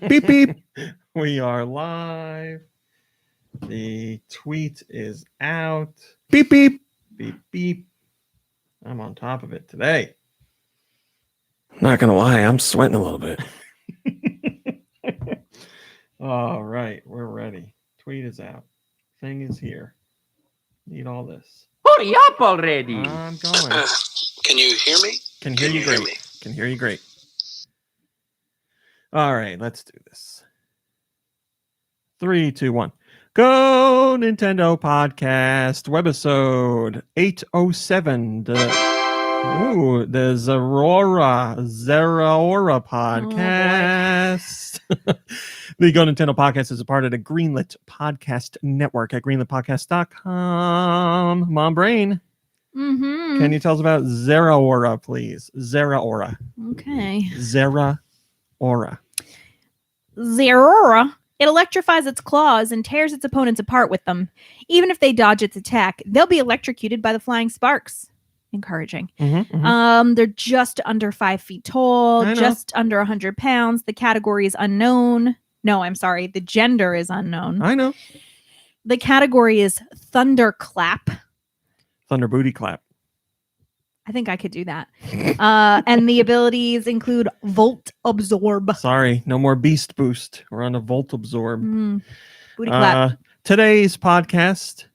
Beep, beep. We are live. The tweet is out. Beep, beep. Beep, beep. I'm on top of it today. Not gonna lie, I'm sweating a little bit. All right, we're ready. Tweet is out. Thing is here. Need all this. Hurry up already. I'm going. Can you hear me? Can hear you great. Can hear you great. All right, let's do this. 3, 2, 1. Go Nintendo podcast webisode 807. The Zeraora podcast. The Go Nintendo podcast is a part of the Greenlit Podcast Network at greenlitpodcast.com. Mom Brain, can you tell us about Zeraora, please? Zeraora. Okay. Zeraora. Zeraora. It electrifies its claws and tears its opponents apart with them. Even if they dodge its attack, they'll be electrocuted by the flying sparks. Encouraging. They're just under 5 feet tall, just under 100 pounds. The category is unknown. No, I'm sorry. The gender is unknown. I know. The category is thunderclap. Thunder booty clap. I think I could do that. And the abilities include Volt Absorb. Sorry, no more Beast Boost. We're on a Volt Absorb. Booty clap. Today's podcast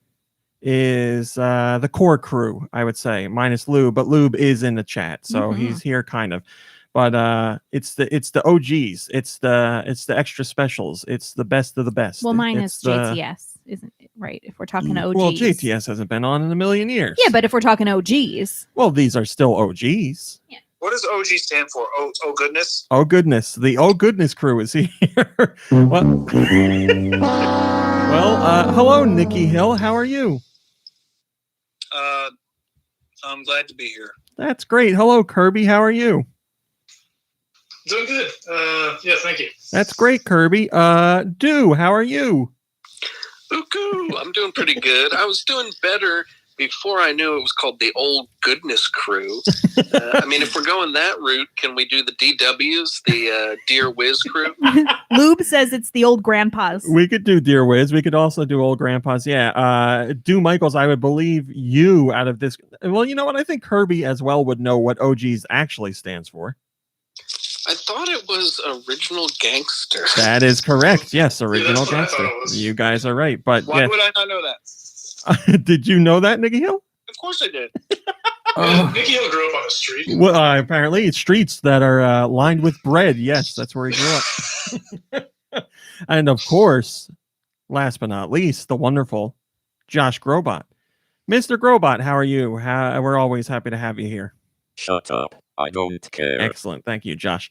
is the core crew, I would say, minus Lube, but Lube is in the chat, so he's here kind of. But it's the OGs, it's the extra specials, it's the best of the best. Well, minus JTS, isn't it? Right, if we're talking OGs. Well, JTS hasn't been on in a million years. Yeah, but if we're talking OGs. Well, these are still OGs. Yeah. What does OG stand for? Oh goodness. Oh goodness, the Oh Goodness crew is here. Well, hello, Nikki Hill. How are you? I'm glad to be here. That's great. Hello, Kirby. How are you? Doing good. Yeah, thank you. That's great, Kirby. Do, how are you? Ooh, I'm doing pretty good. I was doing better before I knew it was called the Old Goodness Crew. I mean, if we're going that route, can we do the DWs, the Dear Whiz crew? Lube says it's the old grandpas. We could do Dear Whiz. We could also do Old Grandpas. Yeah. Do Michaels, I would believe you out of this. Well, you know what? I think Kirby as well would know what OGs actually stands for. I thought it was Original Gangster. That is correct. Yes, Original Gangster. You guys are right. But why would I not know that? Did you know that, Nikki Hill? Of course I did. Nikki Hill grew up on the street. Well, apparently it's streets that are lined with bread. Yes, that's where he grew up. And of course, last but not least, the wonderful Josh Grobot. Mr. Grobot, how are you? We're always happy to have you here. Shut up. I don't care. Excellent. Thank you, Josh.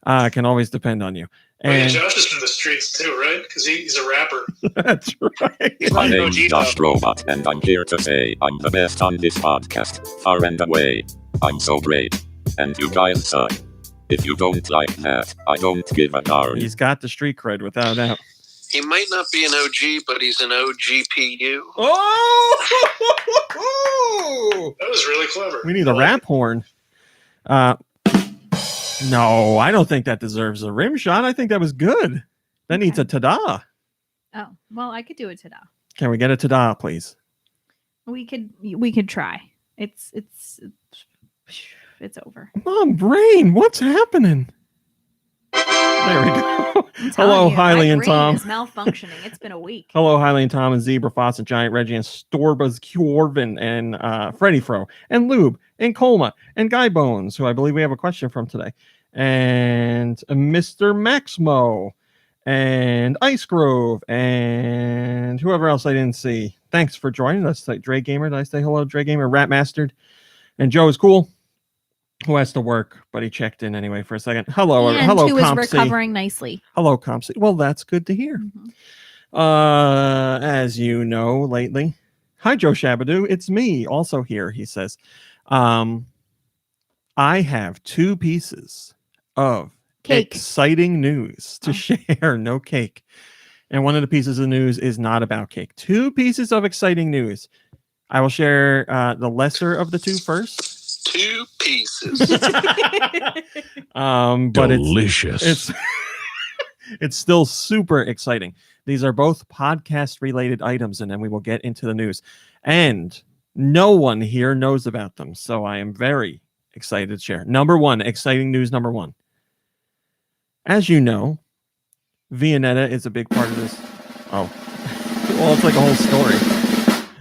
Can always depend on you. And Josh is from the streets too, right? Because he's a rapper. That's right. My name's Josh Grobot, and I'm here to say I'm the best on this podcast, far and away. I'm so great. And you guys suck. If you don't like that, I don't give a darn. He's got the street cred without a doubt. He might not be an OG, but he's an OGPU. Oh! That was really clever. We need a rap horn. No, I don't think that deserves a rim shot. I think that was good. That needs a ta-da. Oh, well, I could do a ta-da. Can we get a ta-da, please? We could try. It's over. Mom, Brain, what's happening? There we go. Hello, Hailey and Tom. Is malfunctioning. It's been a week. Hello, Hailey and Tom, and Zebra Foss and Giant Reggie and Storbas Corvin and Freddy Fro and Lube and Colma and Guy Bones, who I believe we have a question from today, and Mr. Maxmo and Ice Grove and whoever else I didn't see. Thanks for joining us. Like Dre Gamer, did I say hello, Dre Gamer? Rat Mastered and Joe is cool, who has to work, but he checked in anyway for a second. Hello, and hello, who is Compsy. recovering nicely. Hello, Compsy. Well, that's good to hear. As you know, lately. Hi, Joe Shabadoo. It's me, also here, he says. I have 2 pieces of exciting news to share. No cake. And one of the pieces of news is not about cake. 2 pieces of exciting news. I will share the lesser of the 2 first. 2 pieces. But delicious. It's still super exciting. These are both podcast related items, and then we will get into the news. And no one here knows about them, so I am very excited to share. Number one, exciting news number one. As you know, Vanetta is a big part of this. Oh, well, it's like a whole story.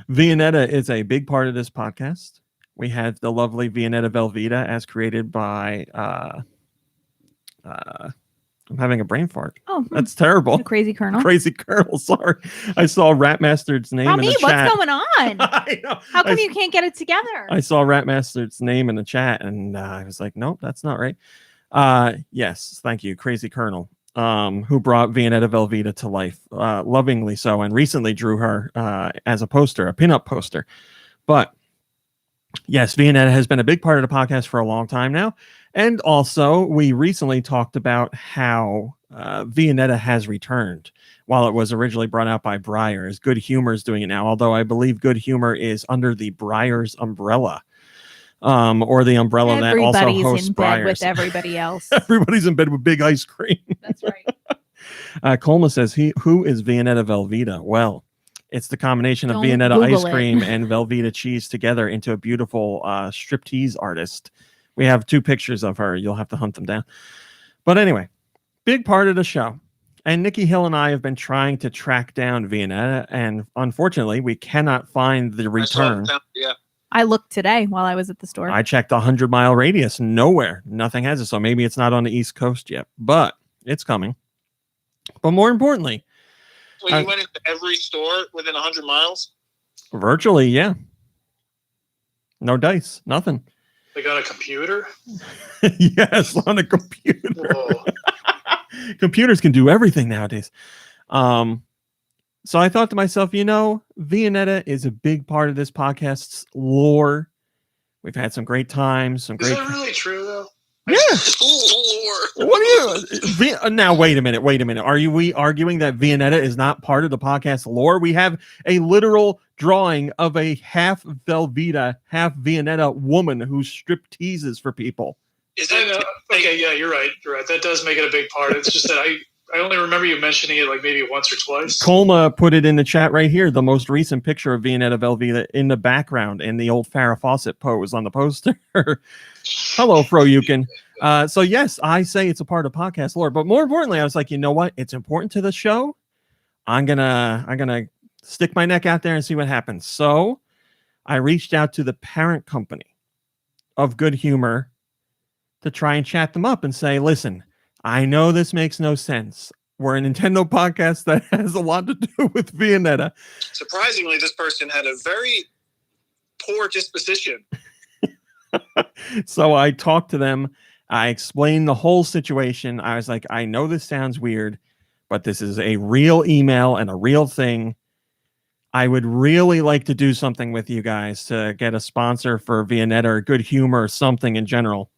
Vanetta is a big part of this podcast. We have the lovely Vanetta Velveeta, as created by I'm having a brain fart. Oh, that's terrible. The Crazy Colonel. Crazy Colonel. Sorry, I saw Ratmaster's name in the chat. What's going on? I know. How come you can't get it together? I saw Ratmaster's name in the chat, and I was like, nope, that's not right. Yes, thank you, Crazy Colonel, who brought Vanetta Velveeta to life, lovingly so, and recently drew her as a poster, a pinup poster. But yes, Vanetta has been a big part of the podcast for a long time now. And also, we recently talked about how Vanetta has returned while it was originally brought out by Byer. As Good Humor is doing it now, although I believe Good Humor is under the Bryer's umbrella, or the umbrella that also hosts in bed Bryer's. with everybody else. Everybody's in bed with big ice cream. That's right. Colma says, who is Vanetta Velveeta? Well, it's the combination of Vanetta ice cream and Velveeta cheese together into a beautiful striptease artist. We have 2 pictures of her. You'll have to hunt them down. But anyway, big part of the show. And Nikki Hill and I have been trying to track down Vanetta, and unfortunately, we cannot find the return. I looked today while I was at the store. I checked a 100-mile radius. Nowhere. Nothing has it. So maybe it's not on the East Coast yet, but it's coming. But more importantly, well, you went into every store within 100 miles? Virtually, yeah. No dice. Nothing. They got a computer? Yes, on a computer. Computers can do everything nowadays. So I thought to myself, Vanetta is a big part of this podcast's lore. We've had some great times. Is that really true, though? Yeah. What are you? Now, wait a minute. Are we arguing that Vanetta is not part of the podcast lore? We have a literal drawing of a half Velveeta, half Vanetta woman who strip teases for people. Is that okay? Yeah, you're right. That does make it a big part. It's just that I only remember you mentioning it like maybe once or twice. Colma put it in the chat right here. The most recent picture of Vanetta Velveeta in the background in the old Farrah Fawcett pose on the poster. Hello, Froyukin. So yes, I say it's a part of podcast lore, but more importantly, I was like, you know what? It's important to the show. I'm gonna stick my neck out there and see what happens. So I reached out to the parent company of Good Humor to try and chat them up and say, listen, I know this makes no sense. We're a Nintendo podcast that has a lot to do with Vanetta. Surprisingly, this person had a very poor disposition. So I talked to them. I explained the whole situation. I was like, I know this sounds weird, but this is a real email and a real thing. I would really like to do something with you guys to get a sponsor for Vanetta or Good Humor or something in general.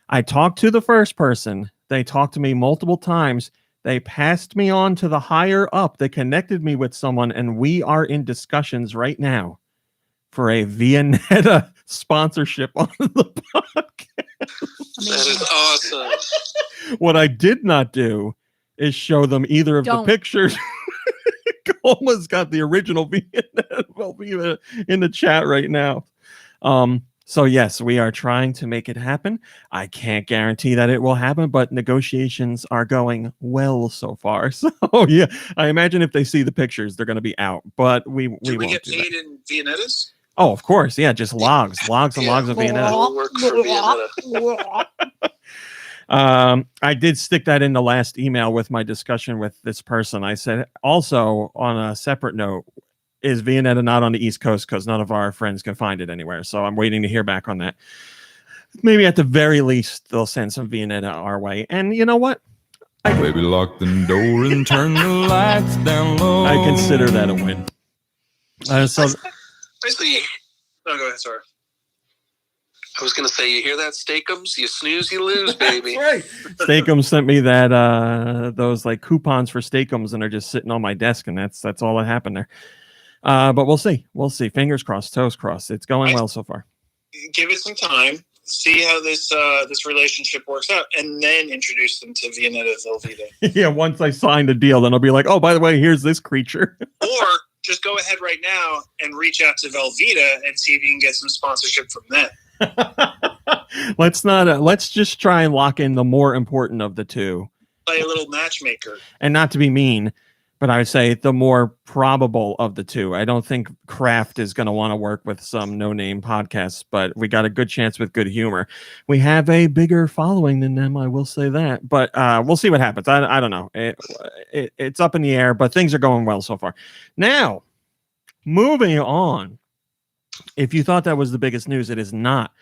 I talked to the first person. They talked to me multiple times. They passed me on to the higher up. They connected me with someone, and we are in discussions right now for a Vanetta sponsorship on the podcast. That is awesome. What I did not do is show them either of the pictures. Colma's got the original Velveeta in the chat right now. So yes, we are trying to make it happen. I can't guarantee that it will happen, but negotiations are going well so far. So yeah, I imagine if they see the pictures, they're going to be out. But we do we won't get do paid that. in Viennettas? Oh, of course, yeah, just logs and logs of Vanetta. We'll work for Viennetta. I did stick that in the last email with my discussion with this person. I said, also on a separate note, is Vanetta not on the East Coast because none of our friends can find it anywhere? So I'm waiting to hear back on that. Maybe at the very least, they'll send some Vanetta our way. And you know what? Baby, lock the door and turn the lights down low. I consider that a win. So basically, no, go ahead, sorry. I was going to say, you hear that, Steakums? You snooze, you lose, baby. Right. Steakums sent me that those like coupons for Steakums, and they're just sitting on my desk, and that's all that happened there. But we'll see. Fingers crossed, toes crossed. It's going well so far. Give it some time. see how this relationship works out, and then introduce them to Vanetta Velveeta. Yeah, once I sign the deal, then I'll be like, oh, by the way, here's this creature. Or just go ahead right now and reach out to Velveeta and see if you can get some sponsorship from them. Let's just try and lock in the more important of the two. Play a little matchmaker. And not to be mean, but I would say the more probable of the two. I don't think Kraft is going to want to work with some no-name podcasts, but we got a good chance with Good Humor. We have a bigger following than them, I will say that. But we'll see what happens. I don't know. It's up in the air, but things are going well so far. Now, moving on. If you thought that was the biggest news, it is not.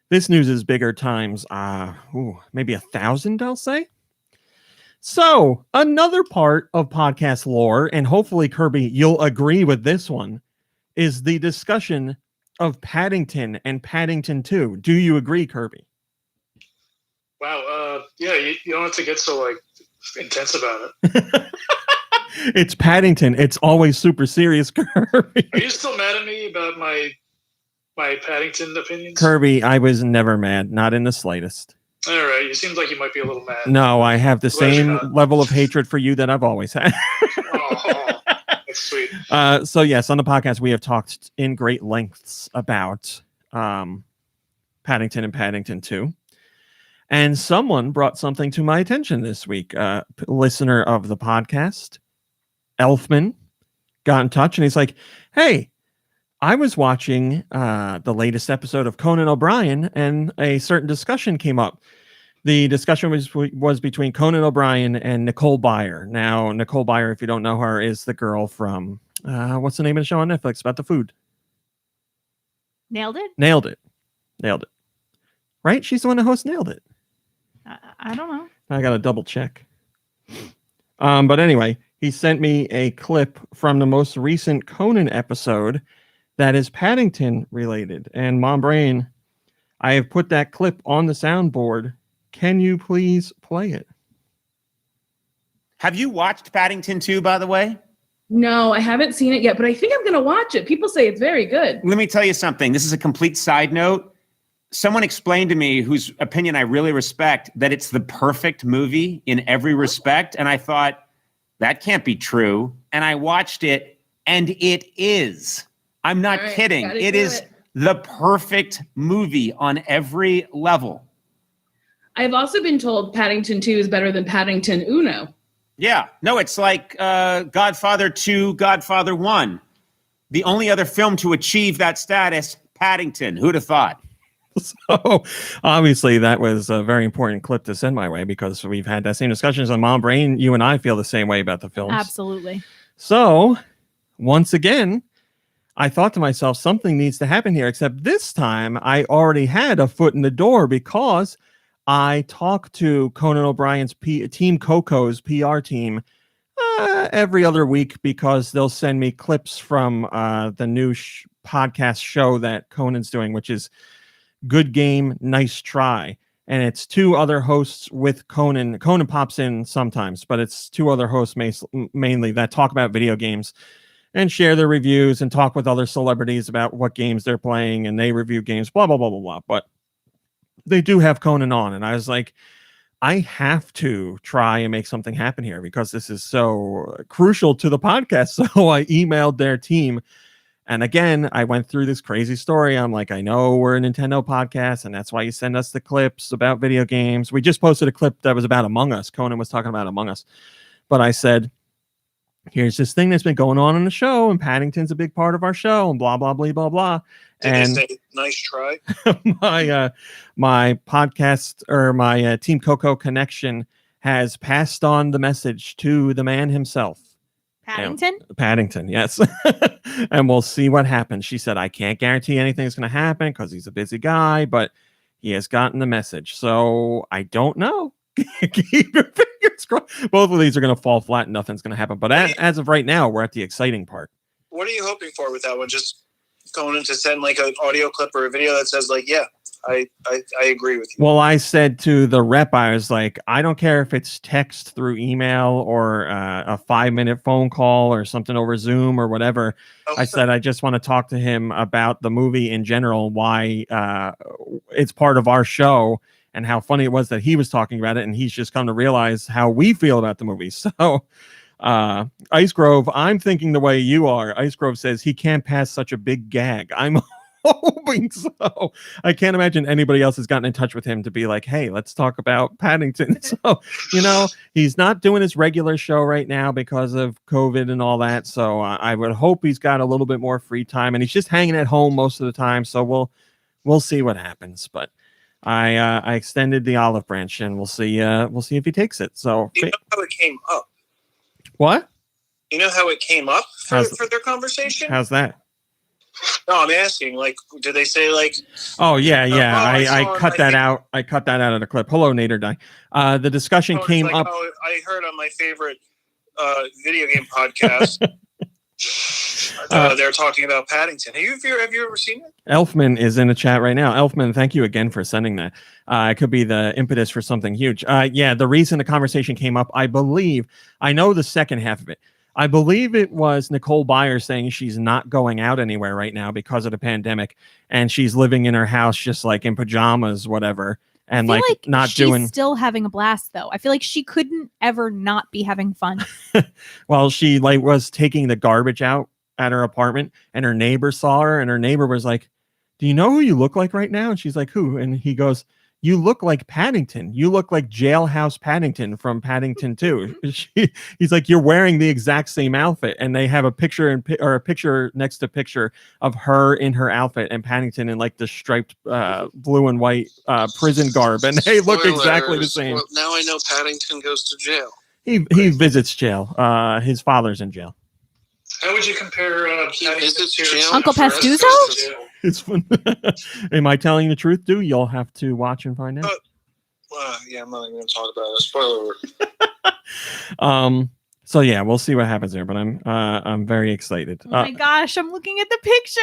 This news is bigger times, maybe 1,000, I'll say. So, another part of podcast lore, and hopefully, Kirby, you'll agree with this one, is the discussion of Paddington and Paddington 2. Do you agree, Kirby? Wow. Yeah, you don't have to get so intense about it. It's Paddington. It's always super serious, Kirby. Are you still mad at me about my Paddington opinions? Kirby, I was never mad, not in the slightest. All right, you seemed like you might be a little mad. No, I have the same level of hatred for you that I've always had. Oh, that's sweet. So yes, on the podcast we have talked in great lengths about Paddington and Paddington 2. And someone brought something to my attention this week. Listener of the podcast, Elfman, got in touch and he's like, hey, I was watching the latest episode of Conan O'Brien and a certain discussion came up. The discussion was between Conan O'Brien and Nicole Byer. Now, Nicole Byer, if you don't know her, is the girl from, what's the name of the show on Netflix about the food? Nailed it? Nailed it. Right? She's the one that hosts Nailed It. I don't know. I got to double check. But anyway, he sent me a clip from the most recent Conan episode that is Paddington related. And Mom Brain, I have put that clip on the soundboard. Can you please play it? Have you watched Paddington 2, by the way? No, I haven't seen it yet, but I think I'm going to watch it. People say it's very good. Let me tell you something. This is a complete side note. Someone explained to me, whose opinion I really respect, that it's the perfect movie in every respect. And I thought, that can't be true. And I watched it, and it is. I'm not kidding. It is the perfect movie on every level. I've also been told Paddington 2 is better than Paddington Uno. Yeah. No, it's like Godfather 2, Godfather 1. The only other film to achieve that status, Paddington. Who'd have thought? So, obviously, that was a very important clip to send my way because we've had that same discussions on Mom Brain. You and I feel the same way about the films. Absolutely. So, once again, I thought to myself, something needs to happen here, except this time I already had a foot in the door because I talk to Conan O'Brien's Team Coco's PR team every other week because they'll send me clips from the new podcast show that Conan's doing, which is Good Game, Nice Try. And it's two other hosts with Conan. Conan pops in sometimes, but it's two other hosts mainly that talk about video games and share their reviews and talk with other celebrities about what games they're playing, and they review games, blah, blah, blah, blah, blah. But they do have Conan on, and I was like, I have to try and make something happen here because this is so crucial to the podcast. So I emailed their team, and again, I went through this crazy story. I'm like, I know we're a Nintendo podcast, and that's why you send us the clips about video games. We just posted a clip that was about Among Us. Conan was talking about Among Us. But I said, here's this thing that's been going on in the show, and Paddington's a big part of our show, and blah, blah, blah, blah, blah. Did they say, nice try? my podcast or my Team Coco connection has passed on the message to the man himself. Paddington? Paddington, yes. And we'll see what happens. She said, I can't guarantee anything's going to happen because he's a busy guy, but he has gotten the message. So I don't know. Keep your fingers crossed. Both of these are going to fall flat and nothing's going to happen. But as of right now, we're at the exciting part. What are you hoping for with that one? Just Conan to send like an audio clip or a video that says like, yeah, I agree with you. Well, I said to the rep, I was like, I don't care if it's text through email or a 5-minute phone call or something over Zoom or whatever. I said, I just want to talk to him about the movie in general, why it's part of our show, and how funny it was that he was talking about it. And he's just come to realize how we feel about the movie. So Ice Grove, I'm thinking the way you are. Ice Grove says he can't pass such a big gag. I'm hoping so. I can't imagine anybody else has gotten in touch with him to be like, hey, let's talk about Paddington. So, he's not doing his regular show right now because of COVID and all that. So I would hope he's got a little bit more free time, and he's just hanging at home most of the time. So we'll see what happens. But I extended the olive branch, and we'll see if he takes it. So you know how it came up? What? You know how it came up for their conversation? How's that? No, I'm asking. Like, did they say like? Oh yeah. I cut that think, out. I cut that out of the clip. Hello, Nader Die. The discussion came up. Oh, I heard on my favorite video game podcast. They're talking about Paddington. Have you ever seen it? Elfman is in the chat right now. Elfman, thank you again for sending that. It could be the impetus for something huge. Yeah, the reason the conversation came up, I believe, I know the second half of it. I believe it was Nicole Byer saying she's not going out anywhere right now because of the pandemic, and she's living in her house just like in pajamas, whatever, and like not she's doing. Still having a blast though. I feel like she couldn't ever not be having fun. Well, she was taking the garbage out at her apartment, and her neighbor saw her, and her neighbor was like, "Do you know who you look like right now?" And she's like, "Who?" And he goes, "You look like Paddington. You look like Jailhouse Paddington from Paddington 2. He's like, "You're wearing the exact same outfit." And they have a picture or a picture next to picture of her in her outfit and Paddington in like the striped blue and white prison garb, and they look exactly the same. Well, now I know Paddington goes to jail. He visits jail. His father's in jail. How would you compare Uncle Pastuzo? It's fun. Am I telling the truth, dude? You'll have to watch and find out. Yeah, I'm not even going to talk about it. Spoiler alert. So yeah, we'll see what happens there. But I'm very excited. Oh my gosh, I'm looking at the picture.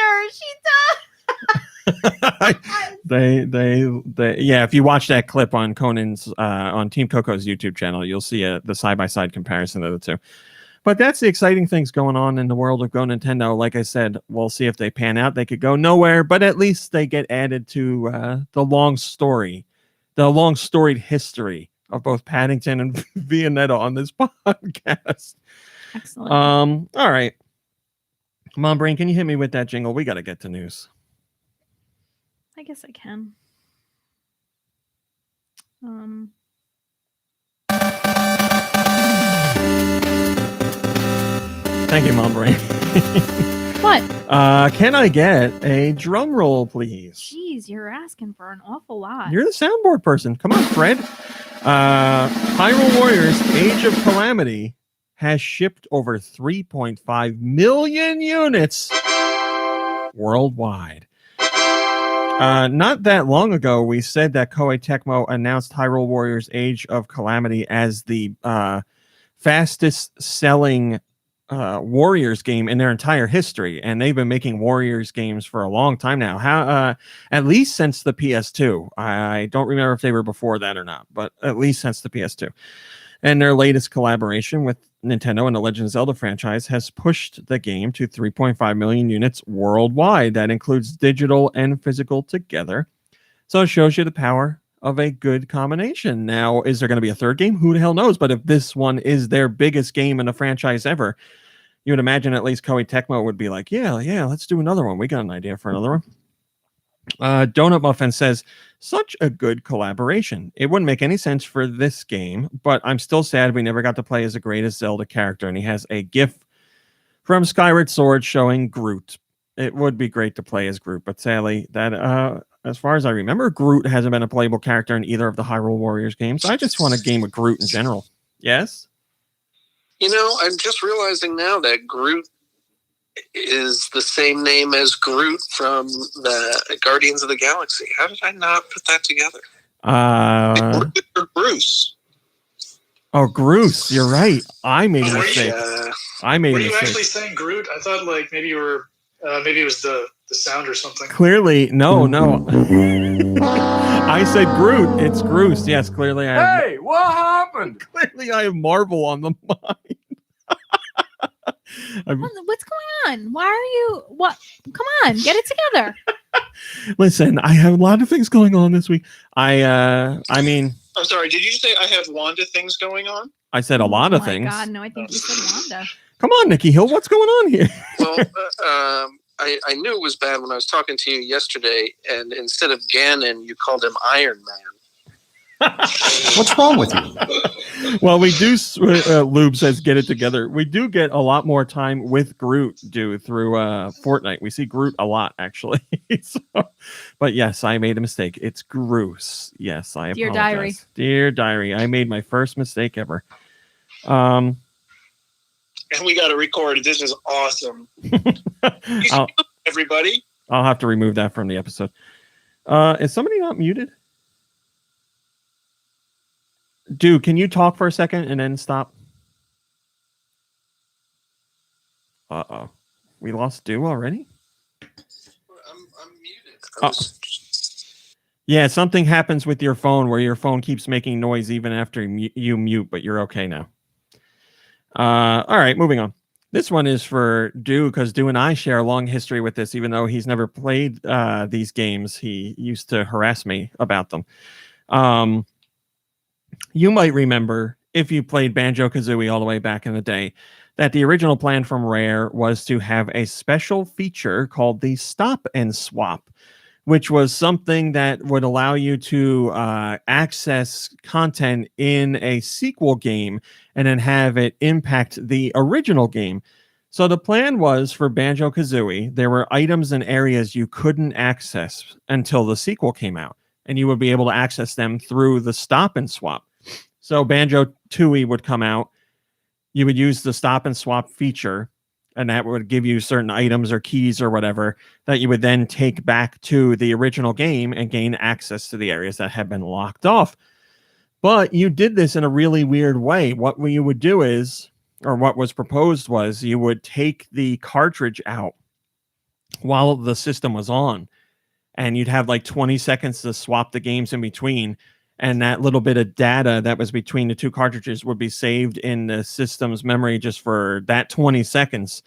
Yeah, if you watch that clip on Conan's on Team Coco's YouTube channel, you'll see the side-by-side comparison of the two. But that's the exciting things going on in the world of GoNintendo. Like I said, we'll see if they pan out. They could go nowhere, but at least they get added to the long storied history of both Paddington and Vanetta on this podcast. Excellent. All right. Mom Brain, can you hit me with that jingle? We got to get to news. I guess I can. Thank you, Mom Brain. What? Can I get a drum roll, please? Jeez, you're asking for an awful lot. You're the soundboard person. Come on, Fred. Hyrule Warriors Age of Calamity has shipped over 3.5 million units worldwide. Not that long ago, we said that Koei Tecmo announced Hyrule Warriors Age of Calamity as the fastest selling Warriors game in their entire history, and they've been making Warriors games for a long time now. At least since the PS2. I don't remember if they were before that or not, but at least since the PS2. And their latest collaboration with Nintendo and the Legend of Zelda franchise has pushed the game to 3.5 million units worldwide. That includes digital and physical together. So it shows you the power of a good combination. Now, is there going to be a third game? Who the hell knows? But if this one is their biggest game in the franchise ever, you would imagine at least Koei Tecmo would be like, yeah, let's do another one. We got an idea for another one. Donut Muffin says, such a good collaboration. It wouldn't make any sense for this game, but I'm still sad we never got to play as the greatest Zelda character. And he has a GIF from Skyward Sword showing Groot. It would be great to play as Groot, but sadly, that as far as I remember, Groot hasn't been a playable character in either of the Hyrule Warriors games. I just want a game with Groot in general. Yes? I'm just realizing now that Groot is the same name as Groot from the Guardians of the Galaxy. How did I not put that together? Bruce. Oh, Groose. You're right. I made a mistake. Were you actually saying Groot? I thought like maybe you were Maybe it was the sound or something. Clearly, no. I said Groot. It's Groose. Yes, clearly I have. Hey, what happened? Clearly I have Marvel on the mind. What's going on? Why are you? What? Come on, get it together. Listen, I have a lot of things going on this week. I mean, I'm sorry. Did you say I have Wanda things going on? I said a lot of Oh things. my God, no, I think you said Wanda. Come on, Nikki Hill, what's going on here? Well, I knew it was bad when I was talking to you yesterday, and instead of Ganon, you called him Iron Man. What's wrong with you? Well, we do. Lube says, "Get it together." We do get a lot more time with Groot through Fortnite. We see Groot a lot, actually. But yes, I made a mistake. It's Groose. Yes, I Dear apologize. diary. Dear diary, I made my first mistake ever. And we got to record. This is awesome. Everybody. I'll have to remove that from the episode. Is somebody not muted? Dude, can you talk for a second and then stop? Uh-oh. We lost Dew already? I'm muted. Yeah, something happens with your phone where your phone keeps making noise even after you mute, but you're okay now. All right, moving on. This one is for Dew, because Dew and I share a long history with this, even though he's never played these games. He used to harass me about them. You might remember, if you played Banjo-Kazooie all the way back in the day, that the original plan from Rare was to have a special feature called the Stop and Swap, which was something that would allow you to access content in a sequel game and then have it impact the original game. So the plan was for Banjo-Kazooie, there were items and areas you couldn't access until the sequel came out, and you would be able to access them through the Stop and Swap. So Banjo-Tooie would come out, you would use the Stop and Swap feature, and that would give you certain items or keys or whatever that you would then take back to the original game and gain access to the areas that had been locked off. But you did this in a really weird way. What you would do is, or what was proposed was, you would take the cartridge out while the system was on, and you'd have like 20 seconds to swap the games in between. And that little bit of data that was between the two cartridges would be saved in the system's memory just for that 20 seconds.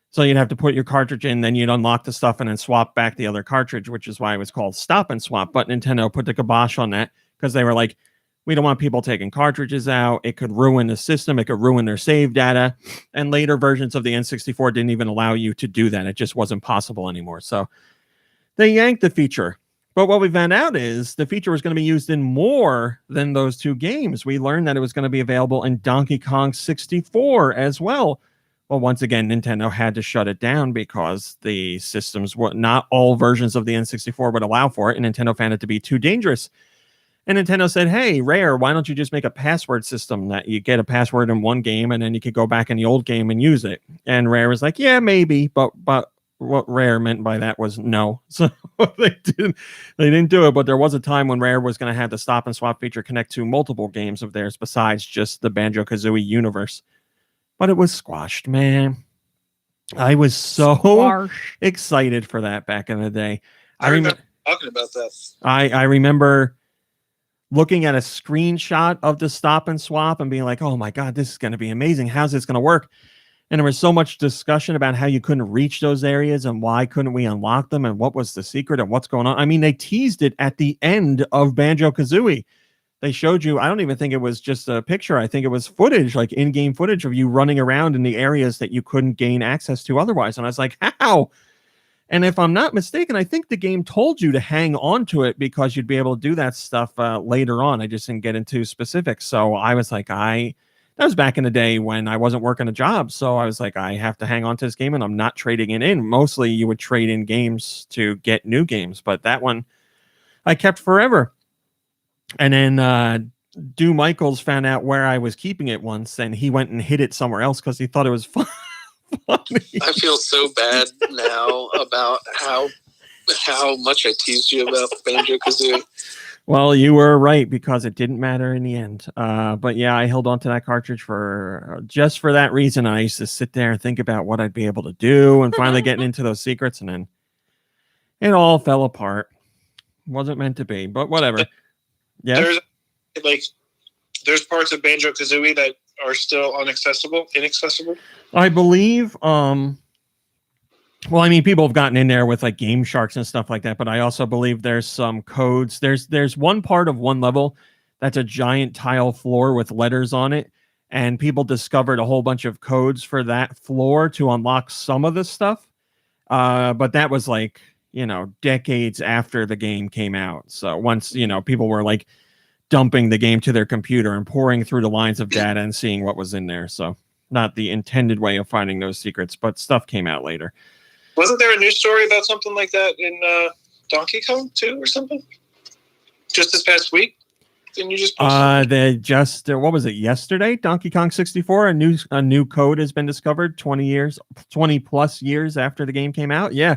So you'd have to put your cartridge in, then you'd unlock the stuff and then swap back the other cartridge, which is why it was called Stop and Swap. But Nintendo put the kibosh on that because they were like, we don't want people taking cartridges out. It could ruin the system. It could ruin their save data. And later versions of the N64 didn't even allow you to do that. It just wasn't possible anymore. So they yanked the feature. But what we found out is the feature was going to be used in more than those two games. We learned that it was going to be available in Donkey Kong 64 as well. Well, once again, Nintendo had to shut it down because the systems, not all versions of the N64 would allow for it, and Nintendo found it to be too dangerous. And Nintendo said, hey, Rare, why don't you just make a password system that you get a password in one game and then you could go back in the old game and use it? And Rare was like, yeah, maybe, but what Rare meant by that was no. So they didn't do it, but there was a time when Rare was going to have the Stop and Swap feature connect to multiple games of theirs besides just the Banjo-Kazooie universe. But it was squashed, man. I was so excited for that back in the day. I remember talking about that. I remember looking at a screenshot of the Stop and Swap and being like, oh my God, this is going to be amazing. How's this going to work? And there was so much discussion about how you couldn't reach those areas and why couldn't we unlock them and what was the secret and what's going on. I mean, they teased it at the end of Banjo-Kazooie. They showed you, I don't even think it was just a picture. I think it was footage, like in-game footage of you running around in the areas that you couldn't gain access to otherwise. And I was like, how? And if I'm not mistaken, I think the game told you to hang on to it because you'd be able to do that stuff later on. I just didn't get into specifics. So I was like, that was back in the day when I wasn't working a job. So I was like, I have to hang on to this game and I'm not trading it in. Mostly you would trade in games to get new games. But that one I kept forever. And then Dew Michaels found out where I was keeping it once and he went and hid it somewhere else because he thought it was funny. I feel so bad now about how much I teased you about Banjo-Kazooie. Well, you were right because it didn't matter in the end. But yeah, I held on to that cartridge for just for that reason. I used to sit there and think about what I'd be able to do, and finally getting into those secrets, and then it all fell apart. Wasn't meant to be, but whatever. Yeah. There's parts of Banjo-Kazooie that are still inaccessible. I believe. Well, I mean, people have gotten in there with like Game Sharks and stuff like that, but I also believe there's some codes. There's one part of one level that's a giant tile floor with letters on it, and people discovered a whole bunch of codes for that floor to unlock some of the stuff. But that was like, decades after the game came out. So once, people were like dumping the game to their computer and pouring through the lines of data and seeing what was in there. So not the intended way of finding those secrets, but stuff came out later. Wasn't there a news story about something like that in Donkey Kong too, or something? Just this past week? Didn't you just post what was it, yesterday? Donkey Kong 64, a new code has been discovered 20 plus years after the game came out. Yeah.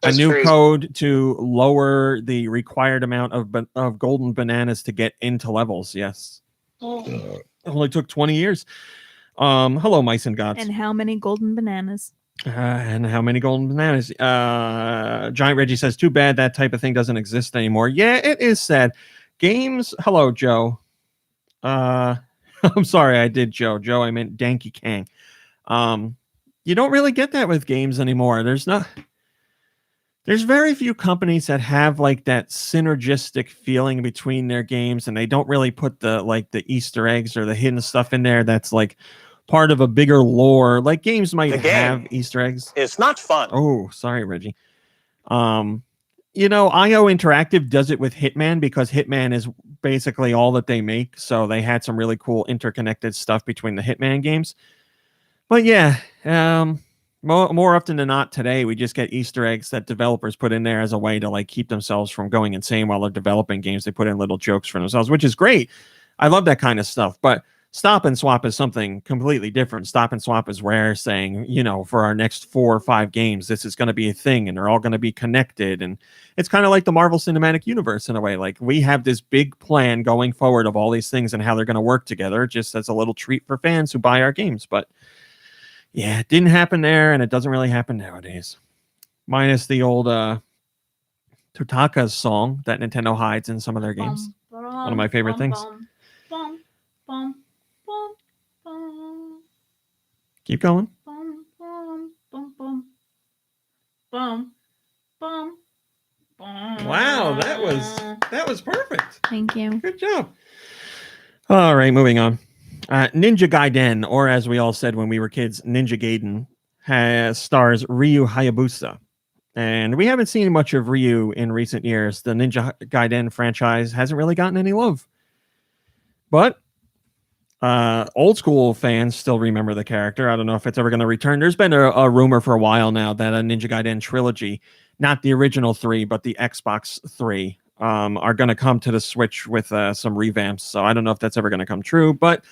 That's a new crazy code to lower the required amount of golden bananas to get into levels. Yes. It only took 20 years. Hello, Mice and Gods. And how many golden bananas? And how many golden bananas? Giant Reggie says, too bad that type of thing doesn't exist anymore. Yeah, it is sad. Games. Hello, Joe. I'm sorry, I did Joe. Joe, I meant Danky Kang. You don't really get that with games anymore. There's very few companies that have like that synergistic feeling between their games, and they don't really put the Easter eggs or the hidden stuff in there that's like part of a bigger lore. Like games might have Easter eggs. It's not fun. Oh, sorry, Reggie. IO Interactive does it with Hitman because Hitman is basically all that they make. So they had some really cool interconnected stuff between the Hitman games. But yeah, more often than not today, we just get Easter eggs that developers put in there as a way to like keep themselves from going insane while they're developing games. They put in little jokes for themselves, which is great. I love that kind of stuff. But Stop and Swap is something completely different. Stop and Swap is Rare saying, for our next 4 or 5 games, this is going to be a thing and they're all going to be connected. And it's kind of like the Marvel Cinematic Universe in a way. Like we have this big plan going forward of all these things and how they're going to work together, just as a little treat for fans who buy our games. But yeah, it didn't happen there, and it doesn't really happen nowadays. Minus the old Totaka's song that Nintendo hides in some of their games. One of my favorite things. Keep going. Wow, that was perfect. Thank you. Good job. All right, moving on. Ninja Gaiden, or as we all said when we were kids, Ninja Gaiden, stars Ryu Hayabusa. And we haven't seen much of Ryu in recent years. The Ninja Gaiden franchise hasn't really gotten any love. But old school fans still remember the character. I don't know if it's ever going to return. There's been a rumor for a while now that a Ninja Gaiden trilogy, not the original 3, but the Xbox 3, are going to come to the Switch with some revamps. So I don't know if that's ever going to come true, but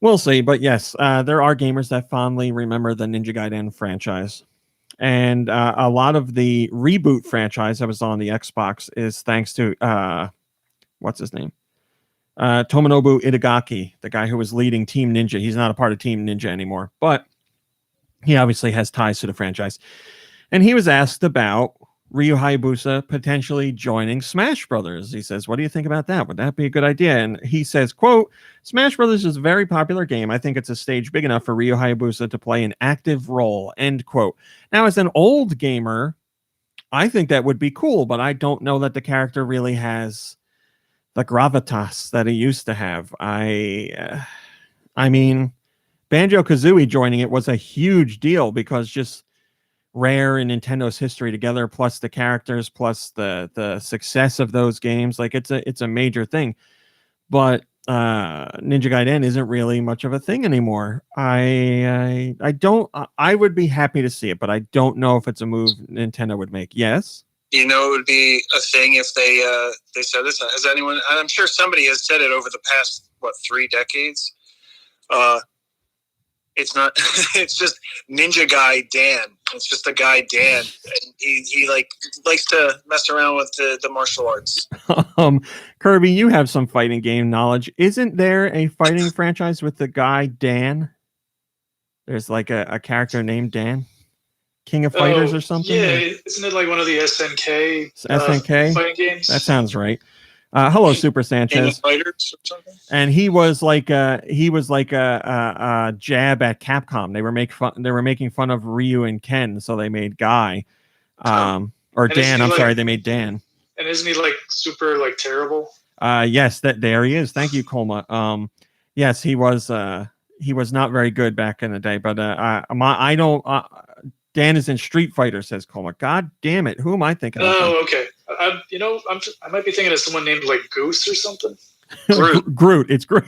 we'll see. But yes, there are gamers that fondly remember the Ninja Gaiden franchise. And a lot of the reboot franchise that was on the Xbox is thanks to, what's his name? Tomonobu Itagaki, the guy who was leading Team Ninja. He's not a part of Team Ninja anymore, but he obviously has ties to the franchise. And he was asked about Ryu Hayabusa potentially joining Smash Brothers. He says, what do you think about that? Would that be a good idea? And he says, quote, Smash Brothers is a very popular game. I think it's a stage big enough for Ryu Hayabusa to play an active role, end quote. Now, as an old gamer, I think that would be cool, but I don't know that the character really has the gravitas that he used to have. I mean, Banjo-Kazooie joining it was a huge deal because just Rare and Nintendo's history together, plus the characters, plus the success of those games, like it's a major thing. But Ninja Gaiden isn't really much of a thing anymore. I would be happy to see it, but I don't know if it's a move Nintendo would make. Yes. It would be a thing if they said this. Has anyone? I'm sure somebody has said it over the past 3 decades. It's not. It's just Ninja Gaiden. It's just a guy, Dan. And he like likes to mess around with the martial arts. Kirby, you have some fighting game knowledge. Isn't there a fighting franchise with the guy Dan? There's like a character named Dan, King of Fighters or something. Yeah, isn't it like one of the SNK fighting games? That sounds right. Hello, Super Sanchez. Fighters or something? And he was like a jab at Capcom. They were making fun of Ryu and Ken, so they made Guy, or Dan. I'm sorry, they made Dan. And isn't he like super like terrible? Yes, there he is. Thank you, Colma. Yes, he was not very good back in the day, but I don't. Dan is in Street Fighter, says Colma. God damn it, who am I thinking of? Oh, okay. I might be thinking of someone named like Goose or something. Groot. It's Groot.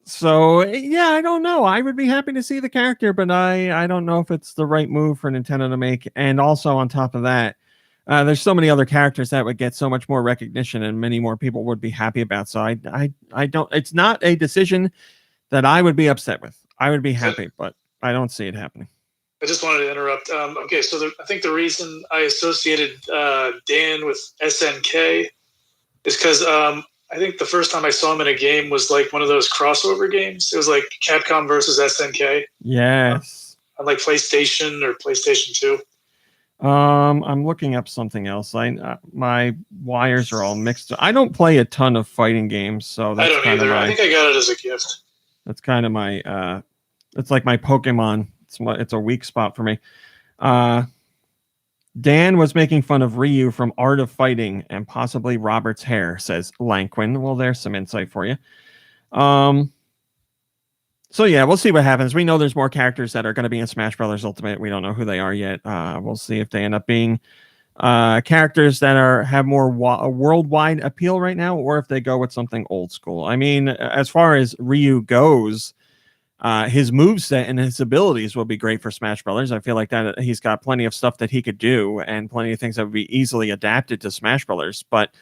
So yeah, I don't know. I would be happy to see the character, but I don't know if it's the right move for Nintendo to make. And also on top of that, there's so many other characters that would get so much more recognition and many more people would be happy about. So I don't. It's not a decision that I would be upset with. I would be happy, but I don't see it happening. I just wanted to interrupt. Okay, so I think the reason I associated Dan with SNK is because I think the first time I saw him in a game was like one of those crossover games. It was like Capcom versus SNK. Yes. On like PlayStation or PlayStation 2. I'm looking up something else. My wires are all mixed. I don't play a ton of fighting games, so that's I don't either. I think I got it as a gift. That's kind of my it's like my Pokemon. It's a weak spot for me. Dan was making fun of Ryu from Art of Fighting and possibly Robert's hair, says Lanquin. Well, there's some insight for you. So yeah, we'll see what happens. We know there's more characters that are going to be in Smash Brothers Ultimate. We don't know who they are yet. We'll see if they end up being characters that have more worldwide appeal right now, or if they go with something old school. I mean, as far as Ryu goes, his moveset and his abilities will be great for Smash Brothers. I feel like that he's got plenty of stuff that he could do and plenty of things that would be easily adapted to Smash Brothers. But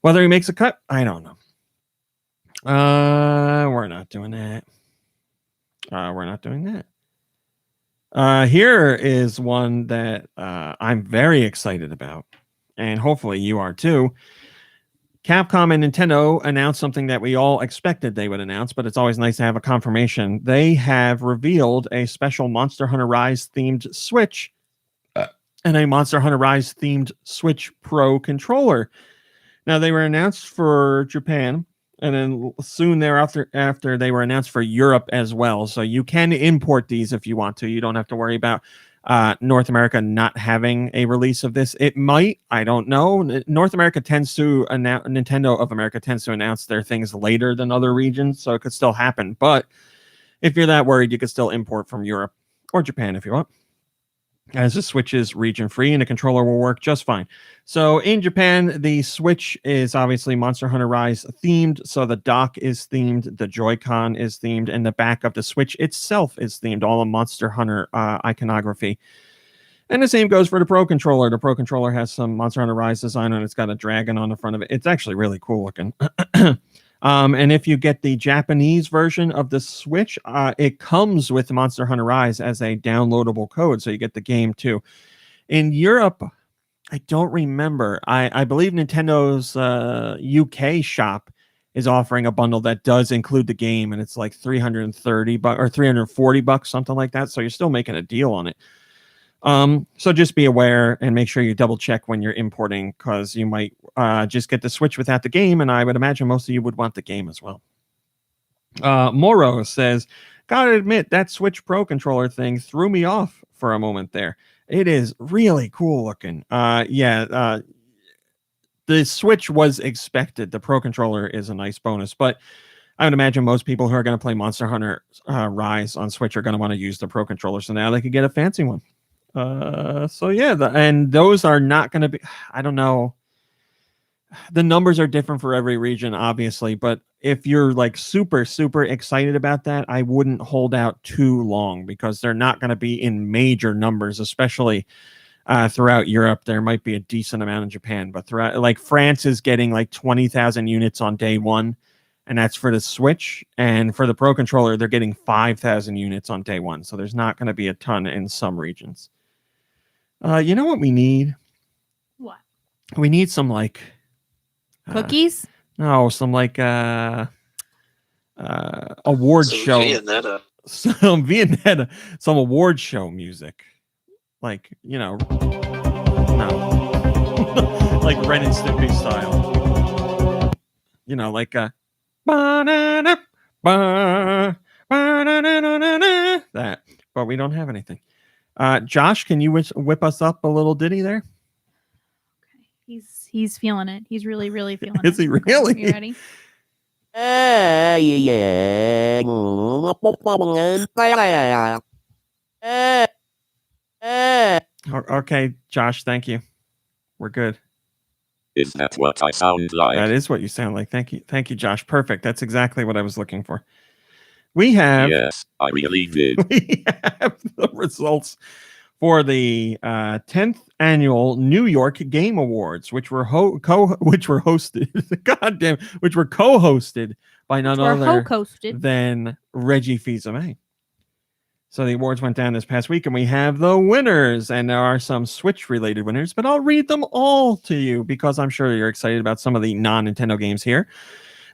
whether he makes a cut, I don't know. We're not doing that. Here is one that I'm very excited about, and hopefully you are too. Capcom and Nintendo announced something that we all expected they would announce, but it's always nice to have a confirmation. They have revealed a special Monster Hunter Rise themed Switch and a Monster Hunter Rise themed Switch Pro controller. Now, they were announced for Japan, and then soon thereafter, after they were announced for Europe as well. So you can import these if you want to. You don't have to worry about North America not having a release of this. It might, I don't know. North America tends to announce, Nintendo of America tends to announce their things later than other regions, so it could still happen. But if you're that worried, you could still import from Europe or Japan if you want, as the Switch is region free and the controller will work just fine. So in Japan, the Switch is obviously Monster Hunter Rise themed. So the dock is themed, the Joy-Con is themed, and the back of the Switch itself is themed, all the Monster Hunter iconography. And the same goes for the Pro Controller. The Pro Controller has some Monster Hunter Rise design and it's got a dragon on the front of it. It's actually really cool looking. And if you get the Japanese version of the Switch, it comes with Monster Hunter Rise as a downloadable code, so you get the game too. In Europe, I don't remember. I believe Nintendo's UK shop is offering a bundle that does include the game, and it's like $330 or $340, something like that. So you're still making a deal on it. So just be aware and make sure you double check when you're importing, because you might just get the Switch without the game, and I would imagine most of you would want the game as well. Moro says, gotta admit, that Switch Pro controller thing threw me off for a moment there. It is really cool looking. The Switch was expected. The Pro controller is a nice bonus, but I would imagine most people who are going to play Monster Hunter Rise on Switch are going to want to use the Pro controller, so now they could get a fancy one. So yeah, and those are not going to be, I don't know. The numbers are different for every region, obviously, but if you're like super, super excited about that, I wouldn't hold out too long, because they're not going to be in major numbers, especially throughout Europe. There might be a decent amount in Japan, but throughout, like France is getting like 20,000 units on day one, and that's for the Switch. And for the Pro Controller, they're getting 5,000 units on day one. So there's not going to be a ton in some regions. You know what we need? What? We need some like Cookies? No, some like award show. Vanetta. Some Vanetta, some award show music. Like, you know, no. Like Ren and Stimpy style. You know, like that. But we don't have anything. Josh, can you whip us up a little ditty there? He's feeling it. He's really, really feeling it. Is he really? Okay, you ready? Okay, Josh, thank you. We're good. Is that what I sound like? That is what you sound like. Thank you, Josh. Perfect. That's exactly what I was looking for. We have Yes, I really did. We have the results for the 10th annual New York Game Awards, which were hosted. Goddamn, which were co-hosted by none other than Reggie Fils-Aimé. So the awards went down this past week, and we have the winners, and there are some Switch-related winners, but I'll read them all to you because I'm sure you're excited about some of the non-Nintendo games here.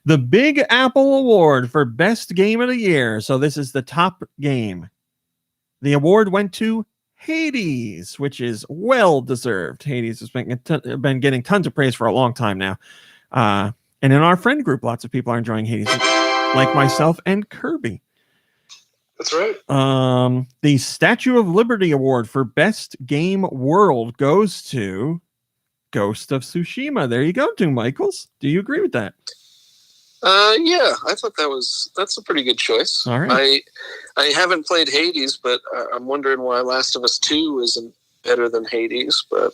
The Big Apple Award for Best Game of the Year. So this is the top game. The award went to Hades, which is well-deserved. Hades has been getting tons of praise for a long time now. And in our friend group, lots of people are enjoying Hades, like myself and Kirby. That's right. The Statue of Liberty Award for Best Game World goes to Ghost of Tsushima. There you go, Doom Michaels. Do you agree with that? Yeah, I thought that's a pretty good choice. All right. I haven't played Hades, but I'm wondering why Last of Us 2 isn't better than Hades. But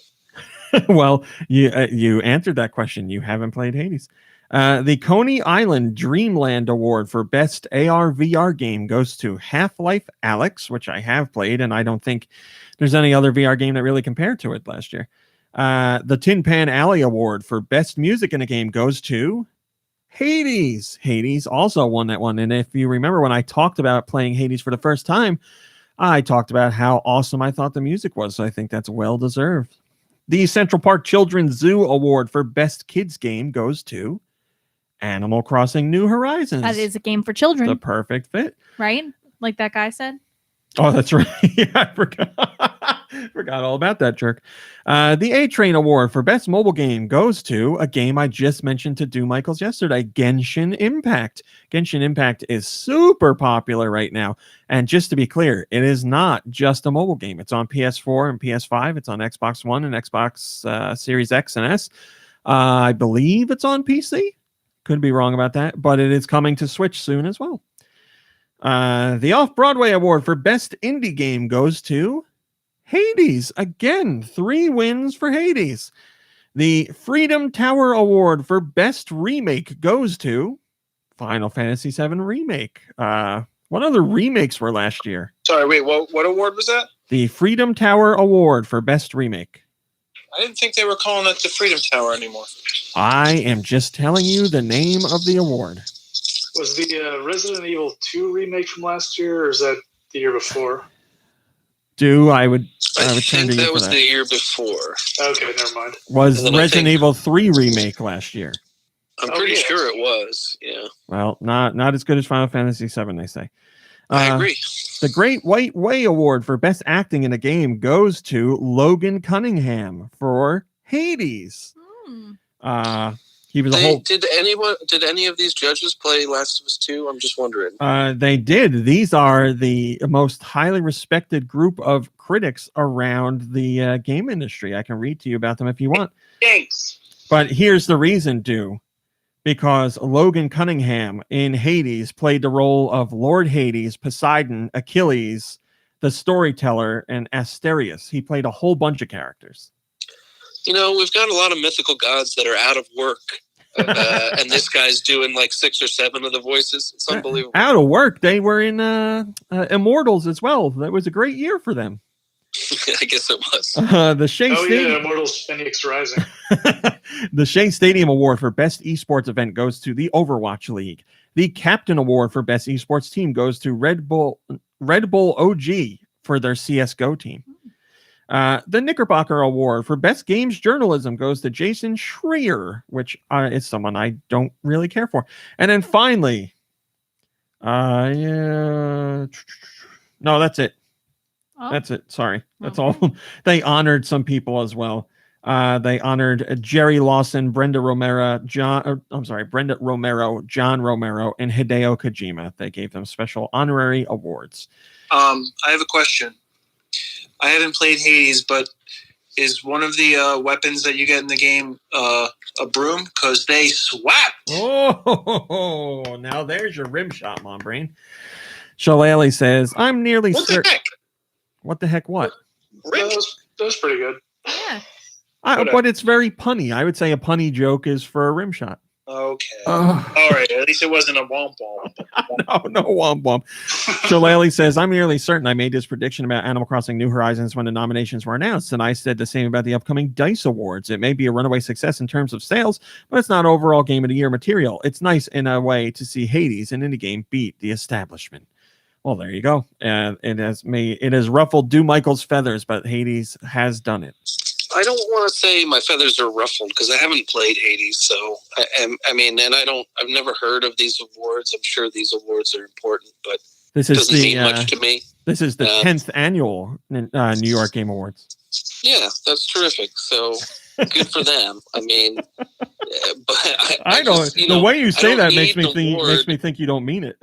well, you answered that question. You haven't played Hades. The Coney Island Dreamland Award for Best AR VR Game goes to Half-Life Alyx, which I have played, and I don't think there's any other VR game that really compared to it last year. The Tin Pan Alley Award for Best Music in a Game goes to Hades. Hades also won that one. And if you remember when I talked about playing Hades for the first time, I talked about how awesome I thought the music was. So I think that's well deserved. The Central Park Children's Zoo Award for Best Kids Game goes to Animal Crossing New Horizons. That is a game for children. The perfect fit. Right? Like that guy said. Oh, that's right. Yeah, I forgot all about that jerk. The A-Train Award for Best Mobile Game goes to a game I just mentioned to Doom Michaels yesterday, Genshin Impact. Genshin Impact is super popular right now. And just to be clear, it is not just a mobile game. It's on PS4 and PS5. It's on Xbox One and Xbox Series X and S. I believe it's on PC. Could be wrong about that, but it is coming to Switch soon as well. The Off-Broadway Award for Best Indie Game goes to Hades. Again, 3 wins for Hades. The Freedom Tower Award for Best Remake goes to Final Fantasy VII Remake. What other remakes were last year? Sorry, wait, what award was that? The Freedom Tower Award for Best Remake. I didn't think they were calling it the Freedom Tower anymore. I am just telling you the name of the award. Was the Resident Evil 2 remake from last year, or is that the year before? I would I turn think to you that for was that. the year before. Okay, never mind. Was And then I Resident think- Evil 3 remake last year? I'm pretty sure it was. Yeah, Well, not as good as Final Fantasy VII, they say. I agree. The Great White Way Award for Best Acting in a Game goes to Logan Cunningham for Hades. He was Did any of these judges play Last of Us 2? I'm just wondering. They did. These are the most highly respected group of critics around the game industry. I can read to you about them if you want. Thanks. But here's the reason, because Logan Cunningham in Hades played the role of Lord Hades, Poseidon, Achilles, the storyteller, and Asterius. He played a whole bunch of characters. You know, we've got a lot of mythical gods that are out of work. And this guy's doing like 6 or 7 of the voices. It's unbelievable. Out of work. They were in Immortals as well. That was a great year for them. I guess it was. The Shea Stadium. Immortals Phoenix Rising. The Shea Stadium Award for Best Esports Event goes to the Overwatch League. The Captain Award for Best Esports Team goes to Red Bull OG for their CSGO team. The Knickerbocker Award for Best Games Journalism goes to Jason Schreier, which is someone I don't really care for. And then finally, no, that's it. Oh. That's it. Sorry. That's all. They honored some people as well. They honored Jerry Lawson, Brenda Romero, John Romero, and Hideo Kojima. They gave them special honorary awards. I have a question. I haven't played Hades, but is one of the weapons that you get in the game a broom? Because they swap. Oh, now there's your rim shot, Mom Brain. Shillelagh says, I'm nearly certain. What the heck? What the heck? What? That was pretty good. Yeah. But it's very punny. I would say a punny joke is for a rim shot. Okay. All right. At least it wasn't a womp womp. No womp womp. Shillelagh says, I'm nearly certain I made this prediction about Animal Crossing New Horizons when the nominations were announced, and I said the same about the upcoming DICE Awards. It may be a runaway success in terms of sales, but it's not overall Game of the Year material. It's nice in a way to see Hades, an indie game, beat the establishment. Well, there you go. It has ruffled Michael's feathers, but Hades has done it. I don't want to say my feathers are ruffled because I haven't played Hades. So I've never heard of these awards. I'm sure these awards are important, but this is doesn't mean much to me. This is the 10th annual New York Game Awards. Yeah, that's terrific. So good for them. I mean, but I don't. Just, the way you say that makes me think you don't mean it.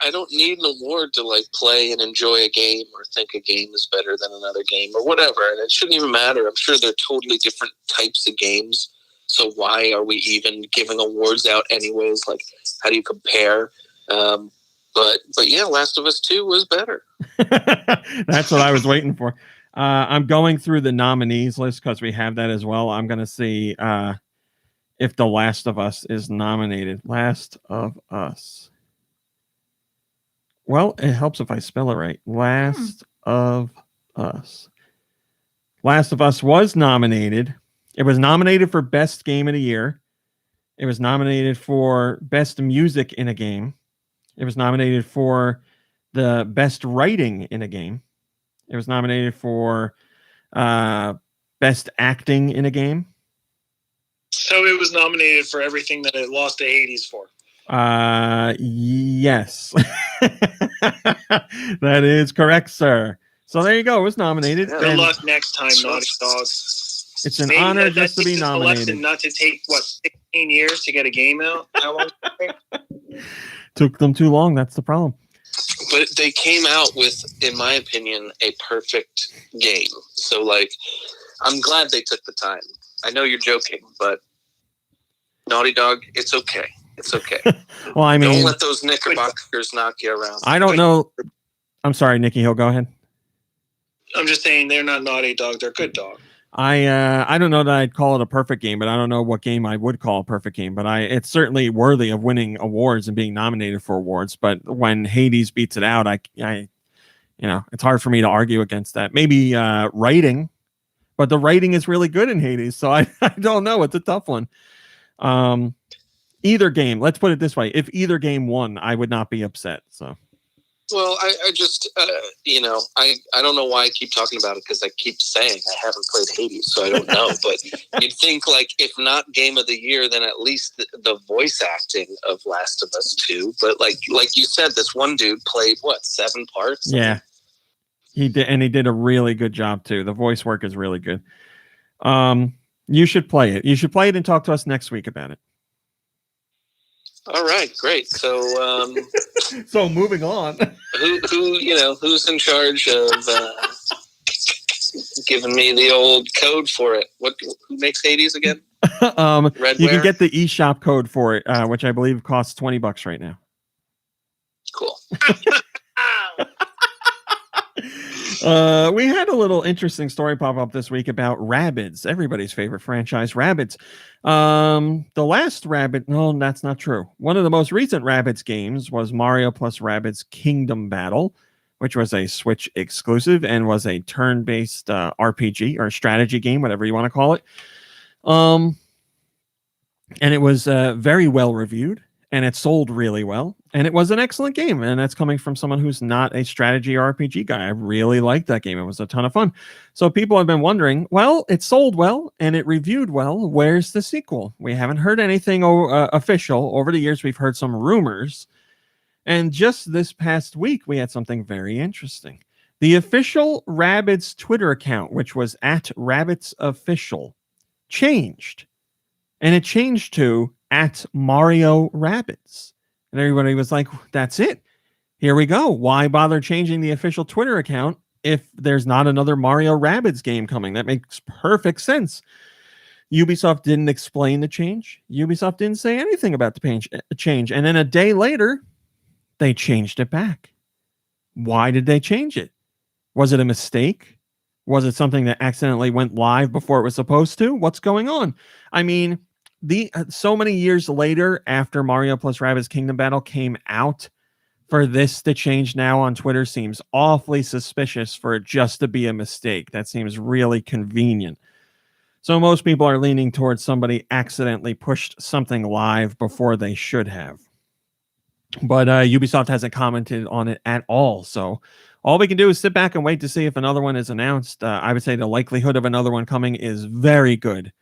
I don't need an award to like play and enjoy a game or think a game is better than another game or whatever. And it shouldn't even matter. I'm sure they're totally different types of games. So why are we even giving awards out anyways? Like, how do you compare? But yeah, Last of Us 2 was better. That's what I was waiting for. I'm going through the nominees list because we have that as well. I'm going to see if The Last of Us is nominated. Last of Us. Well, it helps if I spell it right. Last of Us. Last of Us was nominated. It was nominated for Best Game of the Year. It was nominated for Best Music in a Game. It was nominated for the Best Writing in a Game. It was nominated for Best Acting in a Game. So it was nominated for everything that it lost to Hades for. Yes. That is correct, sir. So there you go. It was nominated. Good luck next time, Naughty Dog. It's an honor just to be nominated. Not to take 16 years to get a game out. How long did it take? Took them too long. That's the problem. But they came out with, in my opinion, a perfect game. So, like, I'm glad they took the time. I know you're joking, but Naughty Dog, it's okay. It's okay. Well, I mean, don't let those knickerbockers knock you around. I don't know. I'm sorry, Nikki Hill. Go ahead. I'm just saying they're not Naughty Dog. They're good dog. I don't know that I'd call it a perfect game, but I don't know what game I would call a perfect game. But it's certainly worthy of winning awards and being nominated for awards. But when Hades beats it out, I it's hard for me to argue against that. Maybe writing, but the writing is really good in Hades, so I don't know. It's a tough one. Either game, let's put it this way: if either game won, I would not be upset. So, well, I just I don't know why I keep talking about it because I keep saying I haven't played Hades, so I don't know. But you'd think like if not Game of the Year, then at least the voice acting of Last of Us 2. But like you said, this one dude played 7 parts. Yeah, he did, and he did a really good job too. The voice work is really good. You should play it. You should play it and talk to us next week about it. All right, great. So, so moving on. Who's in charge of giving me the old code for it? Who makes Hades again? You can get the eShop code for it, which I believe costs $20 right now. Cool. We had a little interesting story pop up this week about Rabbids, everybody's favorite franchise, Rabbids. The last Rabbids, no, that's not true. One of the most recent Rabbids games was Mario plus Rabbids Kingdom Battle. which was a Switch exclusive and was a turn-based RPG or strategy game, whatever you want to call it. And it was very well reviewed, and it sold really well, and it was an excellent game. And that's coming from someone who's not a strategy RPG guy. I really liked that game. It was a ton of fun. So people have been wondering, well, it sold well and it reviewed well. Where's the sequel? We haven't heard anything official. Over the years, we've heard some rumors. And just this past week, we had something very interesting. The official Rabbids Twitter account, which was at Rabbids Official, changed. And it changed to at Mario Rabbids. And everybody was like, that's it. Here we go. Why bother changing the official Twitter account if there's not another Mario Rabbids game coming? That makes perfect sense. Ubisoft didn't explain the change. Ubisoft didn't say anything about the change. And then a day later, they changed it back. Why did they change it? Was it a mistake? Was it something that accidentally went live before it was supposed to? What's going on? I mean, so many years later, after Mario plus Rabbids Kingdom Battle came out, for this to change now on Twitter seems awfully suspicious for it just to be a mistake. That seems really convenient. So most people are leaning towards somebody accidentally pushed something live before they should have. But Ubisoft hasn't commented on it at all. So all we can do is sit back and wait to see if another one is announced. I would say the likelihood of another one coming is very good.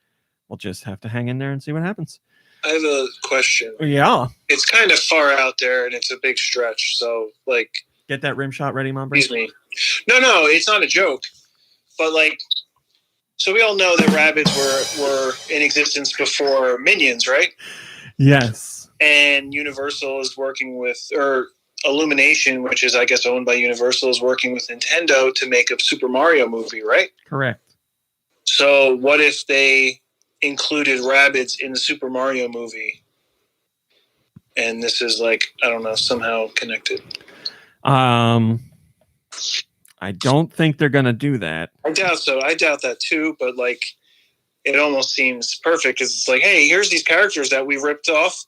We'll just have to hang in there and see what happens. I have a question. Yeah. It's kind of far out there and it's a big stretch. So, like... Get that rim shot ready, Mom. Excuse me. No, it's not a joke. But, like... So we all know that Rabbids were in existence before Minions, right? Yes. And Universal is working with... Or Illumination, which is, I guess, owned by Universal, is working with Nintendo to make a Super Mario movie, right? Correct. So what if they included Rabbids in the Super Mario movie? And this is like, I don't know, somehow connected. I don't think they're going to do that. I doubt so. I doubt that too, but like, it almost seems perfect because it's like, hey, here's these characters that we ripped off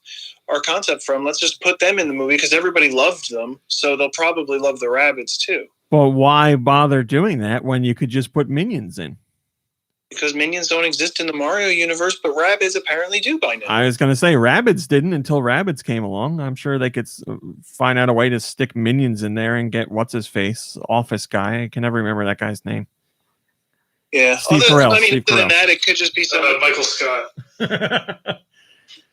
our concept from. Let's just put them in the movie because everybody loved them. So they'll probably love the Rabbids too. Well, why bother doing that when you could just put Minions in? Because Minions don't exist in the Mario universe, but Rabbids apparently do by now. I was going to say Rabbids didn't until Rabbids came along. I'm sure they could find out a way to stick Minions in there and get what's-his-face, office guy. I can never remember that guy's name. Yeah. Steve Carell. Other than that, it could just be somebody, Michael Scott.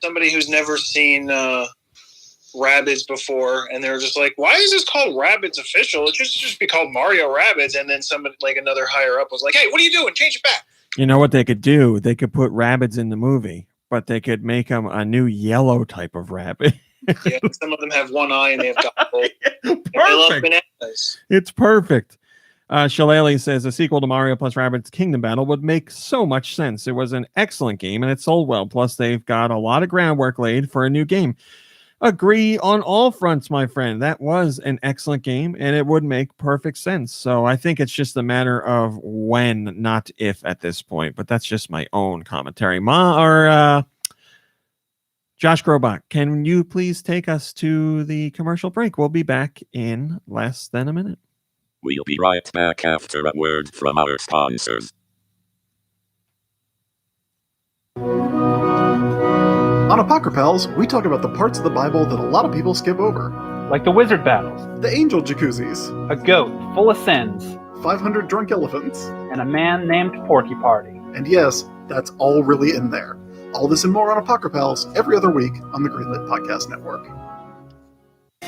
somebody who's never seen Rabbids before, and they're just like, why is this called Rabbids Official? It should be called Mario Rabbids. And then somebody, like another higher up, was like, hey, what are you doing? Change it back. You know what they could do? They could put Rabbids in the movie, but they could make them a new yellow type of rabbit. Yeah, some of them have one eye and they have goggles. Perfect. They love bananas. It's perfect. Shillelagh says a sequel to Mario plus Rabbids Kingdom Battle would make so much sense. It was an excellent game and it sold well. Plus, they've got a lot of groundwork laid for a new game. Agree on all fronts, my friend. That was an excellent game and it would make perfect sense. So I think it's just a matter of when, not if at this point. But that's just my own commentary. Josh Grobot, can you please take us to the commercial break? We'll be back in less than a minute. We'll be right back after a word from our sponsors. On Apocrypals, we talk about the parts of the Bible that a lot of people skip over. Like the wizard battles, The angel jacuzzis, a goat full of sins, 500 drunk elephants, and a man named Porky Party. and yes, that's all really in there. All this and more on Apocrypals every other week on the Greenlit Podcast Network.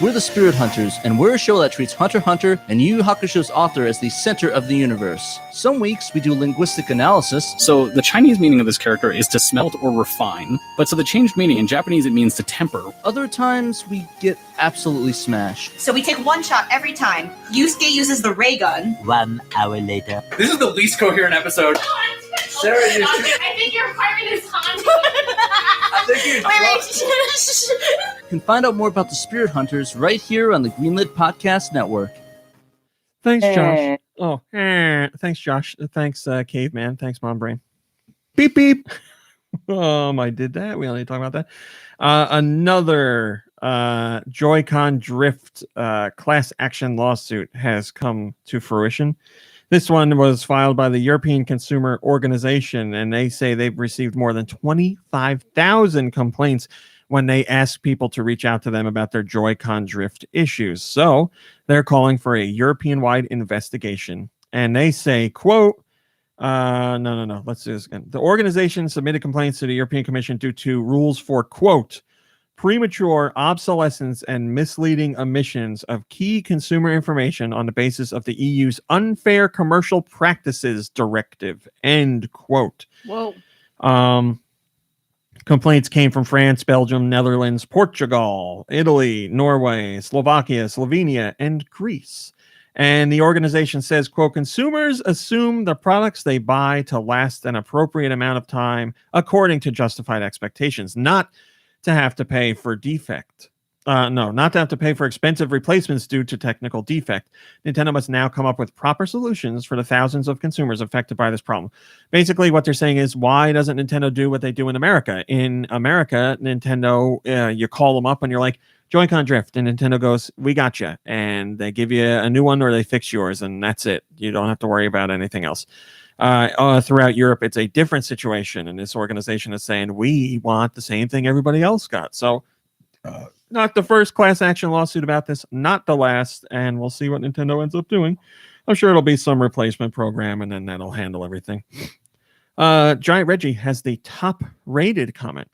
We're the Spirit Hunters, and we're a show that treats Hunter x Hunter and Yu Yu Hakusho's author as the center of the universe. Some weeks we do linguistic analysis. So the Chinese meaning of this character is to smelt or refine, but so the changed meaning in Japanese it means to temper. Other times we get absolutely smashed. So we take one shot every time. Yusuke uses the ray gun. 1 hour later. This is the least coherent episode. Sarah, I think your apartment is haunted. I think You can find out more about the Spirit Hunters right here on the Greenlit Podcast Network. Thanks, Josh. Thanks, Josh. Thanks, Caveman. Thanks, Mom Brain. Beep, beep. I did that. We only talk about that. Another Joy-Con drift class action lawsuit has come to fruition. This one was filed by the European Consumer Organization, and they say they've received more than 25,000 complaints when they ask people to reach out to them about their Joy-Con drift issues. So they're calling for a European-wide investigation. And they say, quote, no. Let's do this again. The organization submitted complaints to the European Commission due to rules for, quote, premature obsolescence and misleading omissions of key consumer information on the basis of the EU's Unfair Commercial Practices Directive, end quote. Whoa. Complaints came from France, Belgium, Netherlands, Portugal, Italy, Norway, Slovakia, Slovenia, and Greece. And the organization says, quote, consumers assume the products they buy to last an appropriate amount of time according to justified expectations, not to have to pay for defect. Not to have to pay for expensive replacements due to technical defect. Nintendo must now come up with proper solutions for the thousands of consumers affected by this problem. Basically, what they're saying is, why doesn't Nintendo do what they do in America? In America, Nintendo, you call them up and you're like, Joy-Con drift, and Nintendo goes, we got you. And they give you a new one or they fix yours, and that's it. You don't have to worry about anything else. Throughout Europe, it's a different situation, and this organization is saying, we want the same thing everybody else got. So, not the first class action lawsuit about this, not the last, and we'll see what Nintendo ends up doing. I'm sure it'll be some replacement program, and then that'll handle everything. Giant Reggie has the top-rated comment.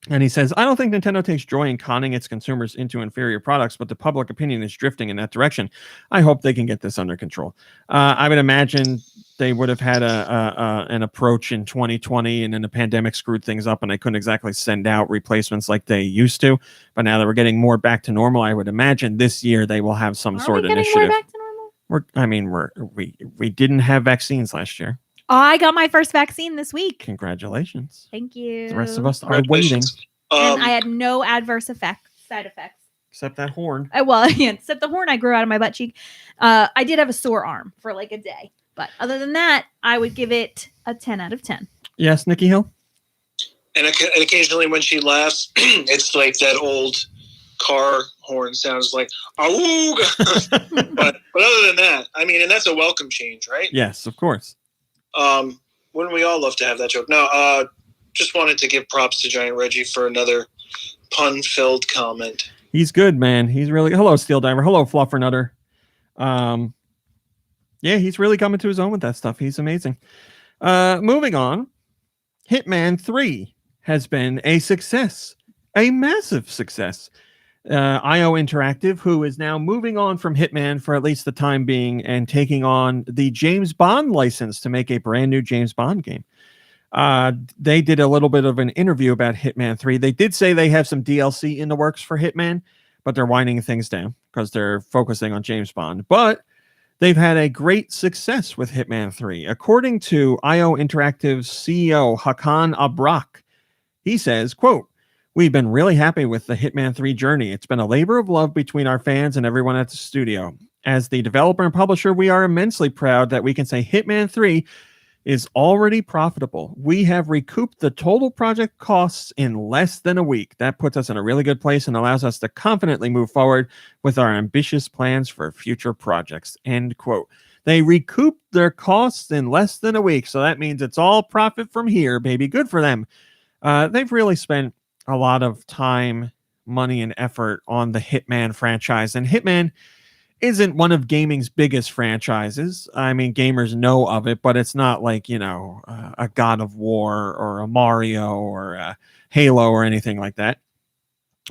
And he says, I don't think Nintendo takes joy in conning its consumers into inferior products, but the public opinion is drifting in that direction. I hope they can get this under control. I would imagine they would have had an approach in 2020, and then the pandemic screwed things up, and they couldn't exactly send out replacements like they used to. But now that we're getting more back to normal, I would imagine this year they will have some sort of initiative. More back to normal? We didn't have vaccines last year. I got my first vaccine this week. Congratulations. Thank you. The rest of us are waiting. And I had no adverse side effects. Except that horn. Except the horn I grew out of my butt cheek. I did have a sore arm for like a day. But other than that, I would give it a 10 out of 10. Yes, Nikki Hill? And occasionally when she laughs, it's like that old car horn sounds like, awooga. but other than that, I mean, and that's a welcome change, right? Yes, of course. Wouldn't we all love to have that joke? No, just wanted to give props to Giant Reggie for another pun-filled comment. He's good, man. He's really... Hello, Steel Diver. Hello, Fluffernutter. Yeah, he's really coming to his own with that stuff. He's amazing. Moving on. Hitman 3 has been a success. A massive success. IO Interactive, who is now moving on from Hitman for at least the time being and taking on the James Bond license to make a brand new James Bond game. They did a little bit of an interview about Hitman 3. They did say they have some DLC in the works for Hitman, but they're winding things down because they're focusing on James Bond. But they've had a great success with Hitman 3. According to IO Interactive's CEO, Hakan Abrak, he says, quote, we've been really happy with the Hitman 3 journey. It's been a labor of love between our fans and everyone at the studio. As the developer and publisher, we are immensely proud that we can say Hitman 3 is already profitable. We have recouped the total project costs in less than a week. That puts us in a really good place and allows us to confidently move forward with our ambitious plans for future projects. End quote. They recouped their costs in less than a week. So that means it's all profit from here, baby. Good for them. They've really spent a lot of time, money, and effort on the Hitman franchise. And Hitman isn't one of gaming's biggest franchises. I mean, gamers know of it, but it's not like, a God of War or a Mario or a Halo or anything like that.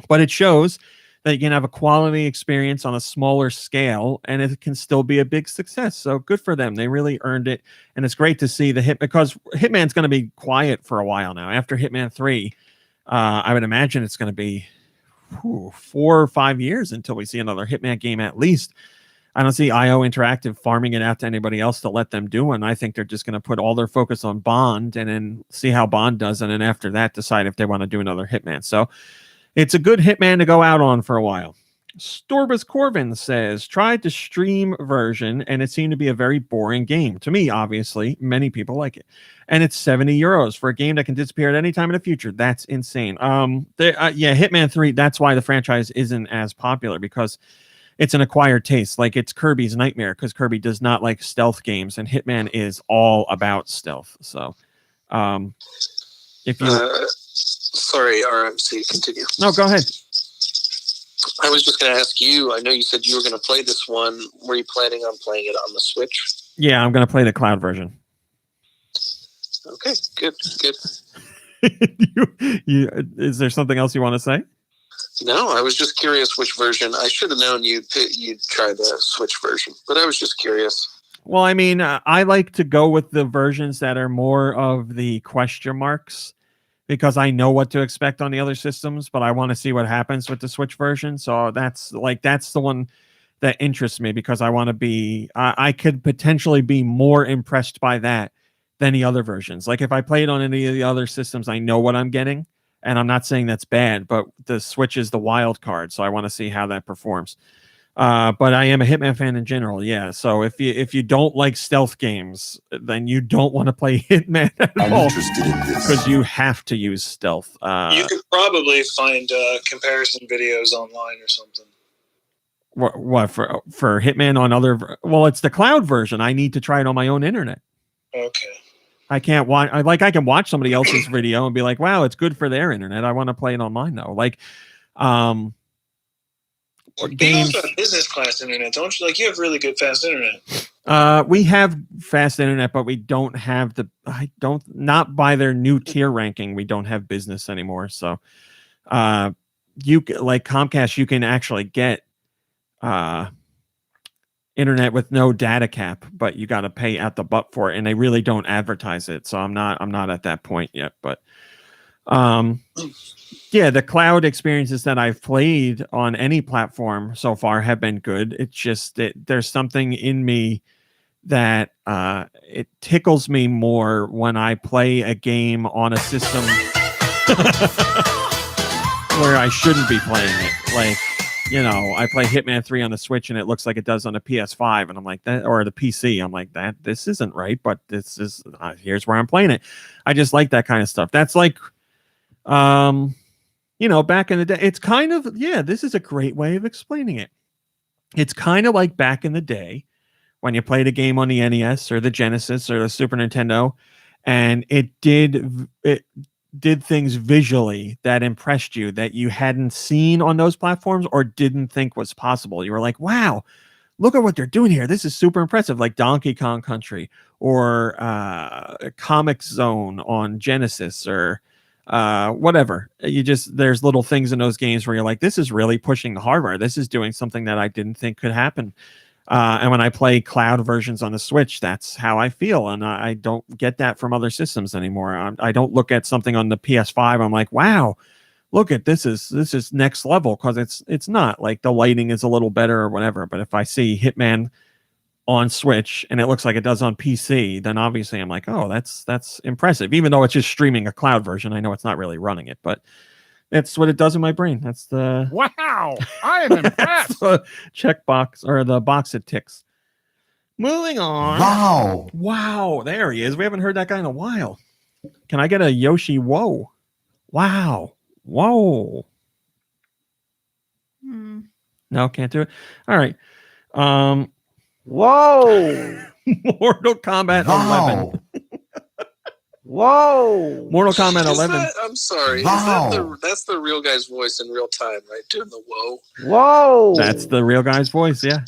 But it shows that you can have a quality experience on a smaller scale and it can still be a big success. So good for them. They really earned it. And it's great to see because Hitman's going to be quiet for a while now. After Hitman 3, I would imagine it's going to be 4 or 5 years until we see another Hitman game at least. I don't see IO Interactive farming it out to anybody else to let them do one. I think they're just going to put all their focus on Bond and then see how Bond does. And then after that, decide if they want to do another Hitman. So it's a good Hitman to go out on for a while. Storbus Corvin says, tried the stream version and it seemed to be a very boring game. To me, obviously, many people like it. And it's €70 for a game that can disappear at any time in the future. That's insane. Hitman 3, that's why the franchise isn't as popular, because it's an acquired taste. Like, it's Kirby's nightmare, because Kirby does not like stealth games, and Hitman is all about stealth. So, if you... sorry, RMC, continue. No, go ahead. I was just going to ask you, I know you said you were going to play this one. Were you planning on playing it on the Switch? Yeah, I'm going to play the cloud version. Okay, good. Is there something else you want to say? No, I was just curious which version. I should have known you'd try the Switch version, but I was just curious. Well, I mean, I like to go with the versions that are more of the question marks, because I know what to expect on the other systems, but I want to see what happens with the Switch version. So that's the one that interests me, because I want to be, I could potentially be more impressed by that than the other versions. Like, if I played on any of the other systems, I know what I'm getting, and I'm not saying that's bad, but the Switch is the wild card. So I want to see how that performs. But I am a Hitman fan in general. Yeah. So if you don't like stealth games, then you don't want to play Hitman at all, because you have to use stealth. You could probably find comparison videos online or something. What for Hitman on other? Well, it's the cloud version. I need to try it on my own internet. Okay. I can't watch. I can watch somebody else's video and be like, "Wow, it's good for their internet." I want to play it on mine though. Like, You also have business class internet, don't you? Like, you have really good fast internet. We have fast internet, but we don't have not by their new tier ranking. We don't have business anymore. So, you like Comcast, you can actually get internet with no data cap, but you got to pay out the butt for it, and they really don't advertise it. So I'm not at that point yet, but yeah, the cloud experiences that I've played on any platform so far have been good. It's just there's something in me that it tickles me more when I play a game on a system where I shouldn't be playing it. Like, you know, I play Hitman 3 on the Switch and it looks like it does on the PS5, and I'm like, that, or the PC. I'm like, this isn't right, but this is here's where I'm playing it. I just like that kind of stuff. That's like, you know, back in the day, it's kind of, this is a great way of explaining it. It's kind of like back in the day when you played a game on the NES or the Genesis or the Super Nintendo, and it did things visually that impressed you that you hadn't seen on those platforms or didn't think was possible. You were like, wow, look at what they're doing here. This is super impressive. Like Donkey Kong Country or Comic Zone on Genesis or whatever. There's little things in those games where you're like, this is really pushing the hardware. This is doing something that I didn't think could happen. And when I play cloud versions on the Switch, that's how I feel. And I don't get that from other systems anymore. I don't look at something on the PS5. I'm like, wow, look at this is next level. Cause it's not like the lighting is a little better or whatever. But if I see Hitman on Switch and it looks like it does on PC, then obviously I'm like, oh, that's impressive. Even though it's just streaming a cloud version, I know it's not really running it, but that's what it does in my brain. That's the wow. I am impressed. the checkbox or the box it ticks. Moving on. Wow. There he is. We haven't heard that guy in a while. Can I get a Yoshi? Whoa. Wow. Whoa. No, can't do it. All right. Whoa. Mortal Kombat 11. Whoa. Mortal Kombat 11. I'm sorry. That's the real guy's voice in real time, right? Doing the whoa. Whoa. That's the real guy's voice, yeah.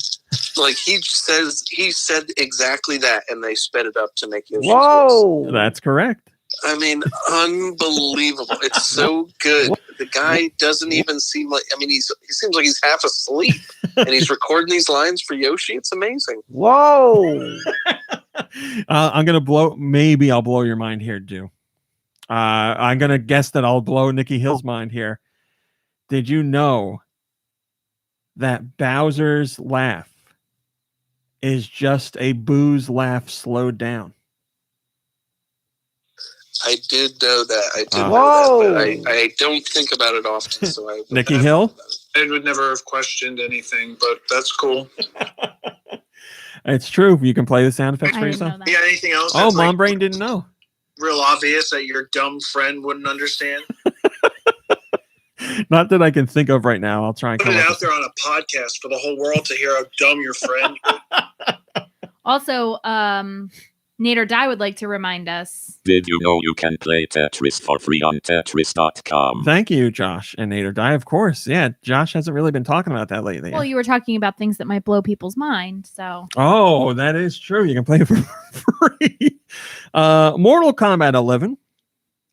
Like he said exactly that, and they sped it up to make Yoshi's Whoa. voice. That's correct. I mean, unbelievable. It's so good. The guy doesn't even seem like, I mean, he seems like he's half asleep and he's recording these lines for Yoshi. It's amazing. Whoa. I'm going to maybe I'll blow your mind here, Dew. I'm going to guess that I'll blow Nikki Hill's mind here. Did you know that Bowser's laugh is just a Boo's laugh slowed down? I did know that. I did know Whoa. that, but I don't think about it often. So I Nikki Hill? I would never have questioned anything, but that's cool. It's true. You can play the sound effects I for didn't yourself. know that. Yeah, anything else? Oh, that's Mom like Brain didn't know. real obvious that your dumb friend wouldn't understand? Not that I can think of right now. I'll try and Put come it up out with there on a podcast for the whole world to hear how dumb your friend is. Also, Nate or Die would like to remind us. Did you know you can play Tetris for free on Tetris.com? Thank you, Josh and Nate or Die. Of course. Yeah, Josh hasn't really been talking about that lately. Well, you were talking about things that might blow people's mind. So Oh, that is true. You can play it for free. Mortal Kombat 11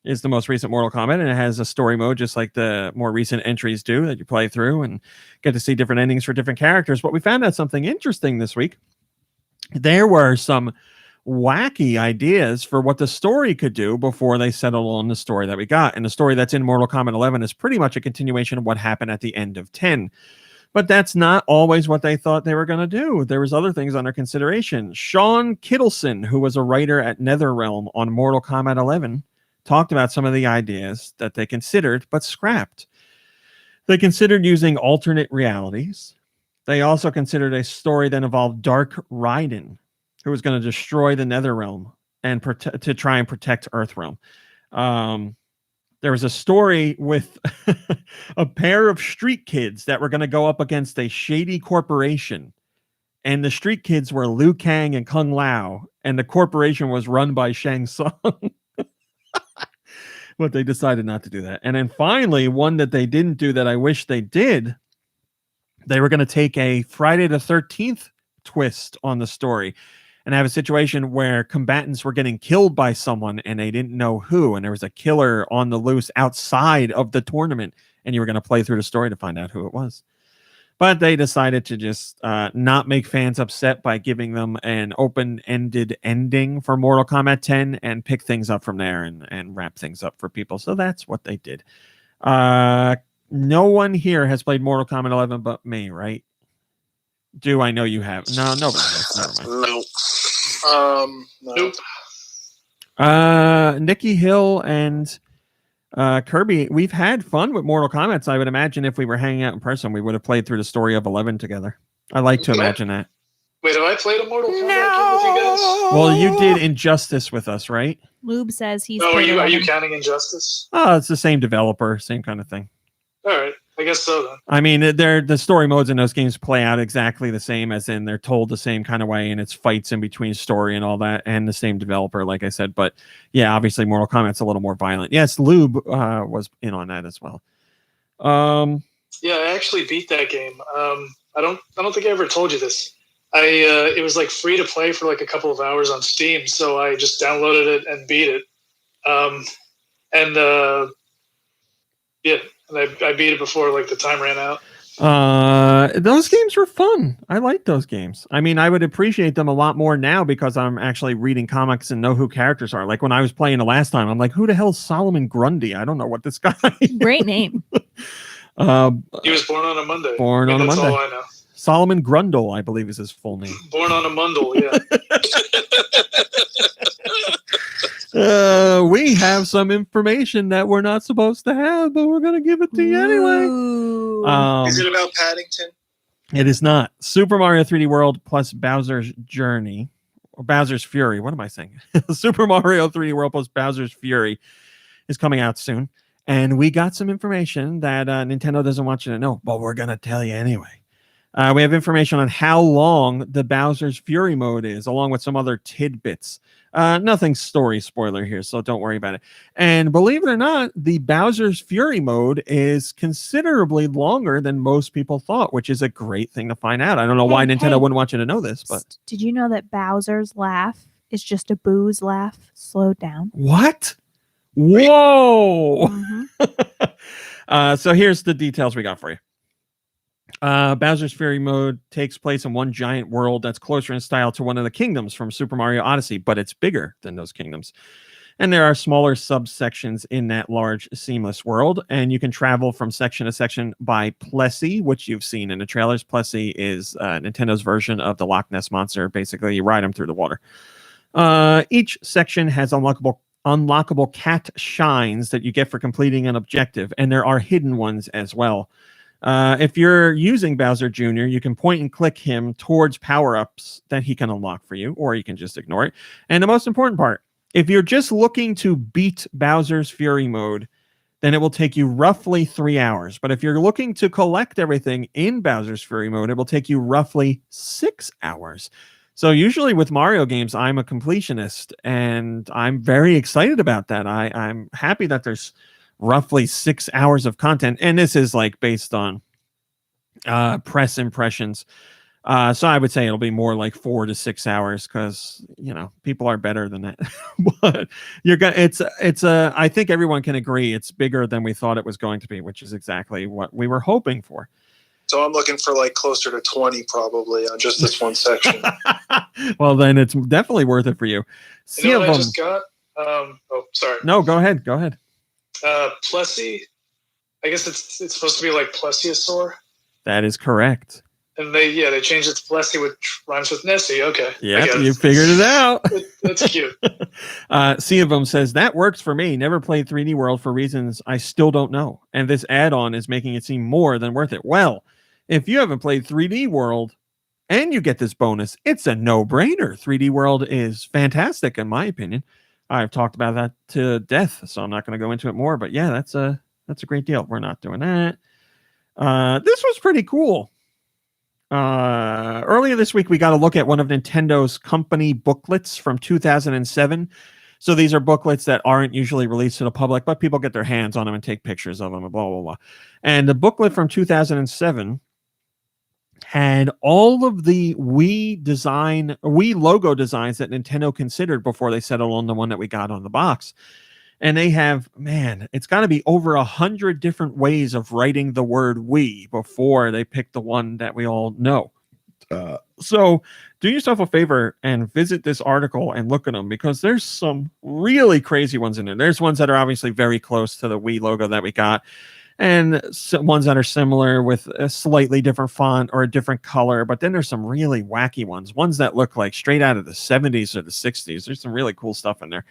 is the most recent Mortal Kombat, and it has a story mode just like the more recent entries do that you play through and get to see different endings for different characters. But we found out something interesting this week. There were some wacky ideas for what the story could do before they settled on the story that we got. And the story that's in Mortal Kombat 11 is pretty much a continuation of what happened at the end of 10. But that's not always what they thought they were going to do. There was other things under consideration. Sean Kittleson, who was a writer at NetherRealm on Mortal Kombat 11, talked about some of the ideas that they considered but scrapped. They considered using alternate realities. They also considered a story that involved Dark Raiden, who was going to destroy the NetherRealm and to try and protect Earthrealm. There was a story with a pair of street kids that were going to go up against a shady corporation. And the street kids were Liu Kang and Kung Lao, and the corporation was run by Shang Tsung. But they decided not to do that. And then finally, one that they didn't do that I wish they did, they were going to take a Friday the 13th twist on the story and have a situation where combatants were getting killed by someone and they didn't know who. And there was a killer on the loose outside of the tournament. And you were going to play through the story to find out who it was. But they decided to just not make fans upset by giving them an open-ended ending for Mortal Kombat 10 and pick things up from there and wrap things up for people. So that's what they did. No one here has played Mortal Kombat 11 but me, right? Do I know you have? No, nobody has. Never mind. No. Nikki Hill and Kirby, we've had fun with Mortal Kombat. So I would imagine if we were hanging out in person, we would have played through the story of 11 together. I like to imagine that. Wait, have I played a Mortal Kombat game with you guys? Well, you did Injustice with us, right? Lube says he's. Oh, played are you 11. counting Injustice? Oh, it's the same developer, same kind of thing. All right, I guess so then. I mean, the story modes in those games play out exactly the same, as in they're told the same kind of way, and it's fights in between story and all that, and the same developer, like I said. But yeah, obviously Mortal Kombat's a little more violent. Yes, Lube was in on that as well. Yeah, I actually beat that game. I don't think I ever told you this. It was like free to play for like a couple of hours on Steam, so I just downloaded it and beat it. Yeah, and I beat it before like the time ran out. Those games were fun. I like those games. I mean, I would appreciate them a lot more now because I'm actually reading comics and know who characters are. Like when I was playing the last time, I'm like, who the hell is Solomon Grundy? I don't know what this guy is. Great name. He was born on a Monday. That's all I know. Solomon Grundle, I believe, is his full name. Born on a Mundle, yeah. We have some information that we're not supposed to have, but we're going to give it to you anyway. Is it about Paddington? It is not. Super Mario 3D World plus Bowser's Journey, or Bowser's Fury. What am I saying? Super Mario 3D World plus Bowser's Fury is coming out soon. And we got some information that Nintendo doesn't want you to know, but we're going to tell you anyway. We have information on how long the Bowser's Fury mode is, along with some other tidbits. Nothing story spoiler here, so don't worry about it. And believe it or not, the Bowser's Fury mode is considerably longer than most people thought, which is a great thing to find out. I don't know why Nintendo wouldn't want you to know this, but... Did you know that Bowser's laugh is just a booze laugh slowed down? What? Whoa! Mm-hmm. So here's the details we got for you. Bowser's Fury mode takes place in one giant world that's closer in style to one of the kingdoms from Super Mario Odyssey, but it's bigger than those kingdoms. And there are smaller subsections in that large seamless world, and you can travel from section to section by Plessy, which you've seen in the trailers. Plessy is Nintendo's version of the Loch Ness Monster. Basically, you ride them through the water. Each section has unlockable unlockable cat shines that you get for completing an objective, and there are hidden ones as well. If you're using Bowser Jr., you can point and click him towards power-ups that he can unlock for you, or you can just ignore it. And the most important part, if you're just looking to beat Bowser's Fury mode, then it will take you roughly 3 hours. But if you're looking to collect everything in Bowser's Fury mode, it will take you roughly 6 hours. So usually with Mario games, I'm a completionist, and I'm very excited about that. I'm happy that there's roughly 6 hours of content, and this is like based on press impressions. So I would say it'll be more like 4 to 6 hours, because people are better than that. But I think everyone can agree it's bigger than we thought it was going to be, which is exactly what we were hoping for. So I'm looking for like closer to 20 probably on just this one section. Well, then it's definitely worth it for you. You know what I just got? Sorry. No, go ahead. Plessy. I guess it's supposed to be like Plesiosaur. That is correct. And they changed it to Plessy, which rhymes with Nessie. Okay. Yeah, you figured it out. That's cute. Sea of Them says, that works for me. Never played 3D World for reasons I still don't know. And this add-on is making it seem more than worth it. Well, if you haven't played 3D World and you get this bonus, it's a no-brainer. 3D World is fantastic, in my opinion. I've talked about that to death, so I'm not going to go into it more. But yeah, that's a great deal. We're not doing that. This was pretty cool. Earlier this week, we got a look at one of Nintendo's company booklets from 2007. So these are booklets that aren't usually released to the public, but people get their hands on them and take pictures of them and blah, blah, blah. And the booklet from 2007 had all of the Wii logo designs that Nintendo considered before they settled on the one that we got on the box. And they have, it's got to be over 100 different ways of writing the word Wii before they pick the one that we all know. So do yourself a favor and visit this article and look at them, because there's some really crazy ones in there. There's ones that are obviously very close to the Wii logo that we got, and ones that are similar with a slightly different font or a different color. But then there's some really wacky ones that look like straight out of the 70s or the 60s. There's some really cool stuff in there.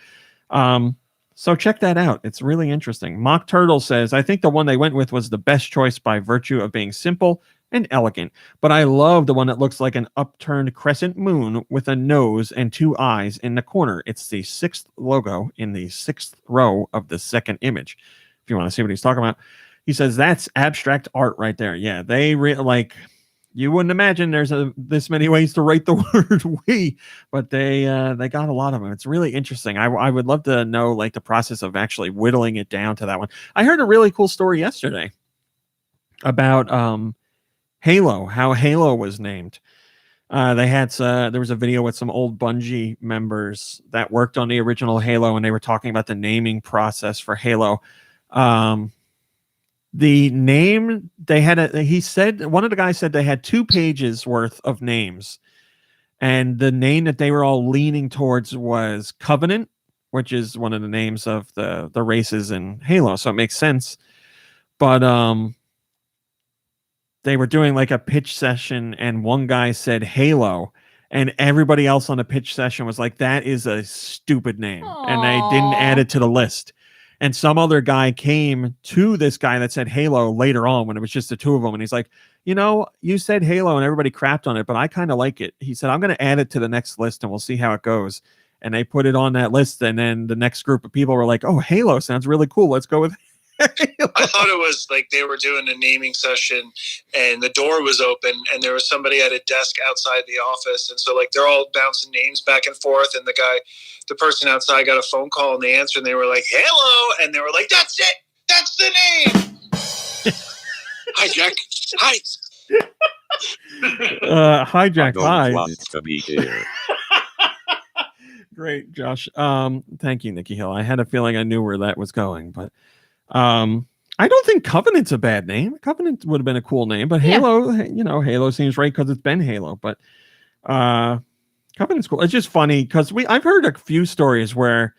So check that out. It's really interesting. Mock Turtle says, I think the one they went with was the best choice by virtue of being simple and elegant. But I love the one that looks like an upturned crescent moon with a nose and 2 eyes in the corner. It's the 6th logo in the 6th row of the second image. If you want to see what he's talking about. He says, that's abstract art right there. Yeah, they you wouldn't imagine there's this many ways to write the word Wii, but they got a lot of them. It's really interesting. I would love to know like the process of actually whittling it down to that one. I heard a really cool story yesterday about Halo, how Halo was named. They had there was a video with some old Bungie members that worked on the original Halo, and they were talking about the naming process for Halo. The name they had, one of the guys said they had 2 pages worth of names, and the name that they were all leaning towards was Covenant, which is one of the names of the races in Halo. So it makes sense. But they were doing like a pitch session, and one guy said Halo, and everybody else on the pitch session was like, that is a stupid name. Aww. And they didn't add it to the list. And some other guy came to this guy that said Halo later on when it was just the 2 of them. And he's like, you said Halo and everybody crapped on it, but I kind of like it. He said, I'm going to add it to the next list and we'll see how it goes. And they put it on that list. And then the next group of people were like, oh, Halo sounds really cool. Let's go with I thought it was like they were doing a naming session and the door was open and there was somebody at a desk outside the office. And so like they're all bouncing names back and forth. And the person outside got a phone call and they answered and they were like, Hello. And they were like, that's it. That's the name. Hi, Jack. Hi. Hi, Jack. Hi. Want to be here. Great, Josh. Thank you, Nikki Hill. I had a feeling I knew where that was going, but I don't think Covenant's a bad name. Covenant would have been a cool name, but Halo, Halo seems right because it's been Halo. But Covenant's cool. It's just funny because I've heard a few stories where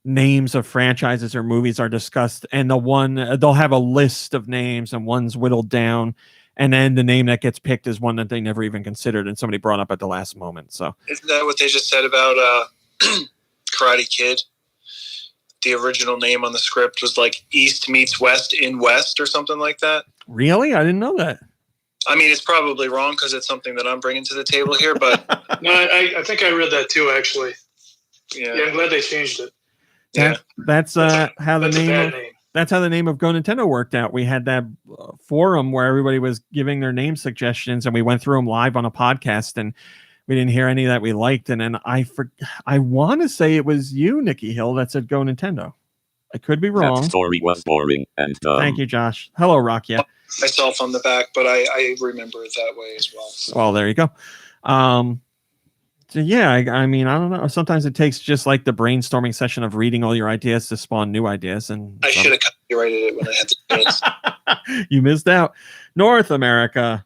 names of franchises or movies are discussed, and they'll have a list of names, and one's whittled down, and then the name that gets picked is one that they never even considered, and somebody brought up at the last moment. So isn't that what they just said about Karate Kid? the original name on the script was like East meets West in West or something like that. Really? I didn't know that. I mean, it's probably wrong because it's something that I'm bringing to the table here, but No, I think I read that too, actually. yeah, I'm glad they changed it. That's how the That's a name bad of name. that's how the name of GoNintendo worked out. We had that forum where everybody was giving their name suggestions, and we went through them live on a podcast, and we didn't hear any that we liked. And then I want to say it was you, Nikki Hill, that said GoNintendo. I could be wrong. That story was boring and dumb. Thank you, Josh. Hello, Rakia. myself on the back, but I remember it that way as well. So. Well, there you go. So yeah, I mean, I don't know. Sometimes it takes just like the brainstorming session of reading all your ideas to spawn new ideas. And I should have copyrighted it when I had the chance. You missed out. North America.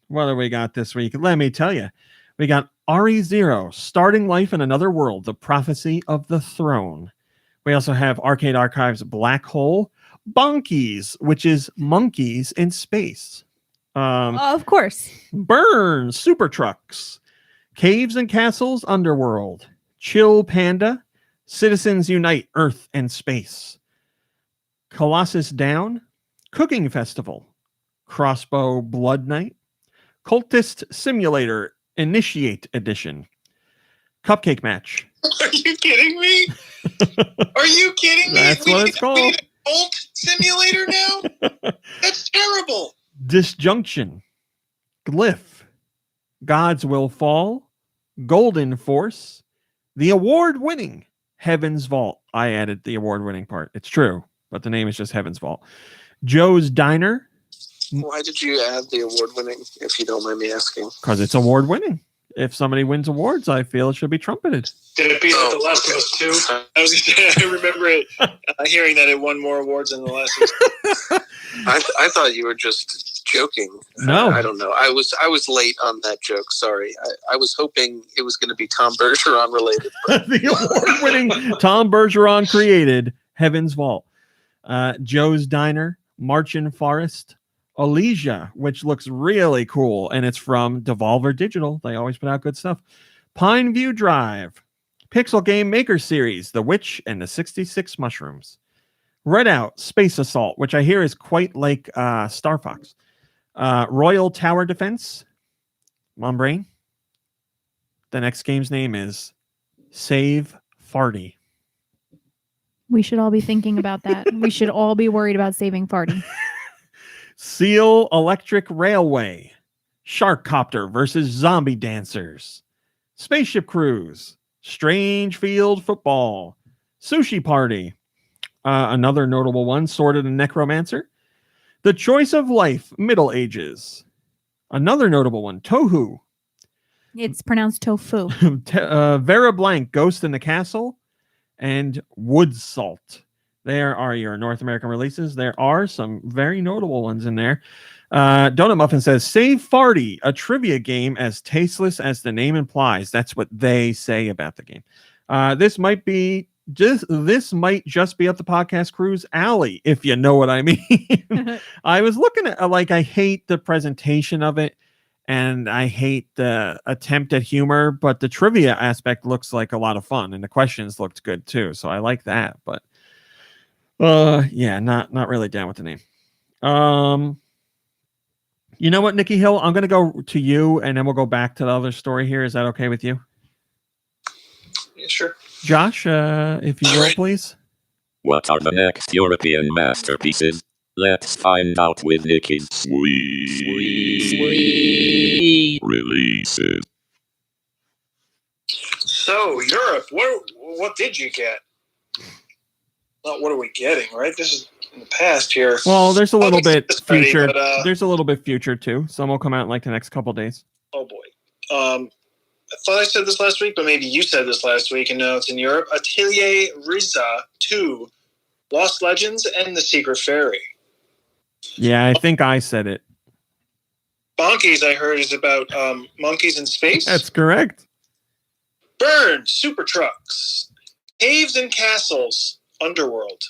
What do we got this week? Let me tell you. We got RE0, Starting Life in Another World, The Prophecy of the Throne. We also have Arcade Archives Black Hole, Bonkies, which is monkeys in space. Of course. Burn, Super Trucks, Caves and Castles Underworld, Chill Panda, Citizens Unite Earth and Space, Colossus Down, Cooking Festival, Crossbow Blood Knight, Cultist Simulator Initiate Edition, Cupcake Match. Are you kidding me? Are you kidding me? That's what it's called. We need a cult simulator now? That's terrible. Disjunction, Glyph, Gods Will Fall, Golden Force, the award-winning Heaven's Vault. I added the award-winning part. It's true, but the name is just Heaven's Vault. Joe's Diner. Why did you add the award-winning, if you don't mind me asking? Because it's award-winning. If somebody wins awards, I feel it should be trumpeted. Did it beat The Last of Us 2? I was gonna say, I remember it hearing that it won more awards than The Last of Us. I thought you were just joking. No. I don't know. I was late on that joke. Sorry. I was hoping it was going to be Tom Bergeron related. The award-winning Tom Bergeron created Heaven's Vault. Joe's Diner, Marchin Forest, Elysia, which looks really cool, and it's from Devolver Digital. They always put out good stuff. Pine View Drive, Pixel Game Maker Series, The Witch and the 66 Mushrooms. Redout, Space Assault, which I hear is quite like Star Fox. Royal Tower Defense, Mom Brain. The next game's name is Save Farty. We should all be thinking about that. We should all be worried about saving Farty. Seal Electric Railway, Shark Copter versus Zombie Dancers, Spaceship Cruise, Strange Field Football, Sushi Party, another notable one, Sorted and Necromancer, The Choice of Life, Middle Ages, another notable one, Tohu, It's pronounced tofu. Vera Blank, Ghost in the Castle, and Wood Salt. There are your North American releases. There are some very notable ones in there. Donut Muffin says, Save Farty, a trivia game as tasteless as the name implies. That's what they say about the game. This might just be up the podcast crew's alley, if you know what I mean. I was looking at, I hate the presentation of it, and I hate the attempt at humor, but the trivia aspect looks like a lot of fun, and the questions looked good too, so I like that, but yeah, not really down with the name. You know what, Nikki Hill? I'm going to go to you, and then we'll go back to the other story here. Is that okay with you? Yeah, sure. Josh, if you will, please. What are the next European masterpieces? Let's find out with Nikki's sweet releases. So, Europe, what did you get? Not what are we getting, right? This is in the past here. Well, there's a little bit future. But, there's a little bit future too. Some will come out in like the next couple days. Oh boy. I thought I said this last week, but maybe you said this last week, and now it's in Europe. Atelier Riza 2, Lost Legends, and The Secret Fairy. Yeah, I think I said it. Bonkies, I heard, is about monkeys in space. That's correct. Burn, Super Trucks, Caves and Castles, Underworld.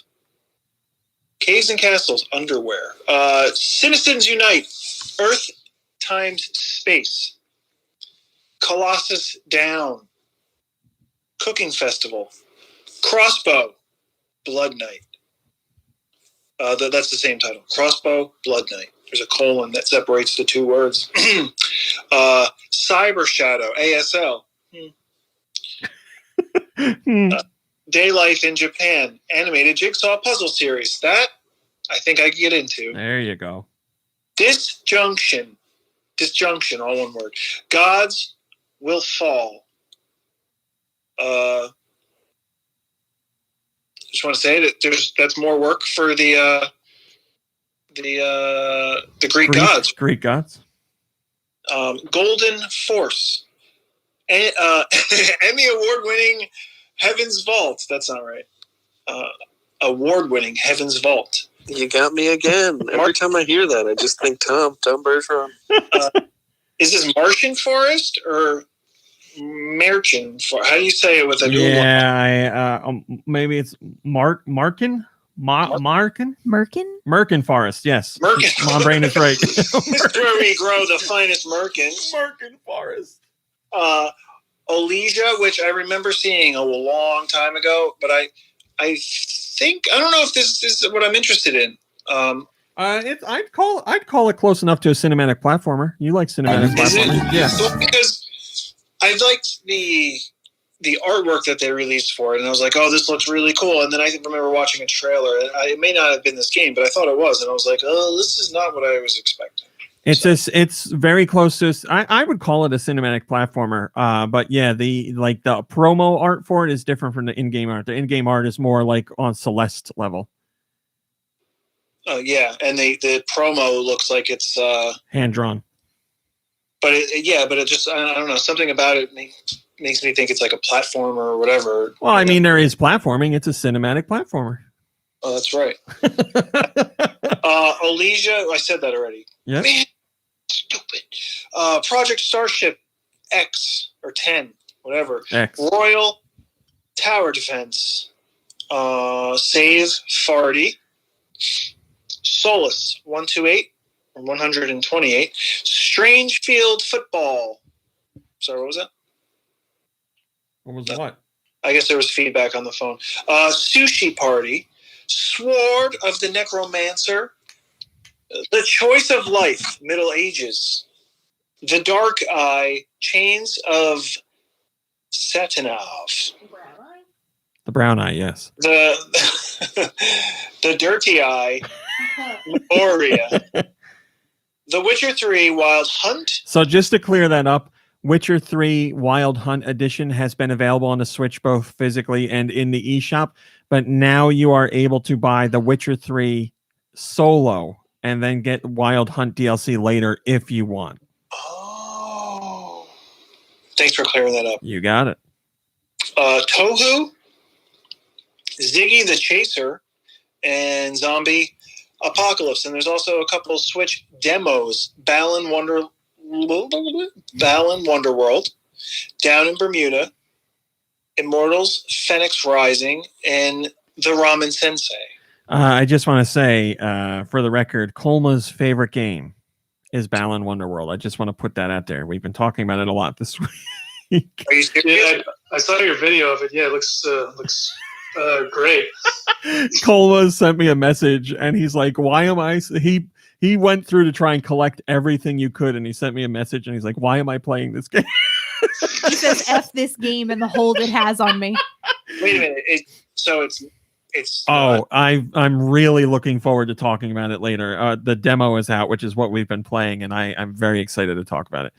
Caves and Castles, Underwear. Citizens Unite, Earth times Space. Colossus Down. Cooking Festival. Crossbow, Blood Knight. That's the same title. Crossbow, Blood Knight. There's a colon that separates the two words. Cyber Shadow, ASL. Day Life in Japan, animated jigsaw puzzle series. That I think I can get into. There you go. Disjunction, all one word. Gods Will Fall. Just want to say that that's more work for the Greek gods. Greek gods. Golden Force. Emmy award-winning Heaven's Vault. That's not right. Award-winning Heaven's Vault. You got me again. Every time I hear that, I just think Tom Bergeron. Is this Martian Forest or Merchant Forest? How do you say it with a Yeah, maybe it's Markin? Merkin Forest, yes. Merkin. My brain is right. This is where we grow the finest Merkins. Merkin Forest. Olesia, which I remember seeing a long time ago, but I think I don't know if this is what I'm interested in. I'd call it close enough to a cinematic platformer. You like cinematic platformers? Yes. Well, because I liked the artwork that they released for it, and I was like, "Oh, this looks really cool." And then I remember watching a trailer. It may not have been this game, but I thought it was, and I was like, "Oh, this is not what I was expecting." It's very close to. I would call it a cinematic platformer. But yeah, the promo art for it is different from the in-game art. The in-game art is more like on Celeste level. Oh yeah, and the promo looks like it's hand drawn. But it just I don't know, something about it makes me think it's like a platformer or whatever. Well, I mean, there is platforming. It's a cinematic platformer. Oh, that's right. Olesia, I said that already. Yeah. Man, stupid. Project Starship X or 10, whatever. X. Royal Tower Defense. Save Farty. Solus 128 or 128. Strange Field Football. Sorry, what was that? What was what? I guess there was feedback on the phone. Sushi Party. Sword of the Necromancer. The Choice of Life, Middle Ages. The Dark Eye, Chains of Satanov. The Brown Eye, yes. The Dirty Eye, Moria. The Witcher 3 Wild Hunt. So just to clear that up, Witcher 3 Wild Hunt Edition has been available on the Switch both physically and in the eShop, but now you are able to buy the Witcher 3 solo and then get Wild Hunt DLC later if you want. Oh. Thanks for clearing that up. You got it. Tohu, Ziggy the Chaser, and Zombie Apocalypse. And there's also a couple of Switch demos. Balan Wonderworld, Down in Bermuda, Immortals, Phoenix Rising, and The Ramen Sensei. I just want to say, for the record, Colma's favorite game is Balan Wonderworld. I just want to put that out there. We've been talking about it a lot this week. Are you serious? Yeah, I saw your video of it. Yeah, it looks great. Colma sent me a message, and he's like, "Why am I?" He went through to try and collect everything you could, and he sent me a message, and he's like, "Why am I playing this game?" He says, "F this game and the hold it has on me." Wait a minute. It's. I'm really looking forward to talking about it later. The demo is out, which is what we've been playing, and I'm very excited to talk about it.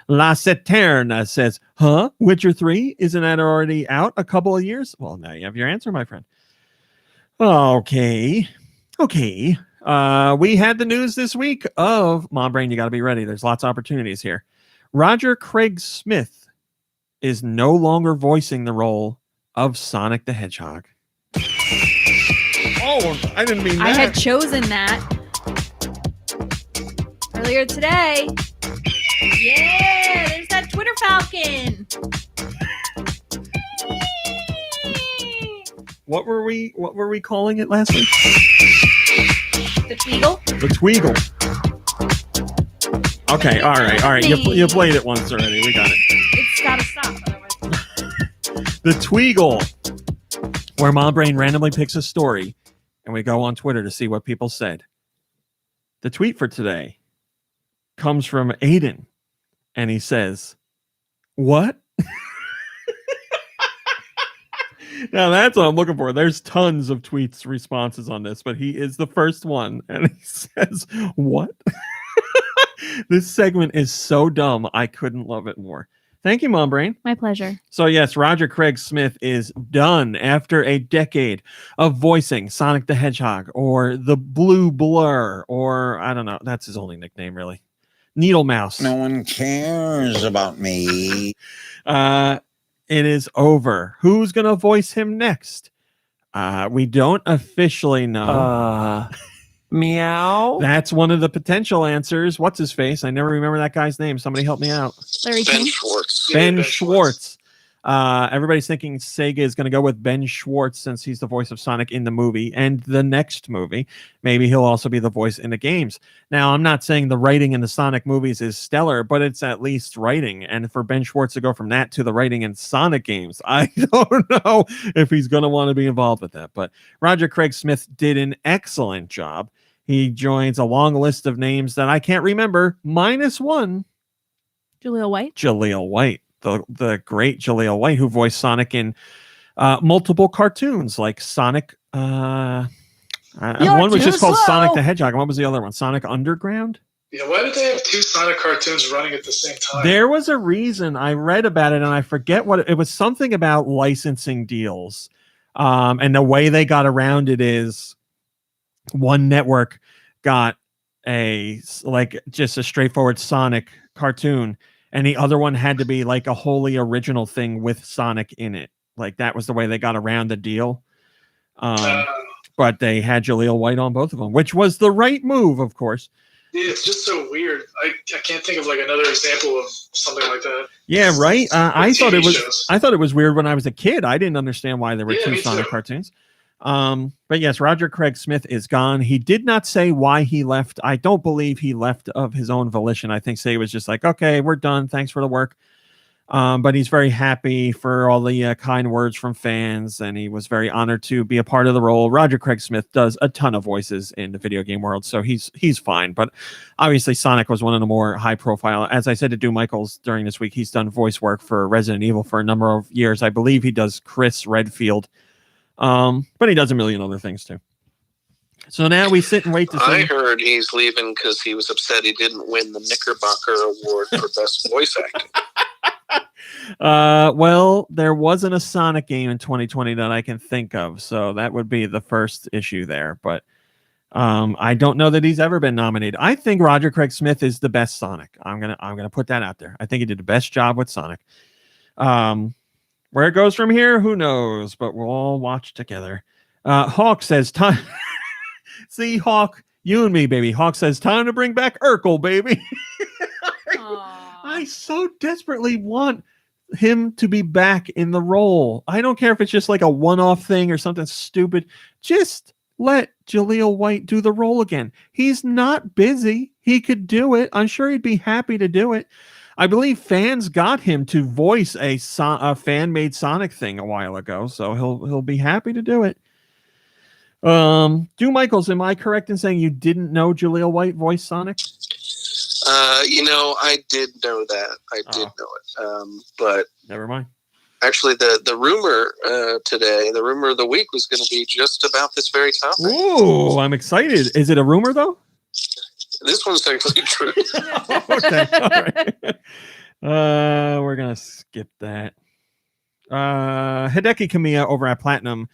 La Seterna says, "Huh? Witcher 3? Isn't that already out a couple of years?" Well, now you have your answer, my friend. Okay. We had the news this week of Mom Brain. You got to be ready. There's lots of opportunities here. Roger Craig Smith is no longer voicing the role of Sonic the Hedgehog. Oh, I didn't mean that. I had chosen that earlier today. Yeah, there's that Twitter Falcon. What were we calling it last week? The Tweagle. The Tweagle. Okay, all right. You played it once already. We got it. It's gotta stop. Otherwise. The Tweagle where Mom Brain randomly picks a story and we go on Twitter to see what people said. The tweet for today comes from Aiden, and he says, "What?" Now that's what I'm looking for. There's tons of tweets responses on this, but he is the first one, and he says, "What?" This segment is so dumb, I couldn't love it more. Thank you, Mom Brain. My pleasure. So yes, Roger Craig Smith is done after a decade of voicing Sonic the Hedgehog or the Blue Blur, or I don't know, that's his only nickname really. Needle Mouse. No one cares about me. It is over. Who's gonna voice him next? We don't officially know. Meow. That's one of the potential answers. What's his face? I never remember that guy's name. Somebody help me out. Larry Ben King. Schwartz. Ben Schwartz. Everybody's thinking Sega is going to go with Ben Schwartz since he's the voice of Sonic in the movie and the next movie. Maybe he'll also be the voice in the games. Now, I'm not saying the writing in the Sonic movies is stellar, but it's at least writing. And for Ben Schwartz to go from that to the writing in Sonic games, I don't know if he's going to want to be involved with that. But Roger Craig Smith did an excellent job. He joins a long list of names that I can't remember, minus one. Jaleel White. Jaleel White. The great Jaleel White, who voiced Sonic in multiple cartoons like Sonic. One was just called Sonic the Hedgehog. And what was the other one? Sonic Underground? Yeah, why did they have two Sonic cartoons running at the same time? There was a reason. I read about it, and I forget what it was. Something about licensing deals. And the way they got around it is one network got just a straightforward Sonic cartoon, and the other one had to be like a wholly original thing with Sonic in it. Like that was the way they got around the deal. But they had Jaleel White on both of them, which was the right move, of course. Yeah, it's just so weird. I can't think of like another example of something like that. Yeah, right. I thought it was. shows. I thought it was weird when I was a kid. I didn't understand why there were Yeah, two me Sonic too. cartoons. But yes, Roger Craig Smith is gone. He did not say why he left. I don't believe he left of his own volition. I think Say was just like, okay, we're done. Thanks for the work. But he's very happy for all the kind words from fans, and he was very honored to be a part of the role. Roger Craig Smith does a ton of voices in the video game world, so he's fine. But obviously, Sonic was one of the more high profile. As I said to Do Michaels during this week, he's done voice work for Resident Evil for a number of years. I believe he does Chris Redfield, but he does a million other things too. So now we sit and wait to see. I heard he's leaving because he was upset he didn't win the Knickerbocker Award for Best Voice Acting. Well, there wasn't a Sonic game in 2020 that I can think of, so that would be the first issue there. But I don't know that he's ever been nominated. I think Roger Craig Smith is the best Sonic. I'm gonna put that out there. I think he did the best job with Sonic. Where it goes from here, who knows? But we'll all watch together. Hawk says time. See, Hawk, you and me, baby. Hawk says time to bring back Urkel, baby. I so desperately want him to be back in the role. I don't care if it's just like a one-off thing or something stupid. Just let Jaleel White do the role again. He's not busy. He could do it. I'm sure he'd be happy to do it. I believe fans got him to voice a fan-made Sonic thing a while ago, so he'll be happy to do it. Do Michaels, am I correct in saying you didn't know Jaleel White voiced Sonic? I did know that. I did know it. But never mind. Actually, the rumor today, the rumor of the week, was going to be just about this very topic. Ooh, I'm excited. Is it a rumor though? This one's technically true. Okay, all right. We're gonna skip that. Hideki Kamiya over at Platinum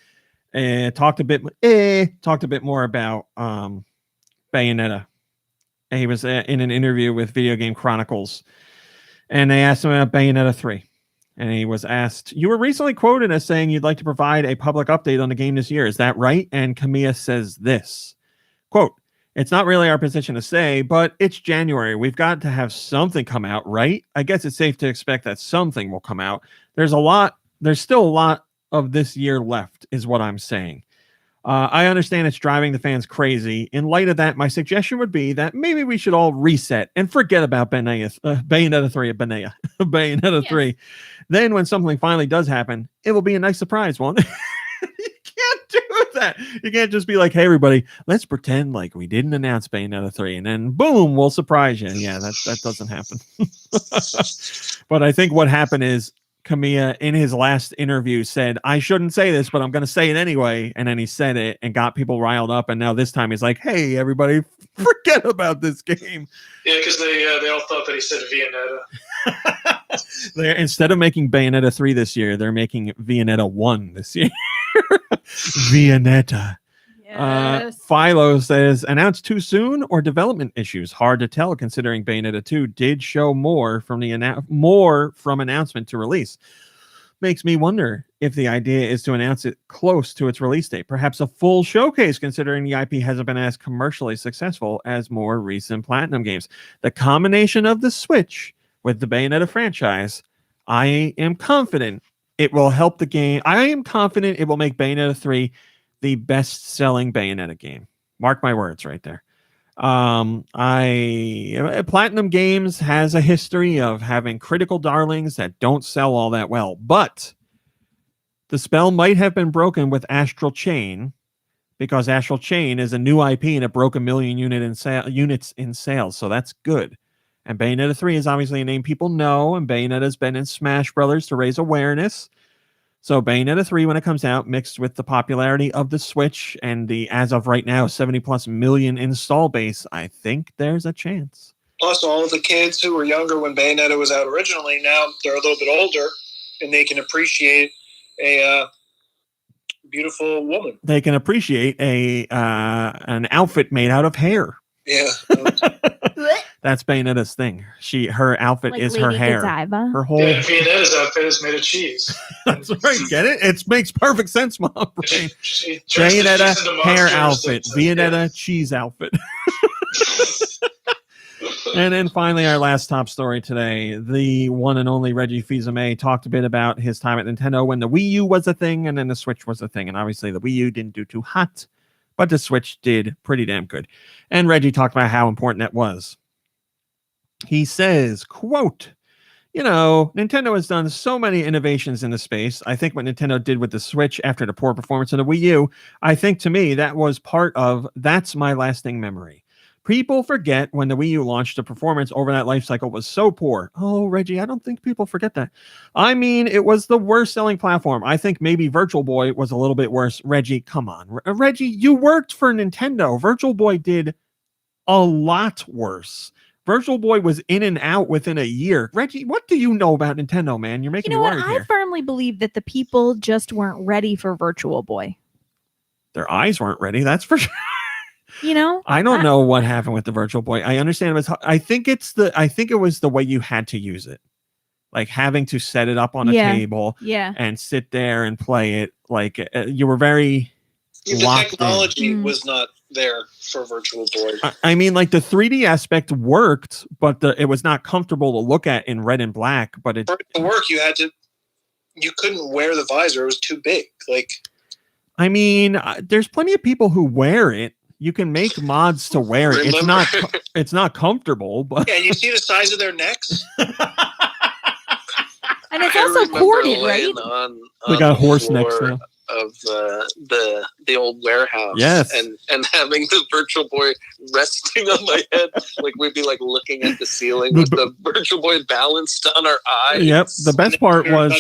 talked a bit more about Bayonetta. He was in an interview with Video Game Chronicles, and they asked him about Bayonetta 3. And he was asked, "You were recently quoted as saying you'd like to provide a public update on the game this year. Is that right?" And Kamiya says this, quote, "It's not really our position to say, but it's January. We've got to have something come out, right? I guess it's safe to expect that something will come out. There's still a lot of this year left, is what I'm saying. I understand it's driving the fans crazy. In light of that, my suggestion would be that maybe we should all reset and forget about Bayonetta 3 at Bayonetta 3. Then when something finally does happen, it will be a nice surprise, won't it?" with that. You can't just be like, hey, everybody, let's pretend like we didn't announce Bayonetta 3, and then boom, we'll surprise you. Yeah, that doesn't happen. But I think what happened is Kamiya, in his last interview, said, I shouldn't say this, but I'm going to say it anyway. And then he said it and got people riled up. And now this time he's like, hey, everybody, forget about this game. Yeah, because they all thought that he said Vanetta. Instead of making Bayonetta 3 this year, they're making Vanetta 1 this year. Vanetta. Yes. Philo says, announced too soon or development issues? Hard to tell, considering Bayonetta 2 did show more from announcement to release. Makes me wonder if the idea is to announce it close to its release date. Perhaps a full showcase, considering the IP hasn't been as commercially successful as more recent Platinum games. The combination of the Switch with the Bayonetta franchise, I am confident it will help the game. I am confident it will make Bayonetta 3 the best-selling Bayonetta game. Mark my words right there. Platinum Games has a history of having critical darlings that don't sell all that well, but the spell might have been broken with Astral Chain, because Astral Chain is a new IP and it broke 1 million units in sales, so that's good. And Bayonetta 3 is obviously a name people know, and Bayonetta's been in Smash Brothers to raise awareness. So Bayonetta 3, when it comes out, mixed with the popularity of the Switch and the, as of right now, 70+ million install base, I think there's a chance. Plus, all of the kids who were younger when Bayonetta was out originally, now they're a little bit older, and they can appreciate a beautiful woman. They can appreciate an outfit made out of hair. Yeah. That's Bayonetta's thing. Her outfit Like is Lady her hair. Godiva. Her whole. Yeah, Vanetta's outfit is made of cheese. That's right. Get it? It makes perfect sense, Mom. Brain. She turns the cheese Bayonetta into hair monsters outfit. Bayonetta cheese outfit. And then finally, our last top story today. The one and only Reggie Fils-Aimé talked a bit about his time at Nintendo when the Wii U was a thing and then the Switch was a thing. And obviously the Wii U didn't do too hot, but the Switch did pretty damn good. And Reggie talked about how important that was. He says, quote, Nintendo has done so many innovations in the space. I think what Nintendo did with the Switch after the poor performance of the Wii U, I think to me that was part of, that's my lasting memory. People forget when the Wii U launched, the performance over that life cycle was so poor. Oh, Reggie, I don't think people forget that. I mean, it was the worst selling platform. I think maybe Virtual Boy was a little bit worse. Reggie, come on. Reggie, you worked for Nintendo. Virtual Boy did a lot worse. Virtual Boy was in and out within a year. Reggie, what do you know about Nintendo, man? You're making me worried here. I firmly believe that the people just weren't ready for Virtual Boy. Their eyes weren't ready, that's for sure. I don't know what happened with the Virtual Boy. I understand it was. I think it was the way you had to use it, like having to set it up on a table, and sit there and play it. Like you were very. The technology was not there for Virtual Boy. I mean, like the 3D aspect worked, but it was not comfortable to look at in red and black. But for it to work, you couldn't wear the visor; it was too big. Like, I mean, there's plenty of people who wear it. You can make mods to wear it. It's not comfortable, but yeah, you see the size of their necks. And it's also corded, right? They got horse necks now. Of the old warehouse, yes, and having the Virtual Boy resting on my head, like we'd be like looking at the ceiling with the Virtual Boy balanced on our eyes. Yep. The best part was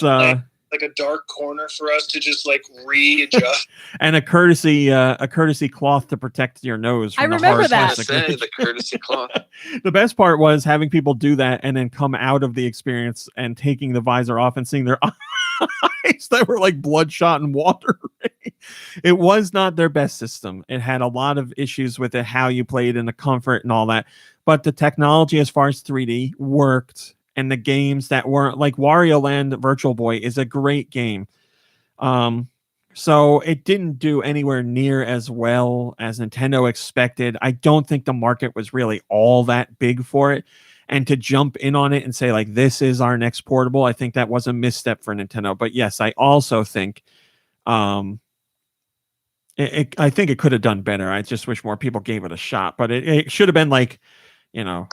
like a dark corner for us to just like readjust, and a courtesy cloth to protect your nose. From I remember that. The courtesy cloth. The best part was having people do that and then come out of the experience and taking the visor off and seeing their eyes that were like bloodshot and watery. It was not their best system. It had a lot of issues with it, how you played and the comfort and all that. But the technology as far as 3D worked. And the games that weren't like Wario Land Virtual Boy is a great game. So it didn't do anywhere near as well as Nintendo expected. I don't think the market was really all that big for it. And to jump in on it and say, like, this is our next portable, I think that was a misstep for Nintendo. But yes, I also think I think it could have done better. I just wish more people gave it a shot. But it should have been like, the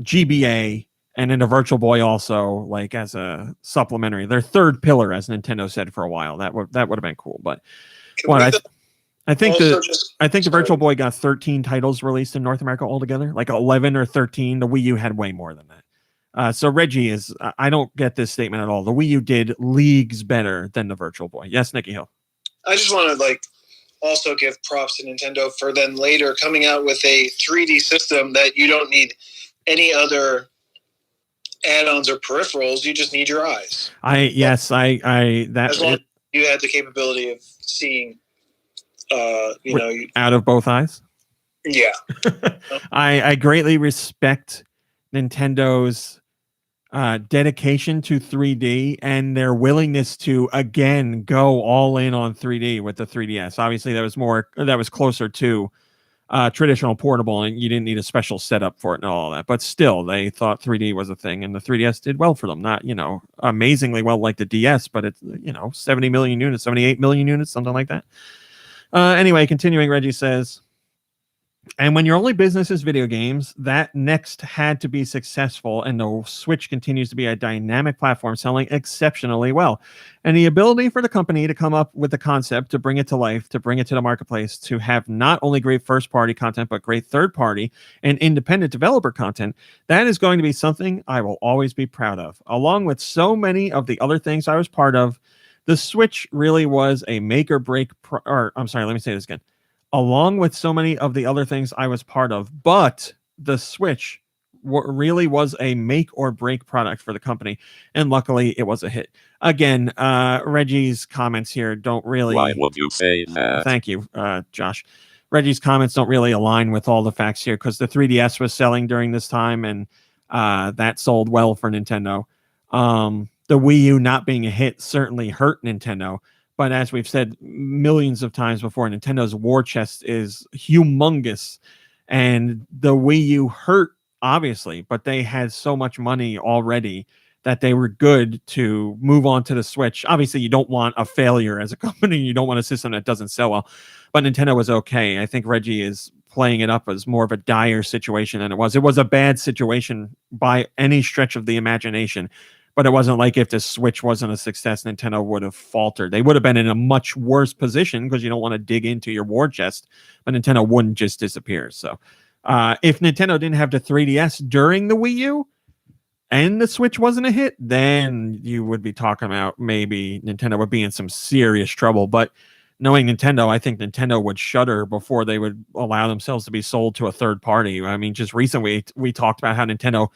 GBA And then the Virtual Boy also, like, as a supplementary, their third pillar, as Nintendo said for a while. That would have been cool. But I think the Virtual Boy got 13 titles released in North America altogether, like 11 or 13. The Wii U had way more than that. So Reggie I don't get this statement at all. The Wii U did leagues better than the Virtual Boy. Yes, Nikki Hill. I just want to also give props to Nintendo for then later coming out with a 3D system that you don't need any other add-ons or peripherals. You just need your eyes. As long as you had the capability of seeing, out of both eyes. Yeah. I greatly respect Nintendo's dedication to 3D and their willingness to again go all in on 3D with the 3DS. Obviously, that was closer to traditional portable, and you didn't need a special setup for it and all that. But still, they thought 3D was a thing, and the 3DS did well for them. Not amazingly well like the DS, but it's 70 million units, 78 million units, something like that. Anyway, continuing, Reggie says, and when your only business is video games, that next had to be successful, and the Switch continues to be a dynamic platform selling exceptionally well. And the ability for the company to come up with the concept, to bring it to life, to bring it to the marketplace, to have not only great first-party content, but great third-party and independent developer content, that is going to be something I will always be proud of. Along with so many of the other things I was part of, the Switch really was a make or break, along with so many of the other things I was part of, but the Switch really was a make or break product for the company, and luckily it was a hit. Again, Reggie's comments here don't really... Why would you say that? Thank you, Josh. Reggie's comments don't really align with all the facts here, because the 3DS was selling during this time, and that sold well for Nintendo. The Wii U not being a hit certainly hurt Nintendo. But as we've said millions of times before, Nintendo's war chest is humongous. And the Wii U hurt, obviously, but they had so much money already that they were good to move on to the Switch. Obviously, you don't want a failure as a company. You don't want a system that doesn't sell well. But Nintendo was okay. I think Reggie is playing it up as more of a dire situation than it was. It was a bad situation by any stretch of the imagination. But it wasn't like if the Switch wasn't a success, Nintendo would have faltered. They would have been in a much worse position because you don't want to dig into your war chest, but Nintendo wouldn't just disappear. So if Nintendo didn't have the 3DS during the Wii U and the Switch wasn't a hit, then you would be talking about maybe Nintendo would be in some serious trouble. But knowing Nintendo, I think Nintendo would shudder before they would allow themselves to be sold to a third party. I mean, just recently we talked about how Nintendo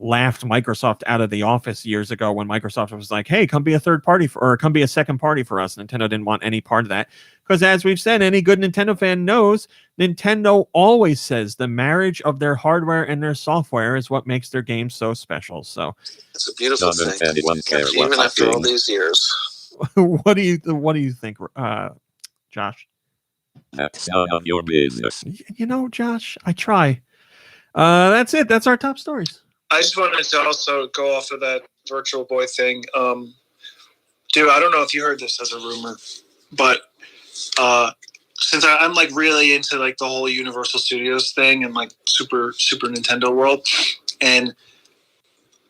laughed Microsoft out of the office years ago when Microsoft was like, hey, come be a third party or come be a second party for us. Nintendo didn't want any part of that because, as we've said, any good Nintendo fan knows Nintendo always says the marriage of their hardware and their software is what makes their games so special. So it's a beautiful thing. Even after all these years. What do you think, Josh? That's none of your business. Josh, I try. That's it. That's our top stories. I just wanted to also go off of that Virtual Boy thing. Dude, I don't know if you heard this as a rumor, but since I'm like really into like the whole Universal Studios thing and like Super Nintendo world, and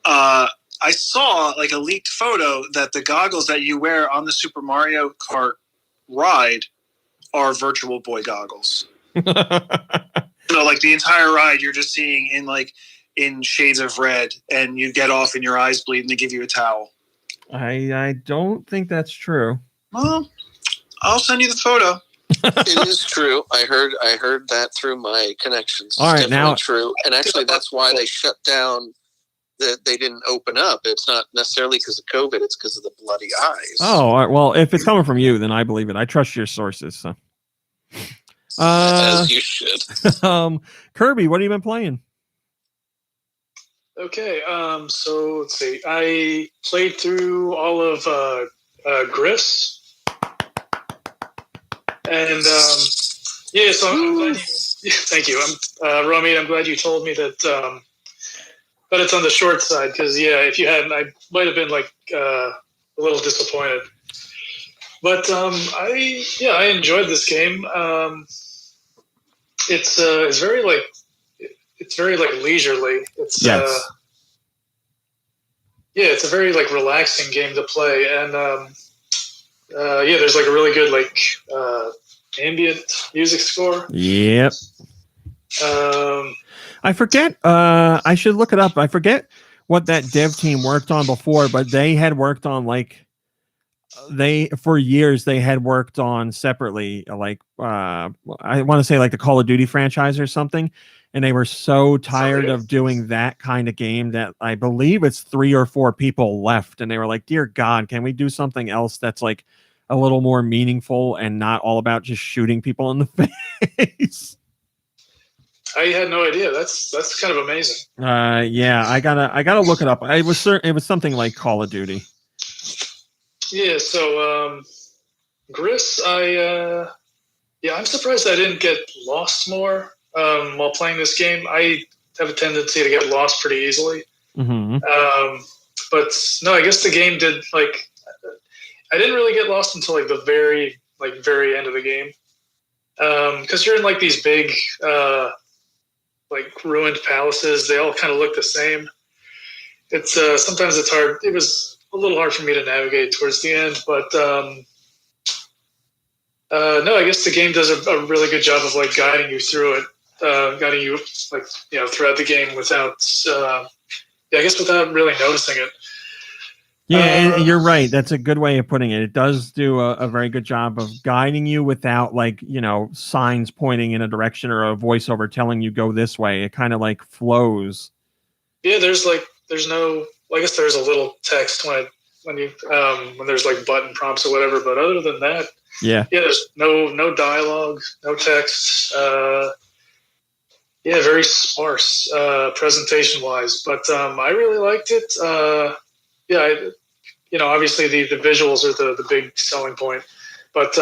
I saw like a leaked photo that the goggles that you wear on the Super Mario Kart ride are Virtual Boy goggles. So like the entire ride you're just seeing in shades of red, and you get off and your eyes bleed and they give you a towel. I don't think that's true. Well, I'll send you the photo. It is true. I heard that through my connections. All right, it's now true. And actually that's why they shut down they didn't open up. It's not necessarily because of COVID, it's because of the bloody eyes. Oh, all right. Well, if it's coming from you, then I believe it. I trust your sources. So. As you should. Kirby, what have you been playing? Okay, so let's see. I played through all of Gris, and so I'm glad thank you. Romy, I'm glad you told me that it's on the short side because if you hadn't, I might have been like a little disappointed. But I enjoyed this game. It's very like leisurely. It's yes. yeah, it's a very like relaxing game to play, and yeah, there's like a really good like ambient music score. Yep. I forget. I should look it up. I forget what that dev team worked on before, but they had worked on like for years they had worked on separately, like I want to say like the Call of Duty franchise or something, and they were so tired of doing that kind of game that I believe it's 3 or 4 people left, and they were like, "Dear God, can we do something else that's like a little more meaningful and not all about just shooting people in the face?" I had no idea. That's kind of amazing. Yeah, I gotta look it up. It was something like Call of Duty. Yeah, so Gris, I'm surprised I didn't get lost more while playing this game. I have a tendency to get lost pretty easily. Mm-hmm. But no, I guess the game did like I didn't really get lost until like the very end of the game. Because you're in like these big like ruined palaces. They all kind of look the same. It's sometimes it's hard. It was a little hard for me to navigate towards the end, but no, I guess the game does a really good job of like guiding you through it, guiding you like throughout the game without without really noticing it. Yeah, and you're right. That's a good way of putting it. It does do a very good job of guiding you without like signs pointing in a direction or a voiceover telling you go this way. It kind of like flows. Yeah, there's no. Well, I guess there's a little text when there's like button prompts or whatever, but other than that, there's no dialogue, no text. Very sparse presentation wise, but I really liked it. Obviously the visuals are the big selling point, but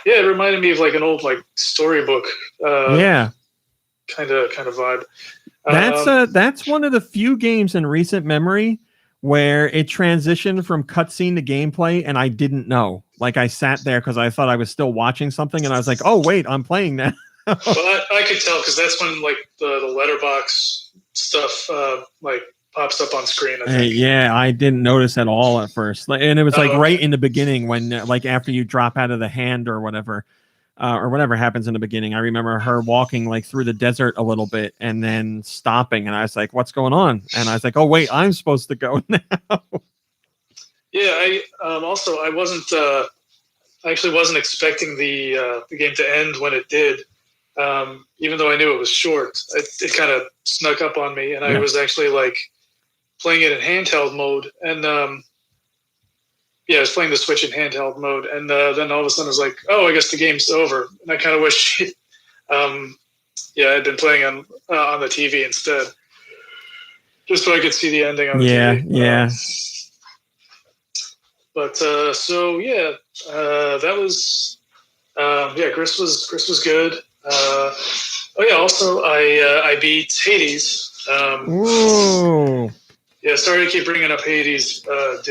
it reminded me of like an old like storybook. Kind of vibe. That's one of the few games in recent memory where it transitioned from cutscene to gameplay, and I didn't know. Like I sat there because I thought I was still watching something, and I was like, "Oh wait, I'm playing now." Well, I could tell because that's when like the letterbox stuff like pops up on screen. I think. Yeah, I didn't notice at all at first, and it was like right in the beginning when like after you drop out of the hand or whatever happens in the beginning. I remember her walking like through the desert a little bit and then stopping, and I was like, "What's going on?" And I was like, "Oh wait, I'm supposed to go now." Yeah, I also I actually wasn't expecting the game to end when it did. Even though I knew it was short, it kind of snuck up on me, and I was actually like playing it in handheld mode, and I was playing the Switch in handheld mode, and then all of a sudden I was like, "Oh, I guess the game's over." And I kind of wish, I'd been playing on the TV instead, just so I could see the ending on the TV. Yeah. But that was Gris was good. Also I beat Hades. Ooh. Yeah, sorry to keep bringing up Hades, but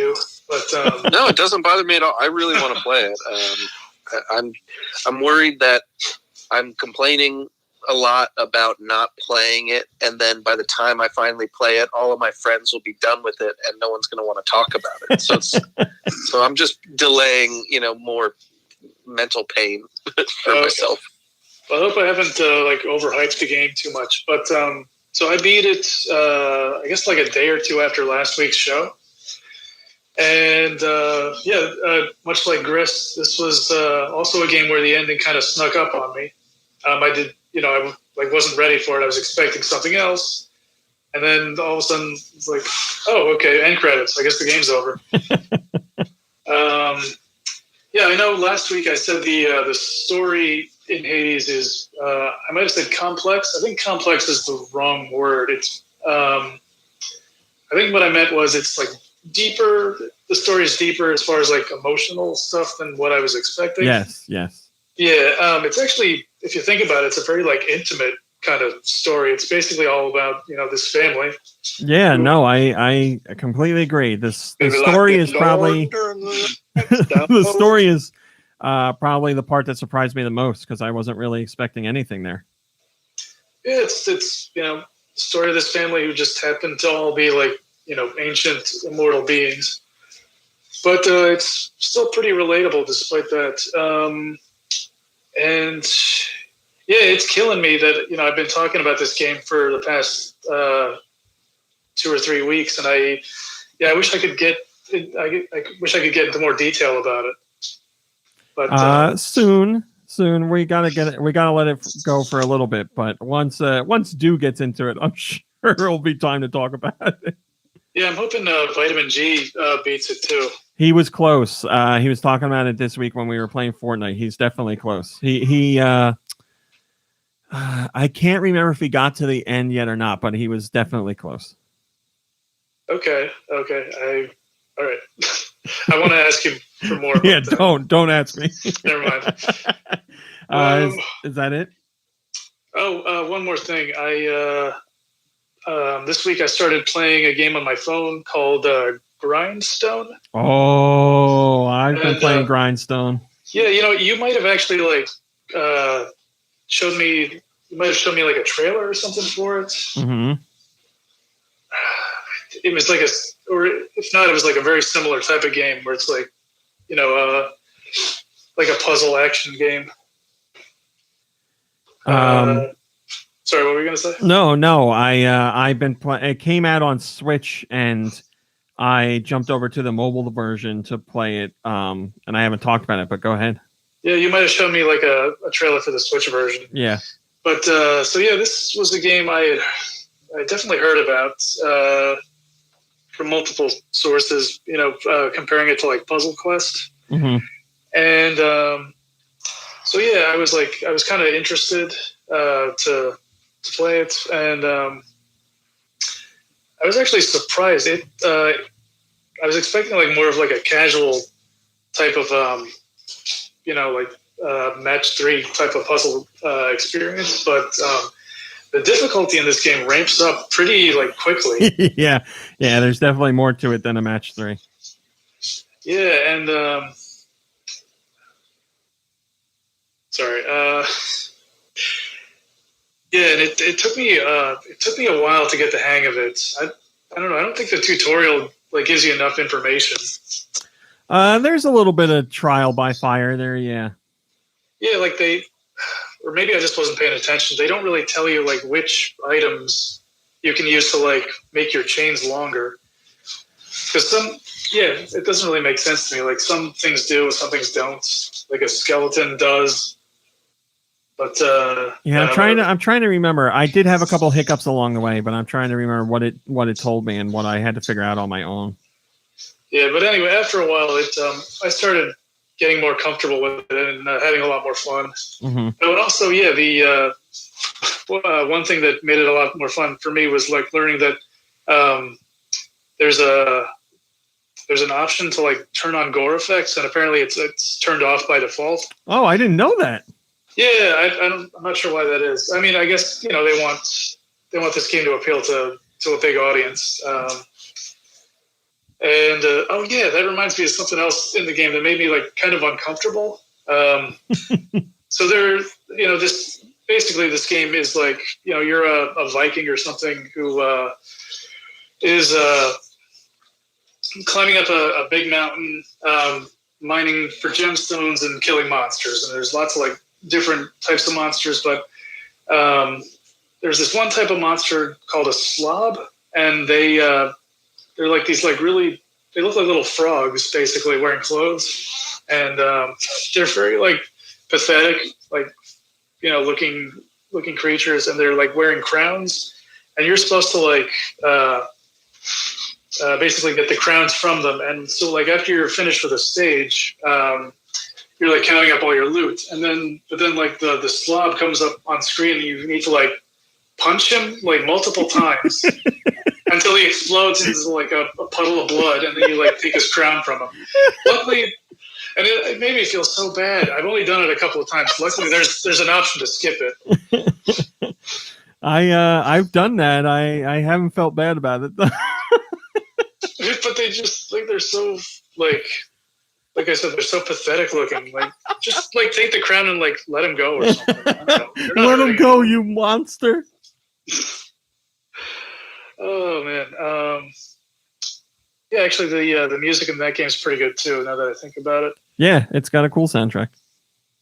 no, it doesn't bother me at all. I really want to play it. I'm worried that I'm complaining a lot about not playing it, and then by the time I finally play it, all of my friends will be done with it, and no one's going to want to talk about it. So so I'm just delaying, more mental pain for myself. Well, I hope I haven't overhyped the game too much, but so I beat it, I guess like a day or two after last week's show. And much like Gris, this was also a game where the ending kind of snuck up on me. I wasn't ready for it. I was expecting something else, and then all of a sudden it's like, oh, okay, end credits. I guess the game's over. I know. Last week I said the story in Hades is I might have said complex. I think complex is the wrong word. It's I think what I meant was it's like deeper. The story is deeper as far as like emotional stuff than what I was expecting. Yes. Yeah. It's actually, if you think about it, it's a very like intimate kind of story. It's basically all about this family. Yeah. No, I completely agree. The story is probably the story is probably the part that surprised me the most because I wasn't really expecting anything there. Yeah, it's the story of this family who just happened to all be like ancient immortal beings. But it's still pretty relatable despite that. And yeah, it's killing me that I've been talking about this game for the past 2 or 3 weeks, and I wish I could get into more detail about it. But soon we gotta let it go for a little bit. But once Dew gets into it, I'm sure it'll be time to talk about it. Yeah, I'm hoping Vitamin G beats it too. He was close. He was talking about it this week when we were playing Fortnite. He's definitely close. He I can't remember if he got to the end yet or not, but he was definitely close. Okay. All right. I want to ask you for more. Yeah, don't ask me. Never mind. Is that it? One more thing. This week I started playing a game on my phone called Grindstone. Oh, I've been playing Grindstone. Yeah, you might have actually showed me. You might have shown me like a trailer or something for it. Mm-hmm. It was or if not, it was like a very similar type of game where it's like a puzzle action game. Sorry, what were you gonna say? No. I've been playing. It came out on Switch, and I jumped over to the mobile version to play it. And I haven't talked about it, but go ahead. Yeah, you might have shown me like a trailer for the Switch version. Yeah. But this was a game I definitely heard about from multiple sources. Comparing it to like Puzzle Quest. Mm-hmm. And I was kind of interested to play it, and I was actually surprised. I was expecting like more of like a casual type of match 3 type of puzzle experience, but the difficulty in this game ramps up pretty like quickly. yeah. There's definitely more to it than a match 3. Yeah, and sorry. Yeah, and it took me a while to get the hang of it. I don't know. I don't think the tutorial like gives you enough information. There's a little bit of trial by fire there. Yeah. Yeah, like or maybe I just wasn't paying attention. They don't really tell you like which items you can use to like make your chains longer. Because it doesn't really make sense to me. Like some things do, some things don't. Like a skeleton does. But I'm trying to remember. I did have a couple hiccups along the way, but I'm trying to remember what it told me and what I had to figure out on my own. Yeah, but anyway, after a while, I started getting more comfortable with it and having a lot more fun. Mm-hmm. But also, the one thing that made it a lot more fun for me was like learning that there's an option to like turn on gore effects, and apparently it's turned off by default. Oh, I didn't know that. Yeah, I'm not sure why that is. I mean, I guess they want this game to appeal to a big audience. That reminds me of something else in the game that made me like kind of uncomfortable. So this game is like you're a Viking or something who is climbing up a big mountain, mining for gemstones and killing monsters, and there's lots of like different types of monsters, but there's this one type of monster called a slob, and they're like these like they look like little frogs basically wearing clothes, and they're very like pathetic, like looking creatures, and they're like wearing crowns, and you're supposed to like basically get the crowns from them, and so like after you're finished with a stage, you're like counting up all your loot, but then like the slob comes up on screen, and you need to like punch him like multiple times until he explodes into like a puddle of blood, and then you like take his crown from him. Luckily, and it made me feel so bad. I've only done it a couple of times. Luckily, there's an option to skip it. I've done that. I haven't felt bad about it. But they just like they're so like I said, they're so pathetic looking. Like, just like take the crown and like let him go or something. Let him go, you monster. Oh man. Yeah, actually, the music in that game is pretty good too. Now that I think about it. Yeah, it's got a cool soundtrack.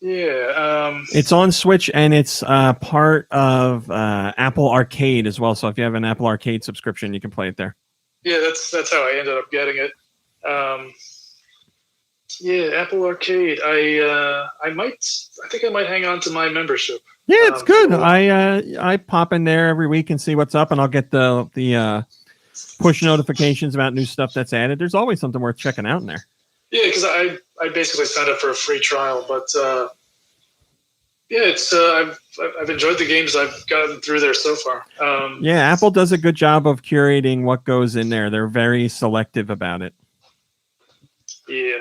Yeah. It's on Switch and it's part of Apple Arcade as well. So if you have an Apple Arcade subscription, you can play it there. Yeah, that's how I ended up getting it. Yeah, Apple Arcade. I think I might hang on to my membership. Yeah, it's good. I pop in there every week and see what's up, and I'll get the push notifications about new stuff that's added. There's always something worth checking out in there. Yeah, because I basically signed up for a free trial, but yeah, it's I've enjoyed the games I've gotten through there so far. Yeah, Apple does a good job of curating what goes in there. They're very selective about it. Yeah,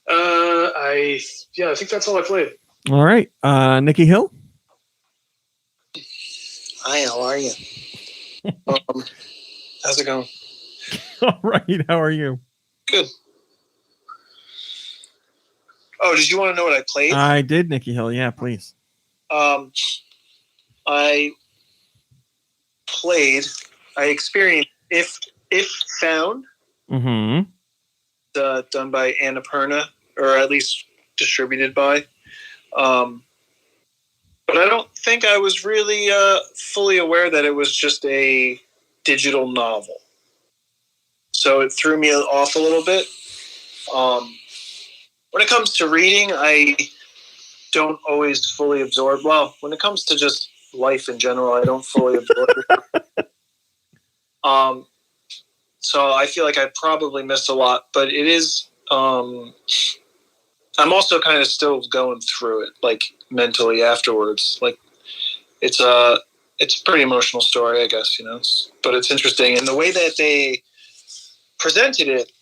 I think that's all I played. All right, Nikki Hill. Hi, how are you? How's it going? All right, how are you? Good. Oh, did you want to know what I played? I did, Nikki Hill. Yeah, please. I experienced If Found, Mm-hmm. done by Annapurna, or at least distributed by. But I don't think I was really fully aware that it was just a digital novel. So it threw me off a little bit. When it comes to reading, I don't always fully absorb. Well, when it comes to just life in general, I don't fully absorb it. So I feel like I probably missed a lot, but it is. I'm also kind of still going through it, like mentally afterwards. Like it's a pretty emotional story, I guess, but it's interesting, and the way that they presented it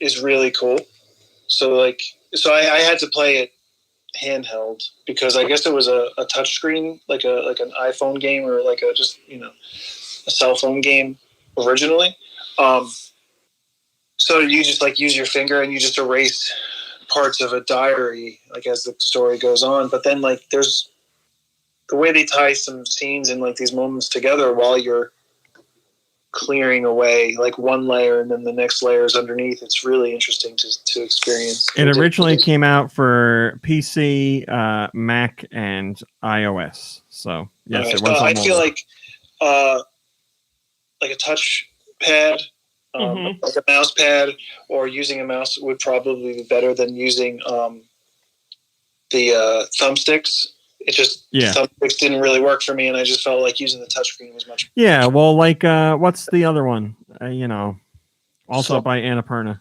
is really cool. So I had to play it handheld because I guess it was a touch screen, like an iPhone game or like a cell phone game originally. So you just use your finger and you just erase parts of a diary as the story goes on. But then there's the way they tie some scenes and these moments together while you're clearing away one layer and then the next layer is underneath. It's really interesting to experience. It originally came out for PC, Mac, and iOS. So yes, Right. it was. I feel like a touch pad, like a mouse pad, or using a mouse would probably be better than using the thumbsticks. It just thumbsticks didn't really work for me, and I just felt like using the touchscreen was much. Yeah, well, what's the other one? Also by Annapurna.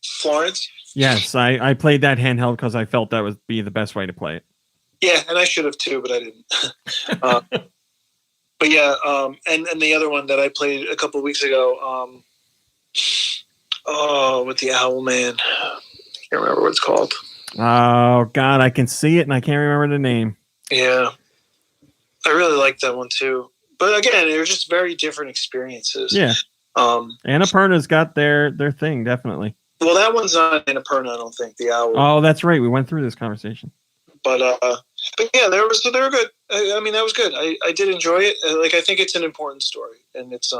Florence. Yes, I played that handheld because I felt that would be the best way to play it. Yeah, and I should have too, but I didn't. But yeah, and the other one that I played a couple of weeks ago, with the Owl Man. I can't remember what it's called. Oh God, I can see it and I can't remember the name. Yeah, I really like that one too. But again, they're just very different experiences. Yeah. Annapurna's got their thing, definitely. Well, that one's not Annapurna, I don't think. The Owl. Oh, that's right. We went through this conversation. But yeah, they were good. I mean, that was good. I did enjoy it. I think it's an important story, and it's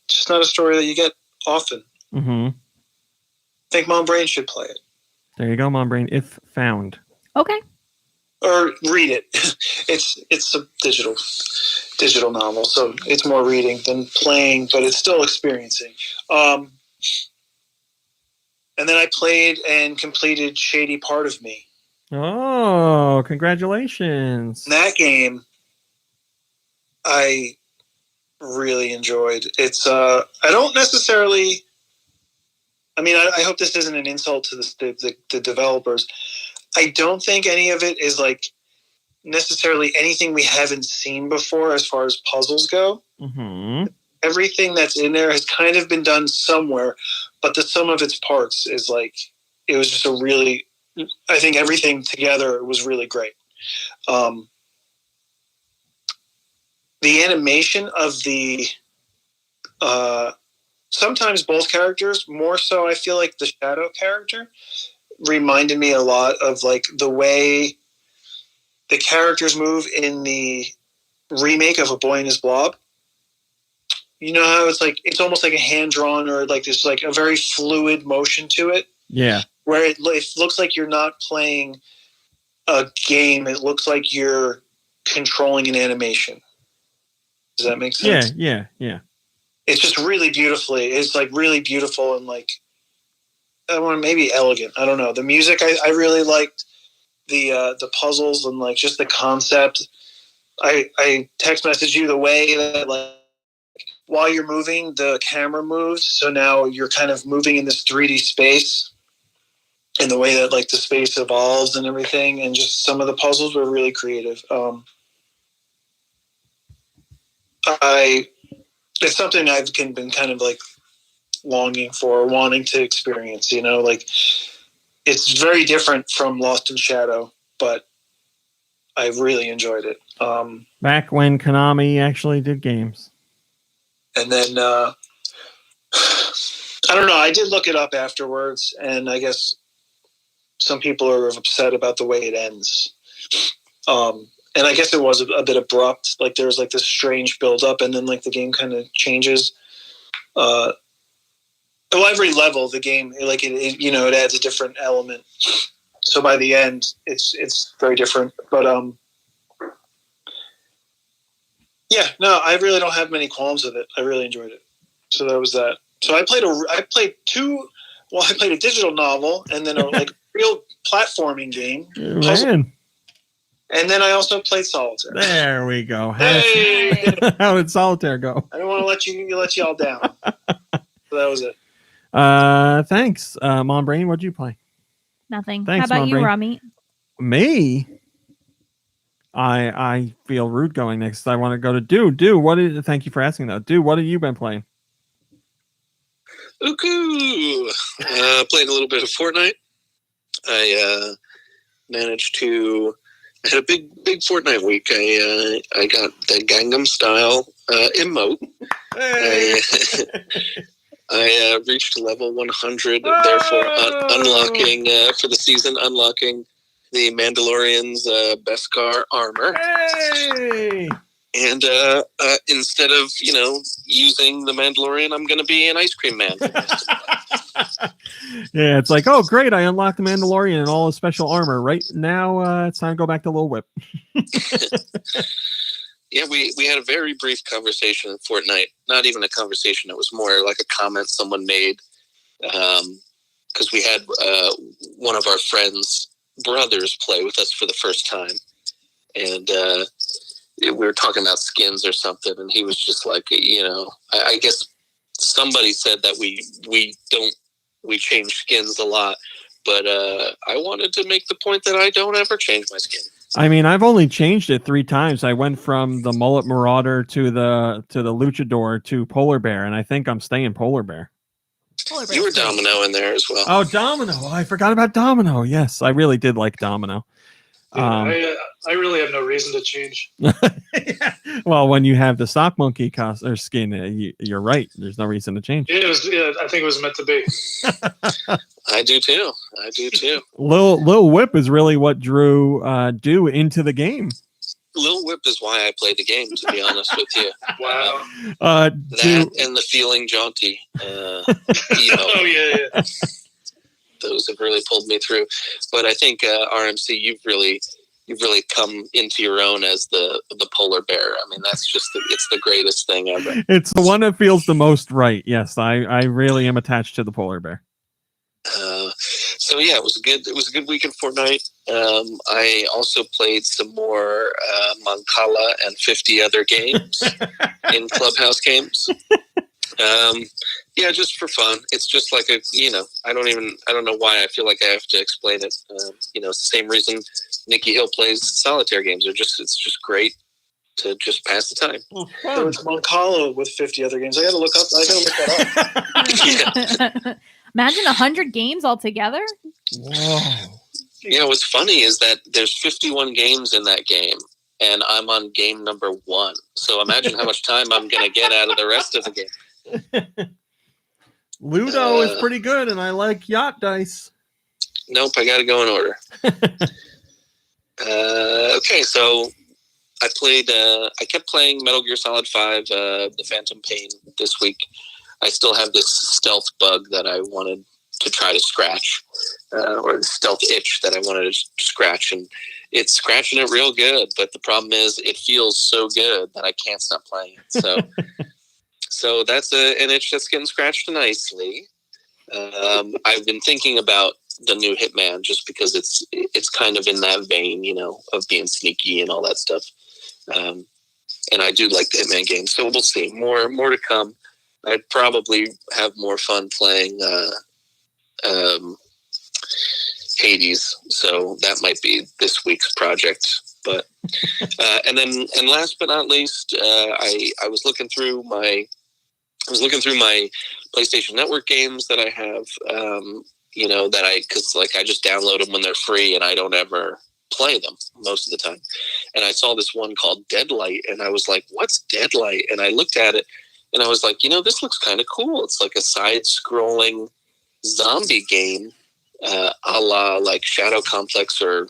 just not a story that you get often. Mm-hmm. I think Mom Brain should play it. There you go, Mom Brain. If Found. Okay. Or read it. It's a digital novel, so it's more reading than playing, but it's still experiencing. And then I played and completed Shady Part of Me. Oh, congratulations. That game I really enjoyed. It's I don't necessarily, I mean, I hope this isn't an insult to the developers. I don't think any of it is necessarily anything we haven't seen before as far as puzzles go. Mm-hmm. Everything that's in there has kind of been done somewhere, but the sum of its parts is it was just I think everything together was really great. The animation of the sometimes both characters, more so I feel like the Shadow character, reminded me a lot of the way the characters move in the remake of A Boy and His Blob. you know how it's almost like a hand drawn or like there's like a very fluid motion to it. Yeah. Where it looks like you're not playing a game. It looks like you're controlling an animation. Does that make sense? Yeah. It's just really beautifully. It's like really beautiful and like I want maybe elegant. I don't know. The music I really liked. The puzzles and like just the concept. I text message you the way that like while you're moving, the camera moves. So now you're kind of moving in this 3D space. And the way that like the space evolves and everything, and just some of the puzzles were really creative. It's something I've been kind of like longing for, wanting to experience. You know, like it's very different from Lost in Shadow, but I really enjoyed it. Back when Konami actually did games. And then I don't know. I did look it up afterwards, and I guess some people are upset about the way it ends. And I guess it was a bit abrupt. Like there was like this strange build up and then like the game kind of changes. Well, every level, the game, like it you know, it adds a different element. So by the end, it's very different. But yeah, no, I really don't have many qualms with it. I really enjoyed it. So that was that. So I played a digital novel and then a like real platforming game. Man. And then I also played Solitaire. There we go. Hey! How did Solitaire go? I don't want to let you all down. So that was it. Thanks. Mom Brain, what'd you play? Nothing. Thanks, How about Mom you, Brain. Rami? Me? I feel rude going next. I want to go to Dude. Thank you for asking though. Dude, what have you been playing? Ooh, played a little bit of Fortnite. I managed to. I had a big Fortnite week. I got the Gangnam Style emote. Hey. I reached level 100, therefore unlocking for the season, unlocking the Mandalorian's Beskar armor. Hey! And instead of, using the Mandalorian, I'm going to be an ice cream man. Yeah, it's like, oh, great. I unlocked the Mandalorian and all his special armor. Right now, it's time to go back to Lil Whip. Yeah, we had a very brief conversation in Fortnite. Not even a conversation. It was more like a comment someone made. Because we had one of our friends' brothers play with us for the first time. And we were talking about skins or something. And he was just like, I guess somebody said that we change skins a lot. But I wanted to make the point that I don't ever change my skin. I mean, I've only changed it 3 times. I went from the Mullet Marauder to the Luchador to Polar Bear, and I think I'm staying Polar Bear. You were Domino in there as well. Oh, Domino! I forgot about Domino. Yes, I really did like Domino. Yeah, I really have no reason to change. Well, when you have the Sock Monkey skin, you're right. There's no reason to change. Yeah, I think it was meant to be. I do too. Lil Whip is really what drew Do into the game. Lil Whip is why I played the game, to be honest with you. Wow. That and the feeling jaunty. Oh yeah. Those have really pulled me through. But I think RMC, you've really come into your own as the polar bear. I mean, that's just it's the greatest thing ever. It's the one that feels the most right. Yes, I really am attached to the polar bear. So yeah, it was a good week in Fortnite. I also played some more Mancala and 50 other games in Clubhouse games. Yeah, just for fun. It's just like I don't know why I feel like I have to explain it. It's the same reason Nikki Hill plays solitaire games. It's just great to just pass the time. So it's Mancala with 50 other games. I gotta look that up. Imagine 100 games altogether. Whoa. What's funny is that there's 51 games in that game, and I'm on game number 1. So imagine how much time I'm going to get out of the rest of the game. Ludo is pretty good, and I like Yacht Dice. Nope, I got to go in order. Okay, so I kept playing Metal Gear Solid 5, The Phantom Pain this week. I still have this stealth bug that I wanted to try to scratch, or the stealth itch that I wanted to scratch, and it's scratching it real good. But the problem is, it feels so good that I can't stop playing it. So, so that's an itch that's getting scratched nicely. I've been thinking about the new Hitman just because it's kind of in that vein, of being sneaky and all that stuff. And I do like the Hitman games, so we'll see. More to come. I'd probably have more fun playing Hades, so that might be this week's project. But and last but not least, I was looking through my PlayStation Network games that I have, because I just download them when they're free and I don't ever play them most of the time. And I saw this one called Deadlight, and I was like, what's Deadlight? And I looked at it and I was like, this looks kind of cool. It's like a side-scrolling zombie game, a la like Shadow Complex or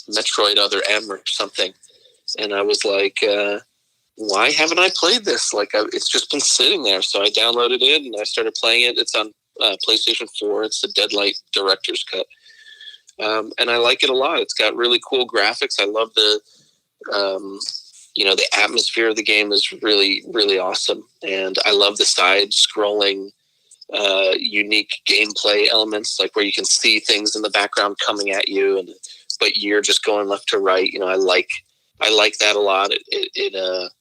Metroid Other M or something. And I was like, why haven't I played this? It's just been sitting there. So I downloaded it and I started playing it. It's on PlayStation 4. It's the Deadlight Director's Cut. And I like it a lot. It's got really cool graphics. I love the atmosphere of the game is really, really awesome. And I love the side-scrolling, unique gameplay elements, like where you can see things in the background coming at you, but you're just going left to right. I like that a lot. It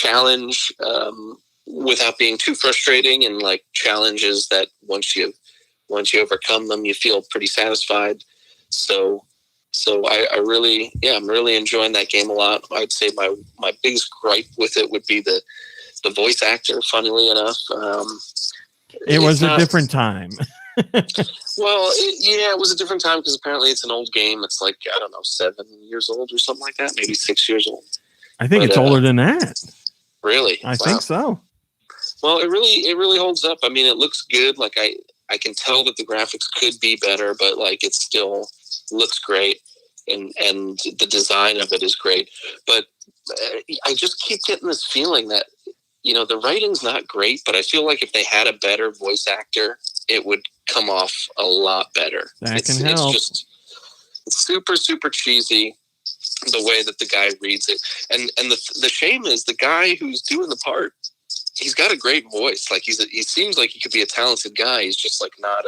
challenge without being too frustrating, and like challenges that once you overcome them, you feel pretty satisfied. So I'm really enjoying that game a lot. I'd say my biggest gripe with it would be the voice actor. Funnily enough, it was a different time. Well, it was a different time because apparently it's an old game. It's like, I don't know, 7 years old or something like that, maybe 6 years old. I think it's older than that. Really? I think so. Well, it really holds up. I mean, it looks good. Like I can tell that the graphics could be better, but like it still looks great, and the design of it is great. But I just keep getting this feeling that the writing's not great, but I feel like if they had a better voice actor, it would come off a lot better. That can help. It's super, super cheesy the way that the guy reads it, and the shame is the guy who's doing the part. He's got a great voice. Like he seems like he could be a talented guy. He's just like not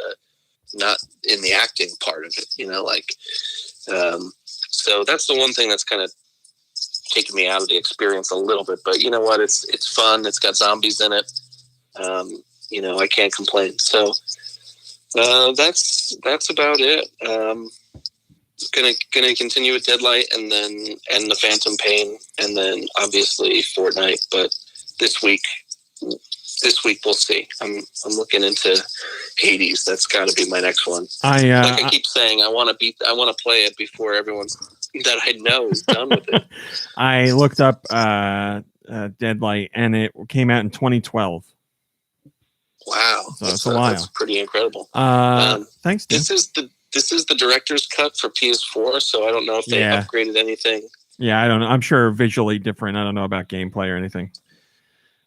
in the acting part of it, so that's the one thing that's kind of taken me out of the experience a little bit. But you know what? It's fun. It's got zombies in it. I can't complain. So that's about it. Gonna continue with Deadlight and the Phantom Pain, and then obviously Fortnite. But this week we'll see. I'm looking into Hades. That's got to be my next one. I keep saying, I want to play it before everyone's that I know is done with it. I looked up Deadlight, and it came out in 2012. Wow, so it's a while. That's pretty incredible. Thanks, dude. This is the director's cut for PS4, so I don't know if they upgraded anything. Yeah, I don't know. I'm sure visually different. I don't know about gameplay or anything.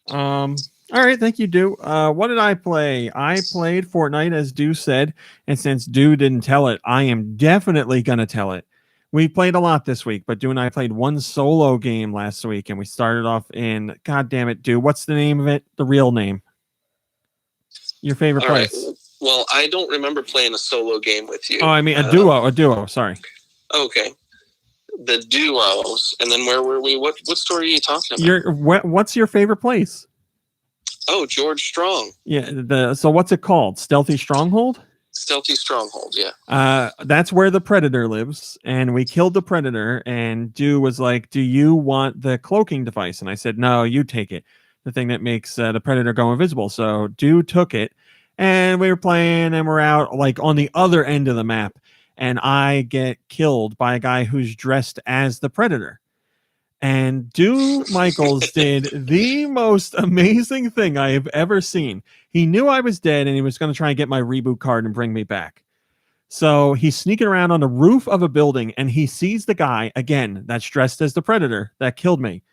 All right, thank you, Do. What did I play? I played Fortnite, as Do said, and since Do didn't tell it, I am definitely going to tell it. We played a lot this week, but Do and I played one solo game last week, and we started off in, God damn it, Do, what's the name of it? The real name. Your favorite place. Right. Well, I don't remember playing a solo game with you. Oh, I mean, a duo, sorry. Okay. The duos, and then where were we? What story are you talking about? What's your favorite place? Oh, George Strong. Yeah. So what's it called? Stealthy Stronghold? Stealthy Stronghold, yeah. That's where the Predator lives, and we killed the Predator, and Do was like, do you want the cloaking device? And I said, no, you take it. The thing that makes the Predator go invisible. So Do took it, and we were playing, and we're out like on the other end of the map, and I get killed by a guy who's dressed as the Predator. And Do Michaels did the most amazing thing I have ever seen. He knew I was dead, and he was going to try and get my reboot card and bring me back. So he's sneaking around on the roof of a building, and he sees the guy, again, that's dressed as the Predator that killed me,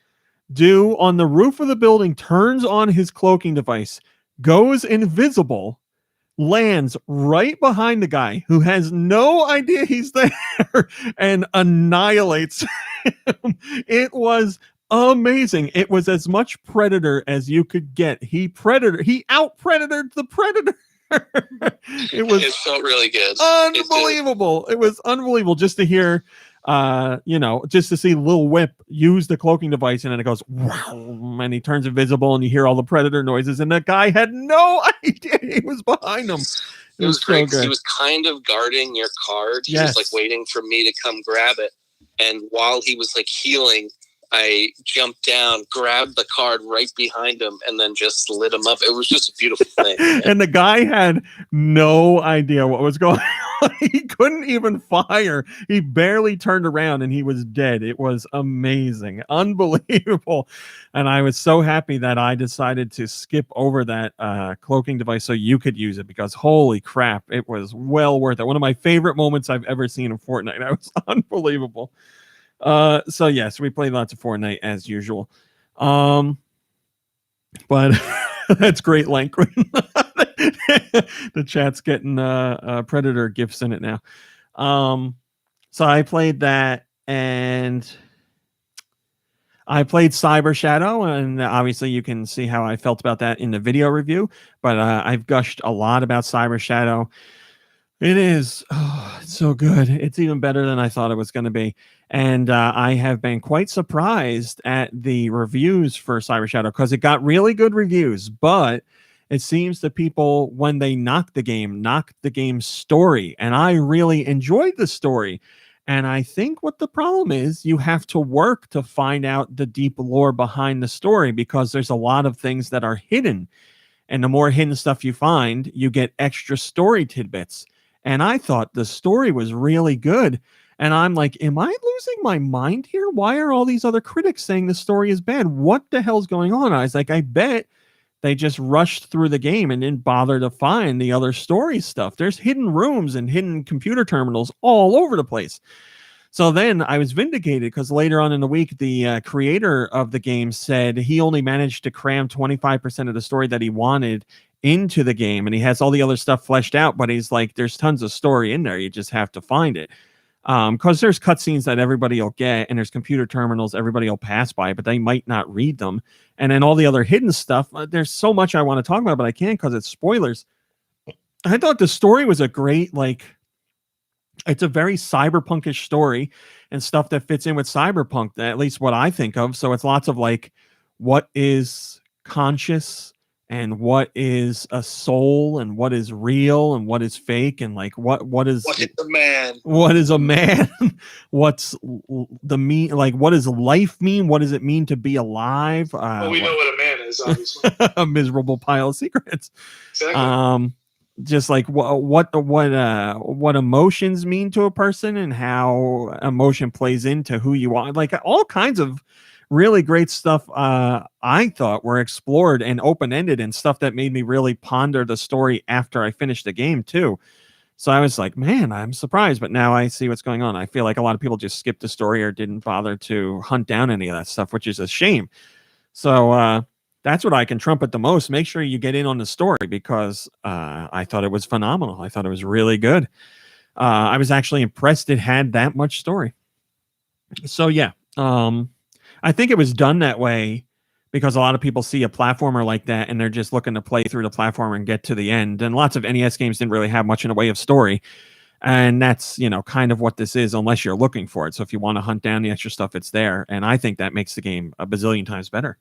on the roof of the building, turns on his cloaking device, goes invisible, lands right behind the guy who has no idea he's there, and annihilates him. It was amazing. It was as much Predator as you could get. He out-predatored the Predator. It felt really good. Unbelievable. It was unbelievable just to hear, just to see Lil Whip use the cloaking device, and then it goes, wow, and he turns invisible, and you hear all the Predator noises, and that guy had no idea he was behind him. It was great because he was kind of guarding your card. He was like waiting for me to come grab it. And while he was like healing, I jumped down, grabbed the card right behind him, and then just lit him up. It was just a beautiful thing. And the guy had no idea what was going on. He couldn't even fire. He barely turned around and he was dead. It was amazing. Unbelievable. And I was so happy that I decided to skip over that cloaking device so you could use it, because holy crap, it was well worth it. One of my favorite moments I've ever seen in Fortnite. That was unbelievable. So yes, we played lots of Fortnite as usual. But that's great, Lankrin. The chat's getting Predator gifts in it now. So I played that, and I played Cyber Shadow, and obviously you can see how I felt about that in the video review, but I've gushed a lot about Cyber Shadow. It is it's so good. It's even better than I thought it was going to be. And I have been quite surprised at the reviews for Cyber Shadow, because it got really good reviews, but it seems that people, when they knock the game's story. And I really enjoyed the story. And I think what the problem is, you have to work to find out the deep lore behind the story, because there's a lot of things that are hidden. And the more hidden stuff you find, you get extra story tidbits. And I thought the story was really good. And I'm like, am I losing my mind here? Why are all these other critics saying the story is bad? What the hell's going on? I was like, I bet they just rushed through the game and didn't bother to find the other story stuff. There's hidden rooms and hidden computer terminals all over the place. So then I was vindicated, because later on in the week, the creator of the game said he only managed to cram 25% of the story that he wanted into the game, and he has all the other stuff fleshed out, but he's like, there's tons of story in there. You just have to find it. Because there's cutscenes that everybody will get, and there's computer terminals everybody will pass by, but they might not read them. And then all the other hidden stuff, there's so much I want to talk about, but I can't because it's spoilers. I thought the story was a great, it's a very cyberpunkish story and stuff that fits in with cyberpunk, at least what I think of. So it's lots of what is conscious, and what is a soul, and what is real, and what is fake, and what is a man? What is a man? What's the mean? What does life mean? What does it mean to be alive? Well, we know what a man is, obviously. A miserable pile of secrets. Exactly. Just what emotions mean to a person, and how emotion plays into who you are. All kinds of really great stuff I thought were explored and open-ended, and stuff that made me really ponder the story after I finished the game too. So I was like, man, I'm surprised, but now I see what's going on. I feel like a lot of people just skipped the story or didn't bother to hunt down any of that stuff, which is a shame. So that's what I can trumpet the most. Make sure you get in on the story, because I thought it was phenomenal. I thought it was really good. I was actually impressed it had that much story. So yeah, I think it was done that way because a lot of people see a platformer like that and they're just looking to play through the platformer and get to the end. And lots of NES games didn't really have much in the way of story. And that's, kind of what this is, unless you're looking for it. So if you want to hunt down the extra stuff, it's there. And I think that makes the game a bazillion times better.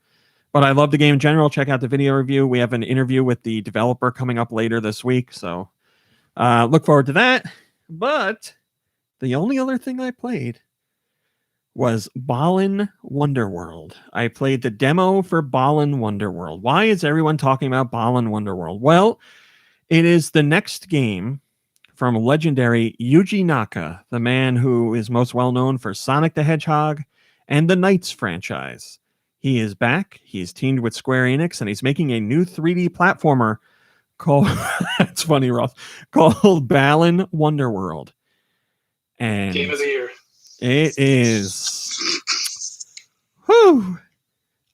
But I love the game in general. Check out the video review. We have an interview with the developer coming up later this week. So look forward to that. But the only other thing I played was Balan Wonderworld. I played the demo for Balan Wonderworld. Why is everyone talking about Balan Wonderworld? Well, it is the next game from legendary Yuji Naka, the man who is most well known for Sonic the Hedgehog and the Knights franchise. He is back. He's teamed with Square Enix, and he's making a new 3D platformer called it's funny, Ross, called Balan Wonderworld. And Game of the year. it is whew.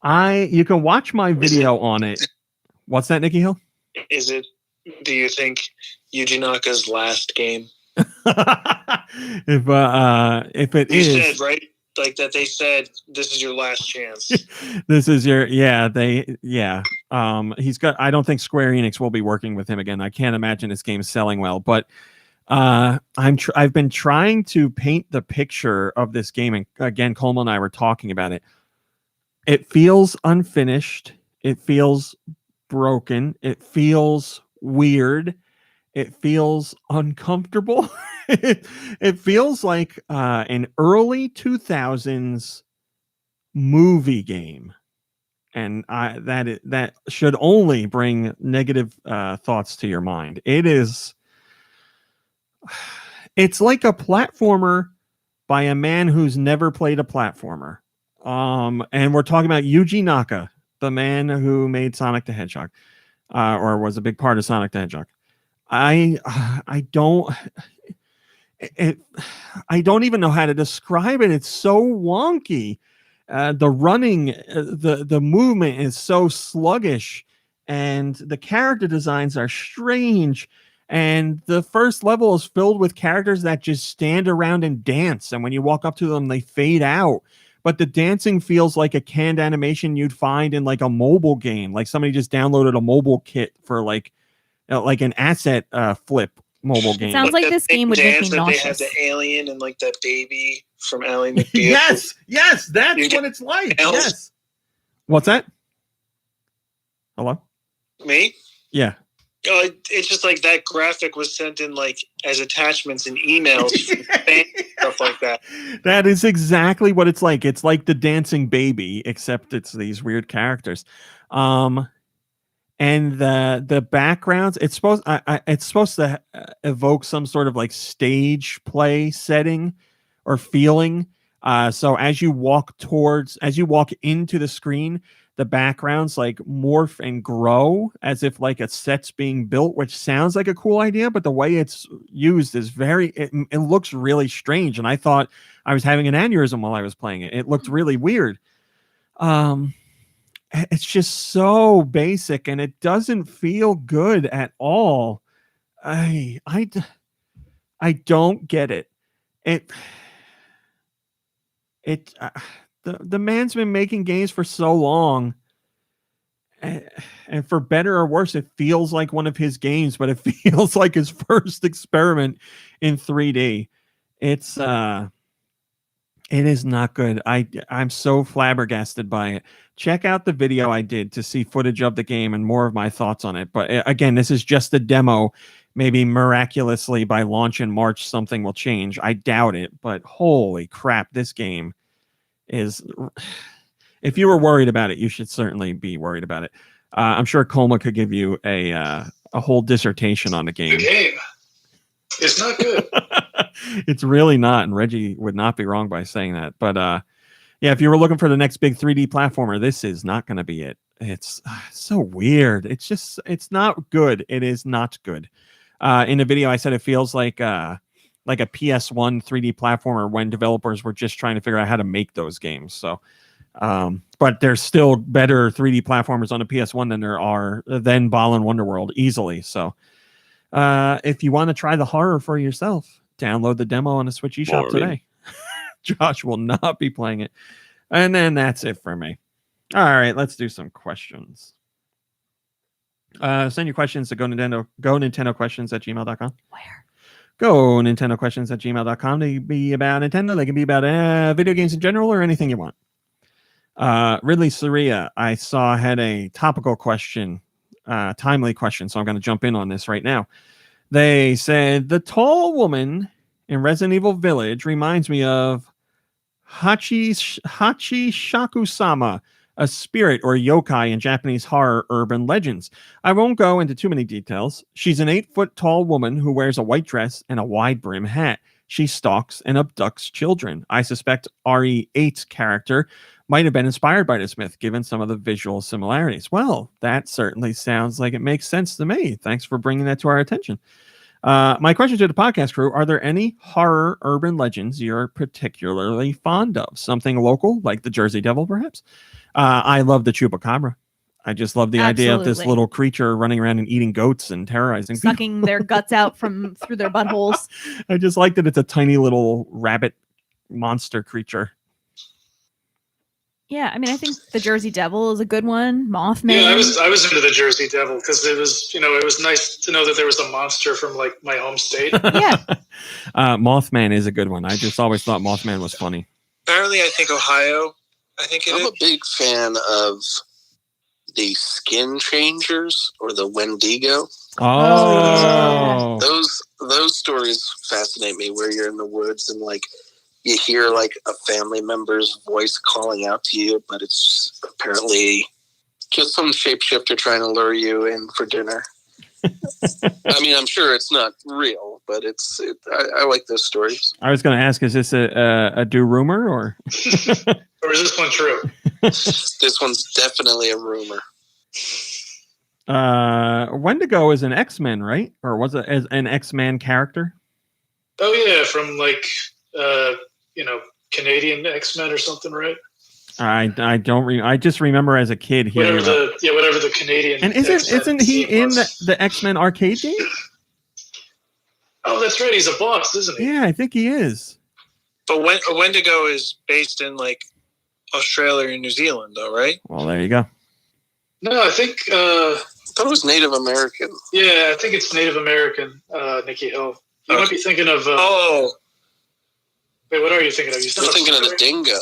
You can watch my video on it. What's that, Nikki Hill? Is it, do you think, Yuji Naka's last game? If it You is, said, right? Like that they said, this is your last chance. this is your he's got, I don't think Square Enix will be working with him again. I can't imagine this game selling well, but I've been trying to paint the picture of this game, and again, Coleman and I were talking about it. It feels unfinished. It feels broken. It feels weird. It feels uncomfortable. It feels like an early 2000s movie game, and that should only bring negative thoughts to your mind. It's like a platformer by a man who's never played a platformer. And we're talking about Yuji Naka, the man who made Sonic the Hedgehog, or was a big part of Sonic the Hedgehog. I don't even know how to describe it. It's so wonky. The running, the movement is so sluggish, and the character designs are strange. And the first level is filled with characters that just stand around and dance, and when you walk up to them, they fade out. But the dancing feels like a canned animation you'd find in like a mobile game, like somebody just downloaded a mobile kit for like an asset flip mobile game. It sounds like this game would make me nauseous. They have the alien and like that baby from Ally McBeal. yes, that's what it's like. Yes. What's that? Hello? Me? Yeah. It's just like that graphic was sent in like as attachments in emails, stuff like that. That is exactly what it's like. It's like the dancing baby, except it's these weird characters. And the backgrounds, it's supposed to evoke some sort of like stage play setting or feeling. So as you walk into the screen, the backgrounds like morph and grow as if like a set's being built, which sounds like a cool idea, but the way it's used is it looks really strange. And I thought I was having an aneurysm while I was playing it. It looked really weird. It's just so basic, and it doesn't feel good at all. I don't get it. The man's been making games for so long, and for better or worse, it feels like one of his games, but it feels like his first experiment in 3D. It is not good. I'm so flabbergasted by it. Check out the video I did to see footage of the game and more of my thoughts on it. But again, this is just a demo. Maybe miraculously by launch in March, something will change. I doubt it, but holy crap, this game is... If you were worried about it, you should certainly be worried about it. I'm sure Colma could give you a whole dissertation on the game. The game. It's not good. It's really not, and Reggie would not be wrong by saying that. But yeah, if you were looking for the next big 3D platformer, this is not going to be it. It's so weird. It's not good. It is not good. In the video, I said it feels like a PS1 3D platformer when developers were just trying to figure out how to make those games. So, but there's still better 3D platformers on a PS1 than there are than Balan Wonderworld easily. So, if you want to try the horror for yourself, download the demo on the Switch eShop today. Josh will not be playing it. And then that's it for me. All right, let's do some questions. Send your questions to GoNintendo questions at gmail.com. Where? GoNintendo questions at gmail.com. They can be about Nintendo. They can be about video games in general or anything you want. Ridley Saria, I saw, had a topical question, timely question, so I'm going to jump in on this right now. They said, the tall woman in Resident Evil Village reminds me of Hachishaku-sama, a spirit or yokai in Japanese horror urban legends. I won't go into too many details. She's an 8-foot tall woman who wears a white dress and a wide brim hat. She stalks and abducts children. I suspect RE8's character might have been inspired by this myth, given some of the visual similarities. Well, that certainly sounds like it makes sense to me. Thanks for bringing that to our attention. My question to the podcast crew, are there any horror urban legends you're particularly fond of? Something local, like the Jersey Devil, perhaps? I love the Chupacabra. I just love the idea of this little creature running around and eating goats and terrorizing people. Sucking their guts out through their buttholes. I just like that it's a tiny little rabbit monster creature. Yeah, I mean, I think the Jersey Devil is a good one. Mothman. Yeah, I was into the Jersey Devil because it was nice to know that there was a monster from like my home state. Yeah. Mothman is a good one. I just always thought Mothman was funny. Apparently, I think Ohio. I think it I'm is. a big fan of the Skin Changers or the Wendigo. Oh, those stories fascinate me. Where you're in the woods and like you hear like a family member's voice calling out to you, but it's apparently just some shapeshifter trying to lure you in for dinner. I mean, I'm sure it's not real, but I like those stories. I was going to ask, is this a do rumor or? Or is this one true? This one's definitely a rumor. Wendigo is an X-Men, right? Or was it as an X-Men character? Oh yeah, from like Canadian X-Men or something, right? I don't I just remember as a kid hearing whatever the Canadian. And isn't he in the X-Men arcade game? Oh, that's right. He's a boss, isn't he? Yeah, I think he is. But Wendigo is based in like Australia and New Zealand, though, right? Well, there you go. No, I think I thought it was Native American. Yeah, I think it's Native American. Nikki Hill. You might be thinking of. Wait, what are you thinking of? You're thinking of the dingo.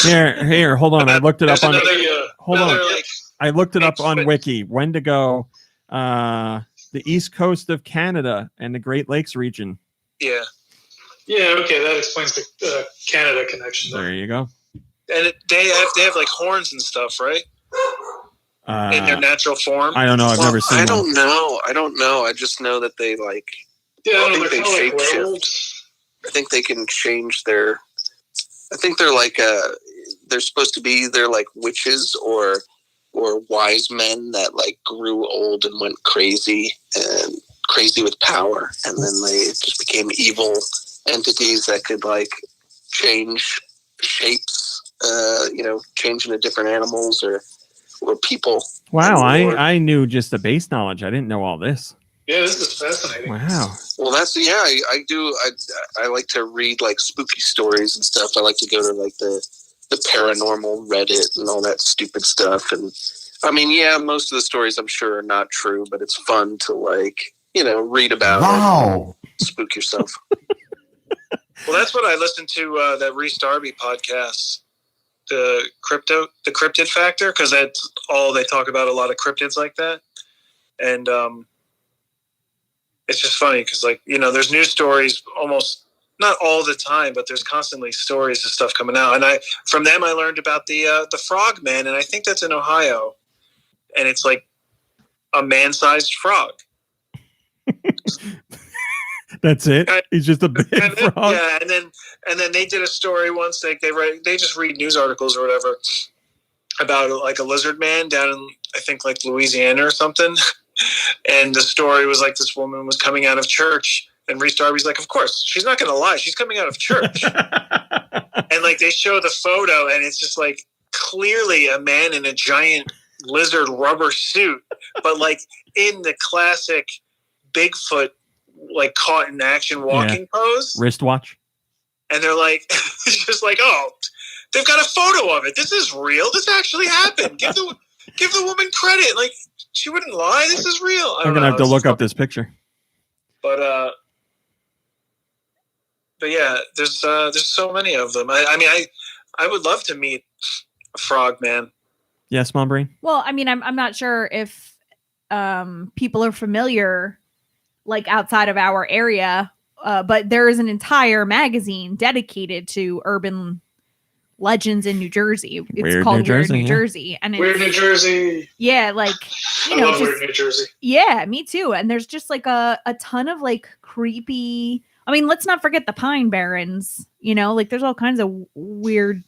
Here, hold on. I looked it up on. Hold on. Like, I looked it up on Wiki. Wendigo, the east coast of Canada and the Great Lakes region. Yeah. Yeah. Okay, that explains the Canada connection. There you go. And they have like horns and stuff, right? In their natural form. I don't know. I've never seen. I don't know. I just know that they like. Yeah, I think they shape shift. I think they can change their. I think they're like they're supposed to be either like witches or wise men that like grew old and went crazy with power, and then they just became evil entities that could like change shapes, change into different animals or people. Wow, I knew just the base knowledge. I didn't know all this. Yeah, this is fascinating. Wow. Well, I do. I like to read like spooky stories and stuff. I like to go to like the paranormal Reddit and all that stupid stuff. And I mean, yeah, most of the stories I'm sure are not true, but it's fun to like, read about it and spook yourself. Well, that's what I listened to, that Reese Darby podcast, the cryptid factor, because that's all they talk about, a lot of cryptids like that. And it's just funny because, like, there's news stories almost not all the time, but there's constantly stories of stuff coming out. And from them, I learned about the frogman, and I think that's in Ohio. And it's like a man-sized frog. That's it. He's just a big frog. Yeah, and then they did a story once. They just read news articles or whatever about like a lizard man down in, I think, like Louisiana or something. And the story was like this woman was coming out of church, and Reese Darby's like, of course, she's not going to lie. She's coming out of church. And like they show the photo, and it's just like clearly a man in a giant lizard rubber suit, but like in the classic Bigfoot, like caught in action walking pose. Wristwatch. And they're like, it's just like, oh, they've got a photo of it. This is real. This actually happened. Give the woman credit. Like, she wouldn't lie. This is real. I'm gonna have to look up this picture. But yeah, there's so many of them. I mean, I would love to meet a frog man. Yes, Mom Brain. Well, I mean, I'm not sure if people are familiar, like outside of our area, but there is an entire magazine dedicated to urban legends in New Jersey. It's called Weird New Jersey, and Weird New Jersey. Yeah, like I love Weird New Jersey. Yeah, me too. And there's just like a ton of like creepy. I mean, let's not forget the Pine Barrens. Like there's all kinds of weird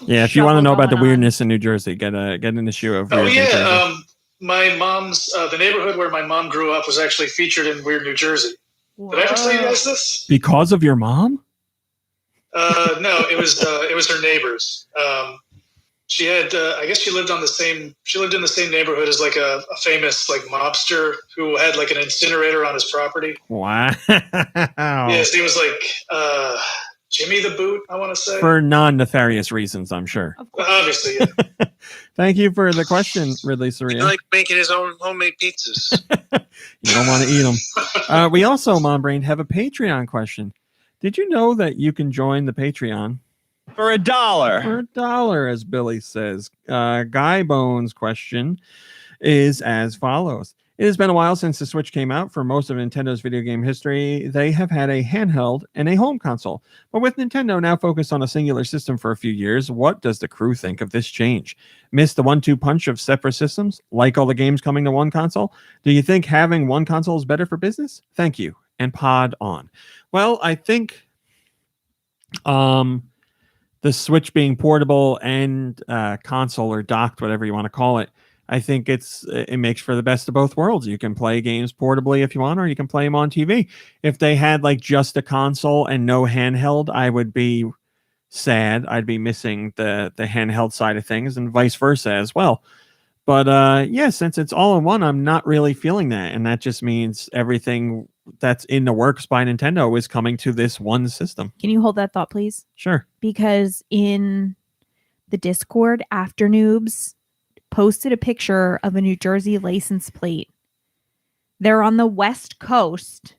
Yeah, if you want to shuffle know about the going on. weirdness in New Jersey, get an issue of Oh Weird New Jersey. yeah, my mom's the neighborhood where my mom grew up was actually featured in Weird New Jersey. Did I ever tell you guys this? Because of your mom? No, it was her neighbors. She had I guess she lived in the same neighborhood as like a famous like mobster who had like an incinerator on his property. Wow. Yes, he was like Jimmy the Boot, I want to say. For non-nefarious reasons, I'm sure. Obviously, yeah. Thank you for the question, Ridley He Soria. like making his own homemade pizzas. You don't want to eat them. We also, Mom Brain, have a Patreon question. Did you know that you can join the Patreon For $1. for $1, as Billy says? Guy Bones' question is as follows. It has been a while since the Switch came out. For most of Nintendo's video game history, they have had a handheld and a home console. But with Nintendo now focused on a singular system for a few years, what does the crew think of this change? Miss the 1-2 punch of separate systems? Like all the games coming to one console? Do you think having one console is better for business? Thank you. And pod on. Well, I think the Switch being portable and console or docked, whatever you want to call it, I think it makes for the best of both worlds. You can play games portably if you want, or you can play them on TV. If they had like just a console and no handheld, I would be sad. I'd be missing the handheld side of things, and vice versa as well. But yeah, since it's all in one, I'm not really feeling that, and that just means everything that's in the works by Nintendo is coming to this one system. Can you hold that thought, please? Sure. Because in the Discord, After Noobs posted a picture of a New Jersey license plate. They're on the West Coast.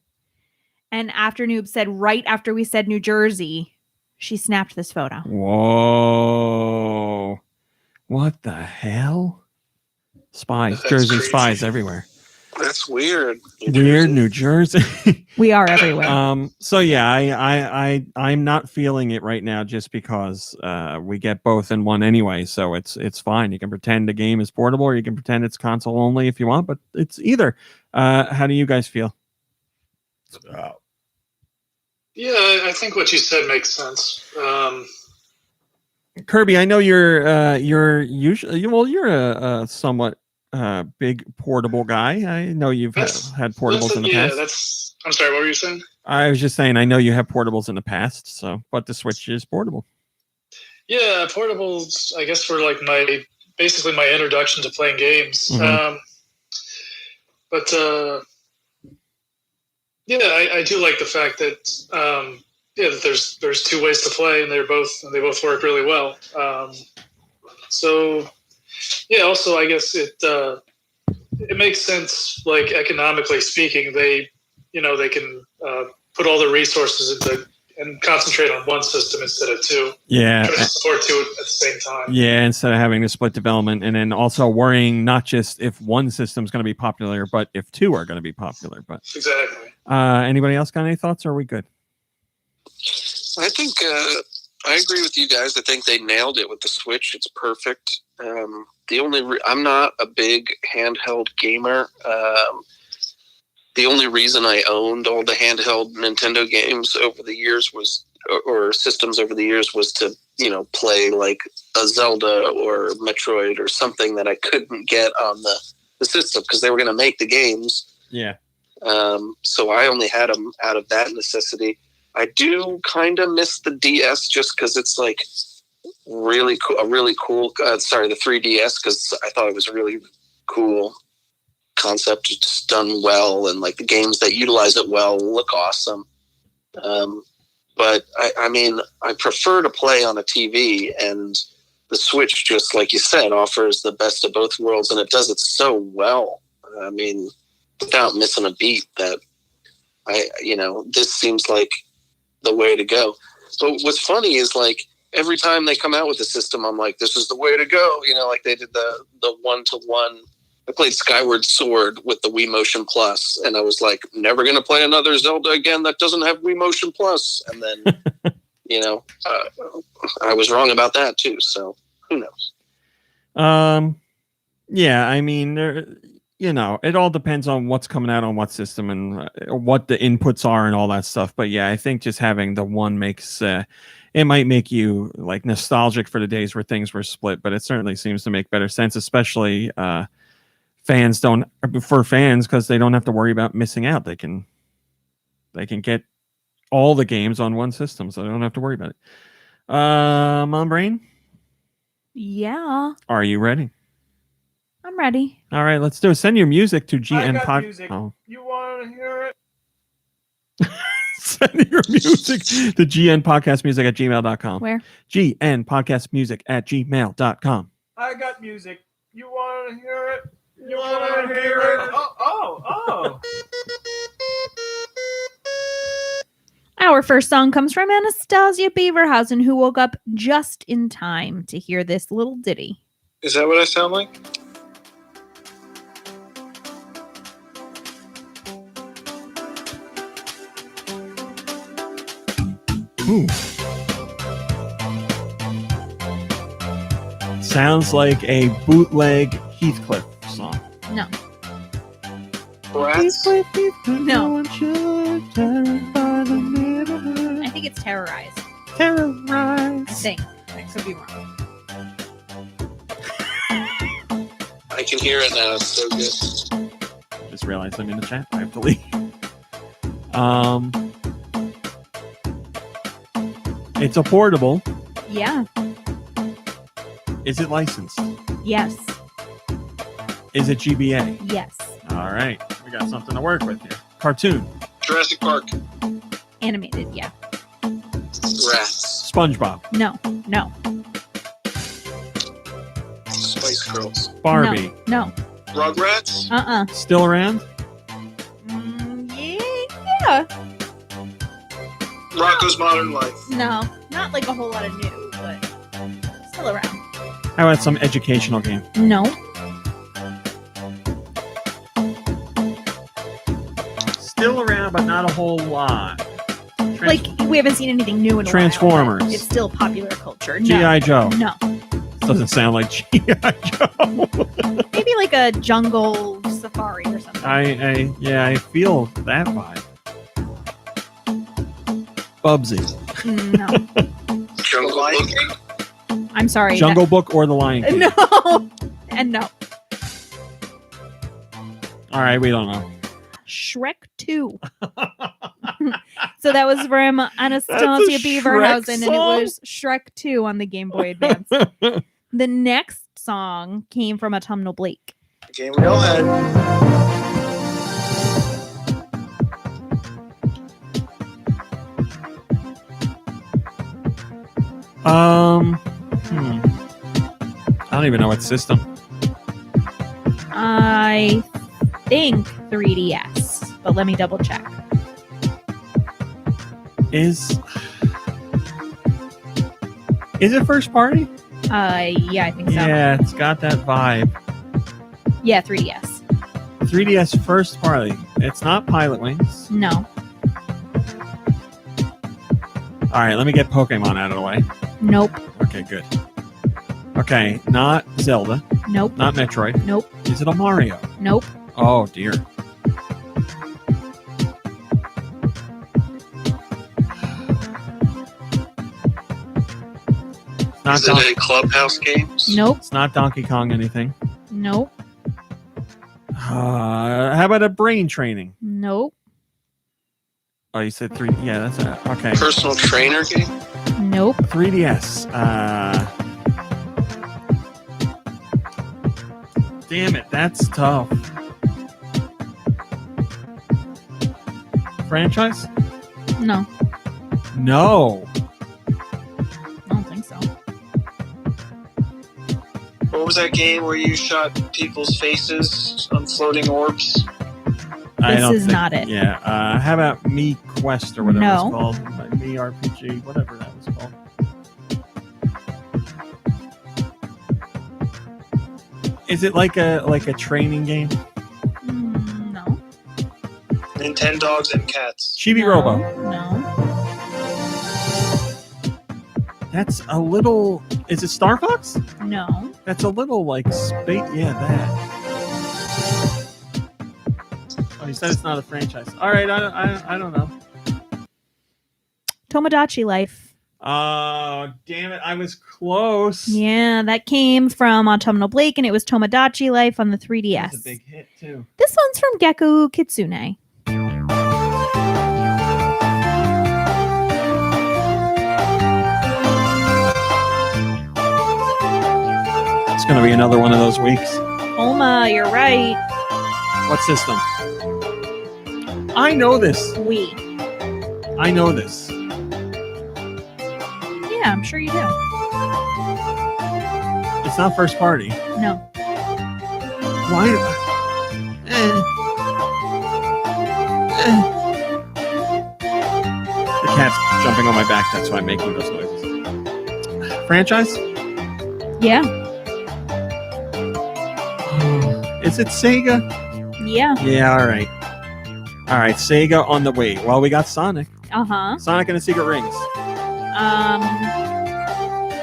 And After Noob said, right after we said New Jersey, she snapped this photo. Whoa. What the hell? Spies, That's Jersey crazy. spies everywhere. That's weird. Weird New Jersey. We are everywhere. So yeah, I'm not feeling it right now just because we get both in one anyway. So it's fine. You can pretend the game is portable, or you can pretend it's console only if you want, but it's either. How do you guys feel? Yeah, I think what you said makes sense. Kirby, I know you're usually you're a somewhat big portable guy. I know you've had portables in the past. I'm sorry, what were you saying? I was just saying, I know you have portables in the past, but the Switch is portable. Yeah, portables, I guess, were like basically my introduction to playing games. Mhm. But yeah, I do like the fact that that there's two ways to play, and they both work really well. So yeah, also I guess it makes sense, like economically speaking. They can put all the resources into and concentrate on one system instead of two. Yeah. Try to support two at the same time. Yeah, instead of having to split development, and then also worrying not just if one system's going to be popular, but if two are going to be popular. But Exactly. Anybody else got any thoughts, or are we good? I think I agree with you guys. I think they nailed it with the Switch. It's perfect. I'm not a big handheld gamer. The only reason I owned all the handheld Nintendo games over the years or systems over the years was to, play like a Zelda or Metroid or something that I couldn't get on the system because they were going to make the games. Yeah. So I only had them out of that necessity. I do kind of miss the DS just because it's like really cool. The 3DS, because I thought it was a really cool concept. It's just done well, and like the games that utilize it well look awesome. But I prefer to play on a TV, and the Switch, just like you said, offers the best of both worlds, and it does it so well. I mean, without missing a beat. That this seems like the way to go. But what's funny is like every time they come out with a system, I'm like, this is the way to go. Like they did the 1-to-1. I played Skyward Sword with the Wii Motion Plus, and I was like, never going to play another Zelda again that doesn't have Wii Motion Plus. And then, I was wrong about that too. So who knows? Yeah, I mean, it all depends on what's coming out on what system and what the inputs are and all that stuff. But yeah, I think just having the one makes it it might make you like nostalgic for the days where things were split, but it certainly seems to make better sense, especially fans because they don't have to worry about missing out. They can get all the games on one system, so they don't have to worry about it. Mom Brain? Yeah. Are you ready? I'm ready. All right, let's do it. Send your music to GN Pod. Music. Oh. You want to hear it? Send your music to gnpodcastmusic@gmail.com. Where? gnpodcastmusic@gmail.com. I got music. You want to hear it? You want to hear it? Oh. Our first song comes from Anastasia Beaverhausen, who woke up just in time to hear this little ditty. Is that what I sound like? Ooh. Sounds like a bootleg Heathcliff song. No. Rats? No. I think it's Terrorized. I think. I could be wrong. I can hear it now. It's so good. Just realized I'm in the chat. I have to leave. It's a portable. Yeah. Is it licensed? Yes. Is it GBA? Yes. All right. We got something to work with here. Cartoon. Jurassic Park. Animated, yeah. Rats. SpongeBob. No. Spice Girls. Barbie. No. Rugrats. Still around? Yeah. Rocko's Modern Life. No. Not like a whole lot of new, but still around. How about some educational game? No. Still around, but not a whole lot. Like, we haven't seen anything new in a Transformers. while. It's still popular culture. No. G.I. Joe. No. Doesn't sound like G.I. Joe. Maybe like a jungle safari or something. I feel that vibe. Bubsy. No. Jungle Book. I'm sorry. Jungle Book or The Lion King? No. And no. All right, we don't know. Shrek 2. So that was from Anastasia Beaverhausen, and it was Shrek 2 on the Game Boy Advance. The next song came from Autumnal Blake. Game we all had. I don't even know what system. I think 3DS, but let me double check. Is it first party? Yeah, I think so. Yeah, it's got that vibe. Yeah, 3DS. 3DS first party. It's not Pilot Wings. No. All right, let me get Pokemon out of the way. Nope. Okay, good. Okay, not Zelda. Nope. Not Metroid. Nope. Is it a Mario? Nope. Oh, dear. Is it a Clubhouse Games? Nope. It's not Donkey Kong anything. Nope. How about a brain training? Nope. Oh, you said 3. Yeah, that's it. Okay. Personal trainer game? Nope. 3DS. Damn it, that's tough. Franchise? No. No. I don't think so. What was that game where you shot people's faces on floating orbs? This is not it. Yeah. How about Me Quest or whatever No. it's called? Me RPG, whatever that was called. Is it like a training game? No. Nintendogs and Cats. Chibi Robo. No. That's a little. Is it Star Fox? No. That's a little like space. Yeah, that. Oh, you said it's not a franchise. All right, I don't know. Tomodachi Life. Oh, damn it. I was close. Yeah, that came from Autumnal Blake, and it was Tomodachi Life on the 3DS. That's a big hit, too. This one's from Gecko Kitsune. It's going to be another one of those weeks. Oma, you're right. What system? I know this. Wii. I know this. Yeah, I'm sure you do. It's not first party. No. Why? The cat's jumping on my back. That's why I'm making those noises. Franchise? Yeah. Is it Sega? Yeah. Yeah, all right. All right, Sega on the way. Well, we got Sonic. Uh-huh. Sonic and the Secret Rings.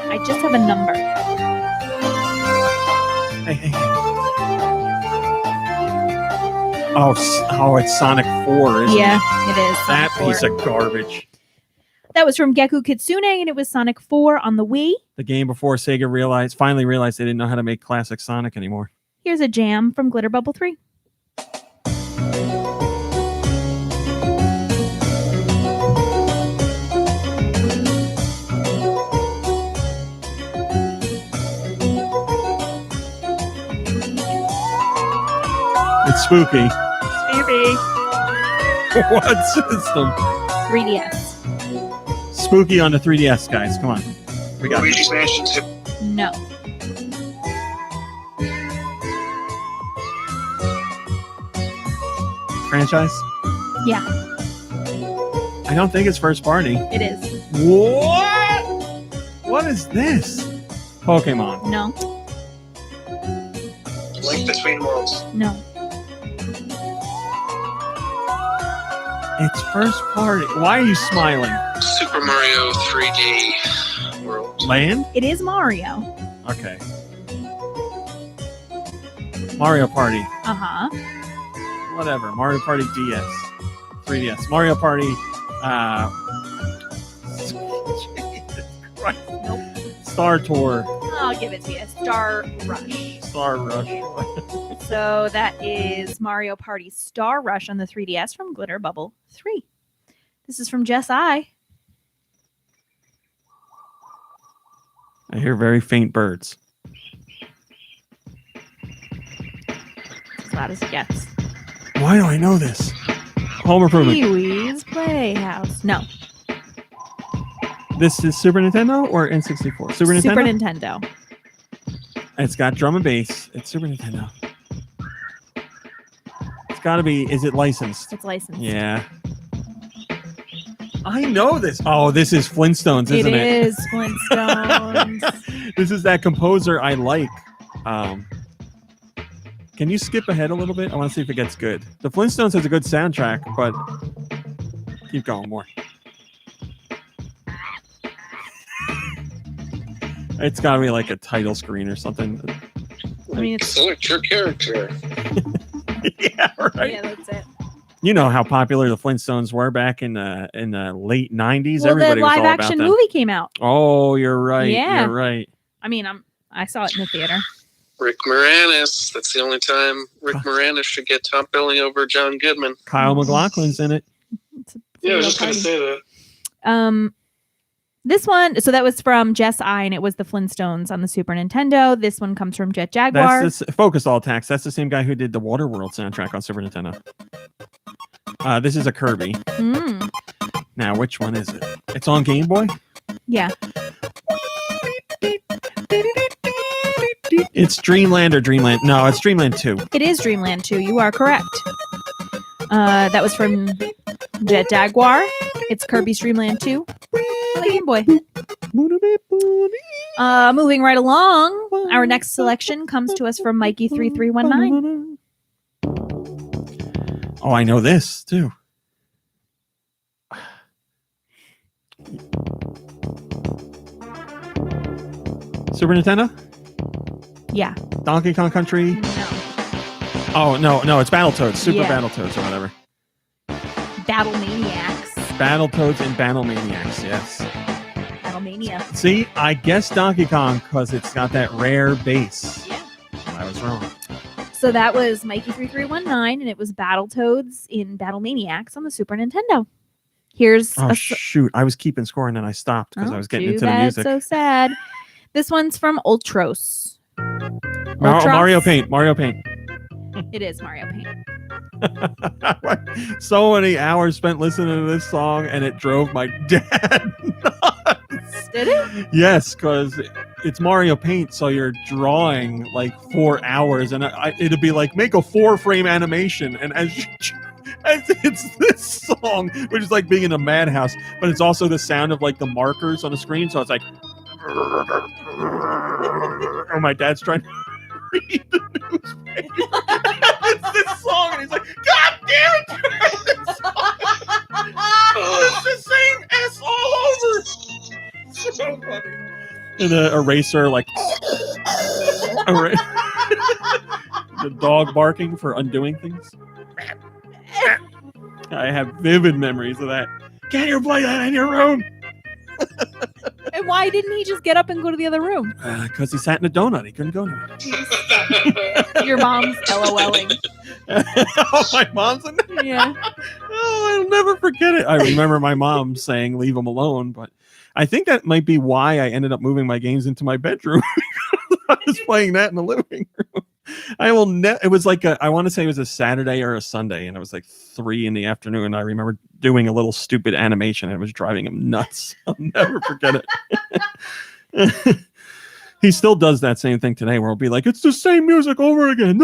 I just have a number. Hey. Oh, it's Sonic 4, isn't it? Yeah, it is. That Sonic 4. piece of garbage. That was from Gecko Kitsune, and it was Sonic 4 on the Wii. The game before Sega finally realized they didn't know how to make classic Sonic anymore. Here's a jam from Glitter Bubble 3. It's spooky. Spooky. What system? 3DS. Spooky on the 3DS, guys. Come on. We got Luigi's Mansion 2. No. Franchise? Yeah, I don't think it's first party. it is. What? What is this? Pokemon. No. Link Between Worlds. No. It's first party. Why are you smiling? Super Mario 3D World. Land? It is Mario. Okay. Mario Party. Uh-huh. Whatever. Mario Party DS. 3DS. Mario Party. Jesus Christ. Nope. Star Tour. I'll give it to you. Star Rush. Star Rush. So that is Mario Party Star Rush on the 3DS from Glitter Bubble 3. This is from Jess I. I hear very faint birds. As loud as it gets. Why do I know this? Home Improvement. Pee-wee's Playhouse. No. This is Super Nintendo or N64? Super Nintendo? Super Nintendo. It's got drum and bass. It's Super Nintendo. It's got to be. Is it licensed? It's licensed. Yeah. I know this. Oh, this is Flintstones, isn't it? It is Flintstones. This is that composer I like. Can you skip ahead a little bit? I want to see if it gets good. The Flintstones has a good soundtrack, but keep going more. It's got to be like a title screen or something. I mean, it's... Select your character. Yeah, right. Yeah, that's it. You know how popular the Flintstones were back in the late 90s. Well, Everybody the was all live about action them. movie came out. Oh, you're right. Yeah. You're right. I mean, I saw it in the theater. Rick Moranis. That's the only time Rick Moranis should get top billing over John Goodman. Kyle MacLachlan's in it. Yeah, I was just going to say that. This one, so that was from Jess I, and it was the Flintstones on the Super Nintendo. This one comes from Jet Jaguar. That's Focus All Tax. That's the same guy who did the Waterworld soundtrack on Super Nintendo. This is a Kirby. Mm. Now, which one is it? It's on Game Boy? Yeah. It's Dreamland or Dreamland? No, it's Dreamland 2. It is Dreamland 2. You are correct. That was from Jet Jaguar. It's Kirby's Dreamland 2 on the Game Boy. Moving right along, our next selection comes to us from Mikey3319. Oh, I know this too. Super Nintendo? Yeah. Donkey Kong Country? No. Oh, no, it's Battletoads. Super Yeah. Battletoads or whatever. Battle Maniacs. Battletoads and Battle Maniacs, yes. I Mania. See, I guessed Donkey Kong because it's got that rare bass. Yeah. I was wrong. So that was Mikey3319, and it was Battletoads in Battle Maniacs on the Super Nintendo. Here's Shoot. I was keeping score and then I stopped because I was getting into the music. So sad. This one's from Ultros. Mario Paint. Mario Paint. It is Mario Paint. So many hours spent listening to this song, and it drove my dad nuts. Did it? Yes, because it's Mario Paint, so you're drawing like 4 hours, and it'd be like, make a 4-frame animation, and as it's this song, which is like being in a madhouse, but it's also the sound of like the markers on the screen, so it's like, oh, my dad's trying to read the newspaper. It's this song, and he's like, God damn it! It's the same S all over. So funny. And the eraser, like, the dog barking for undoing things. I have vivid memories of that. Can't you play that in your room? And why didn't he just get up and go to the other room? Because he sat in a donut. He couldn't go anywhere. Your mom's LOLing. Oh, my mom's in there? Yeah. Oh, I'll never forget it. I remember my mom saying, leave him alone. But I think that might be why I ended up moving my games into my bedroom. I was playing that in the living room. It was like I want to say it was a Saturday or a Sunday, and it was like 3 p.m. I remember doing a little stupid animation, and it was driving him nuts. I'll never forget it. He still does that same thing today, where he'll be like, "It's the same music over again."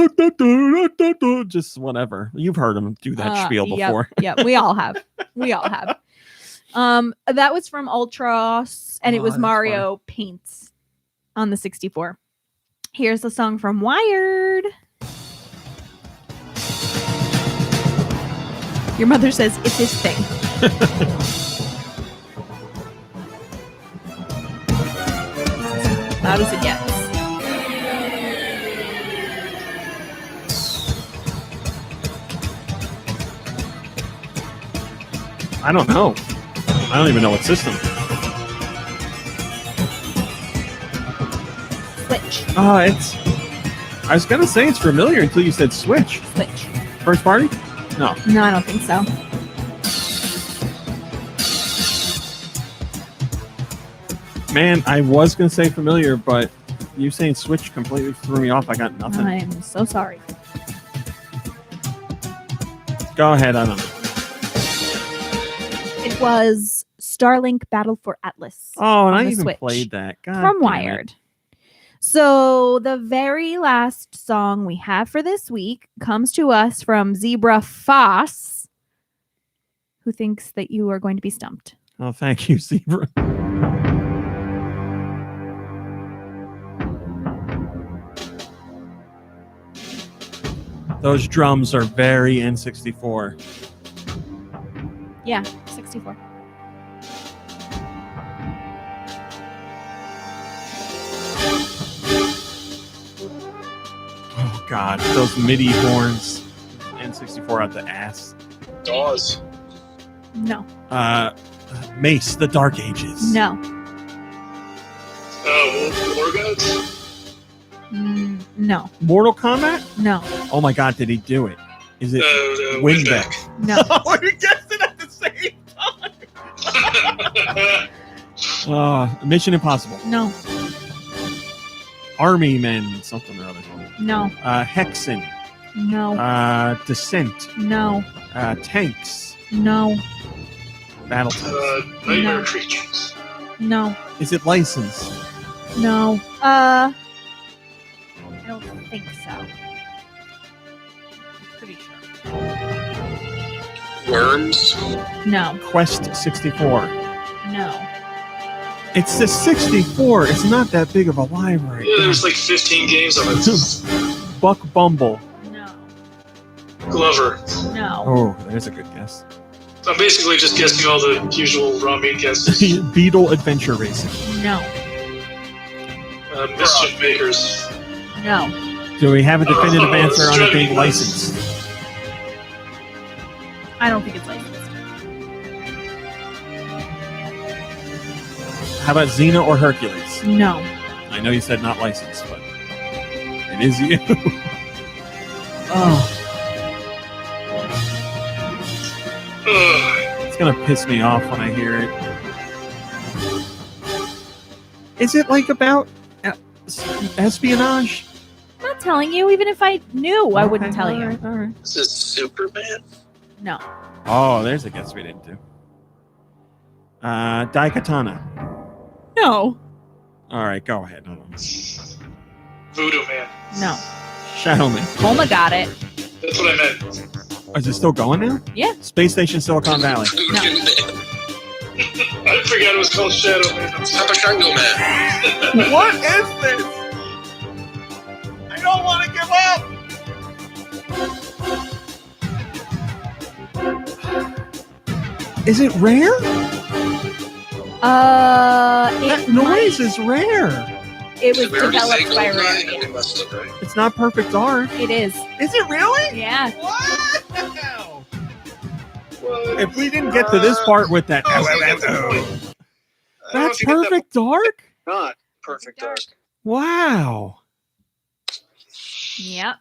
Just whatever. You've heard him do that spiel before. Yeah, we all have. We all have. That was from Ultros, and it was Mario Paint on the 64. Here's the song from Wired. Your mother says it's his thing. Loud as it gets. I don't know. I don't even know what system. Switch. I was gonna say it's familiar until you said Switch. Switch. First party? No. No, I don't think so. Man, I was gonna say familiar, but you saying Switch completely threw me off. I got nothing. I'm so sorry. Go ahead, I don't know. It was Starlink Battle for Atlas. Oh, and on I the even Switch. played that. God From damn Wired. So the very last song we have for this week comes to us from Zebra Foss, who thinks that you are going to be stumped. Oh, thank you, Zebra. Those drums are very N64. Yeah, 64. Oh, God. Those MIDI horns. N64 out the ass. DAWs. No. Mace, the Dark Ages. No. War Gods? No. Mortal Kombat? No. Oh, my God. Did he do it? Is it Winback? No. Oh, you guessed it at the same time. Mission Impossible. No. Army Men, something or other. No. Hexen. No. Descent. No. Tanks. No. Battletoads. Nightmare Creatures. No. Is it licensed? No. I don't think so. Pretty sure. Worms? No. Quest 64. No. It's the 64. It's not that big of a library. Yeah, there's like 15 games on it. Buck Bumble. No. Glover. No. Oh, there's a good guess. I'm basically just guessing all the usual raw meat guesses. Beetle Adventure Racing. No. Mischief Makers. No. Do we have a definitive answer on it being licensed? I don't think it's licensed. How about Xena or Hercules? No. I know you said not licensed, but it is you. Oh. It's gonna piss me off when I hear it. Is it like about espionage? I'm not telling you. Even if I knew, I wouldn't tell you. All right. Is this Superman? No. Oh, there's a guess we didn't do. Daikatana. No. All right, go ahead. Hold on. Voodoo Man. No. Shadow Man. Homa got it. That's what I meant. Is it still going now? Yeah. Space Station Silicon Valley. No. I forgot it was called Shadow Man. Shango Man. What is this? I don't want to give up. Is it rare? That noise is rare. It was developed by Rare. It's not Perfect Dark. It is. Is it really? Yeah. Wow. If we didn't get to this part with that, that's Perfect Dark? Not Perfect Dark. Wow. Yep.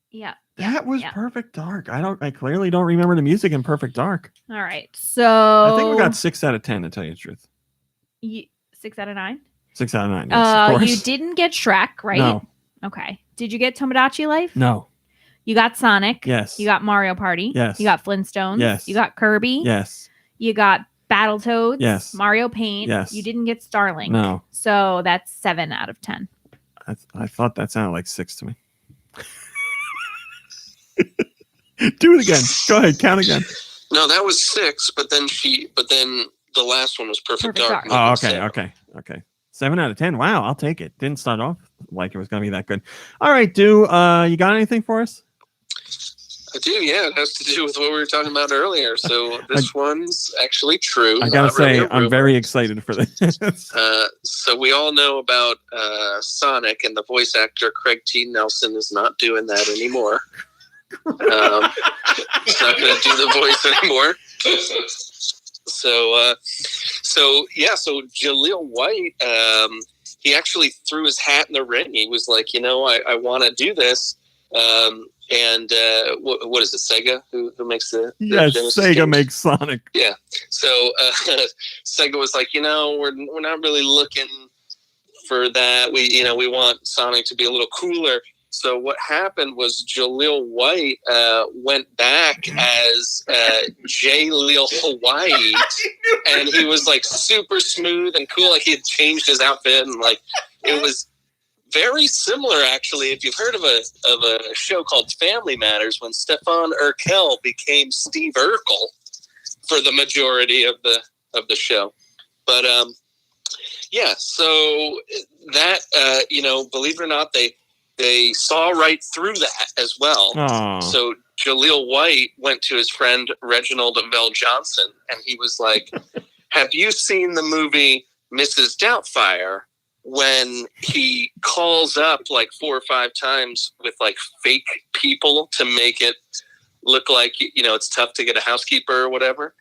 Yeah. That was Perfect Dark. I clearly don't remember the music in Perfect Dark. All right. So I think we got 6 out of 10 to tell you the truth. 6 out of 9. 6 out of 9. Yes, of course. You didn't get Shrek, right? No. Okay. Did you get Tomodachi Life? No. You got Sonic. Yes. You got Mario Party. Yes. You got Flintstones. Yes. You got Kirby. Yes. You got Battletoads. Yes. Mario Paint. Yes. You didn't get Starlink. No. So that's 7 out of 10. I thought that sounded like 6 to me. Do it again. Go ahead. Count again. No, that was 6, but then the last one was Perfect Dark. Oh, okay. 7 out of 10. Wow, I'll take it. Didn't start off like it was going to be that good. All right, you got anything for us? I do, yeah. It has to do with what we were talking about earlier. So this one's actually true. I got to say, I'm very excited for this. So we all know about Sonic, and the voice actor Craig T. Nelson is not doing that anymore. He's not going to do the voice anymore. So Jaleel White, he actually threw his hat in the ring. He was like, I want to do this. And what is it, Sega who makes the yes, Genesis Sega games? makes Sonic. Yeah. So Sega was like, we're not really looking for that. We want Sonic to be a little cooler. So what happened was Jaleel White went back as Jaleel White, and he was like super smooth and cool. Like he had changed his outfit, and like it was very similar, actually. If you've heard of a show called Family Matters, when Stefan Urkel became Steve Urkel for the majority of the show, but so that believe it or not, they saw right through that as well. Aww. So Jaleel White went to his friend Reginald Vell Johnson, and he was like, "Have you seen the movie Mrs. Doubtfire?" When he calls up like 4 or 5 times with like fake people to make it look like, it's tough to get a housekeeper or whatever.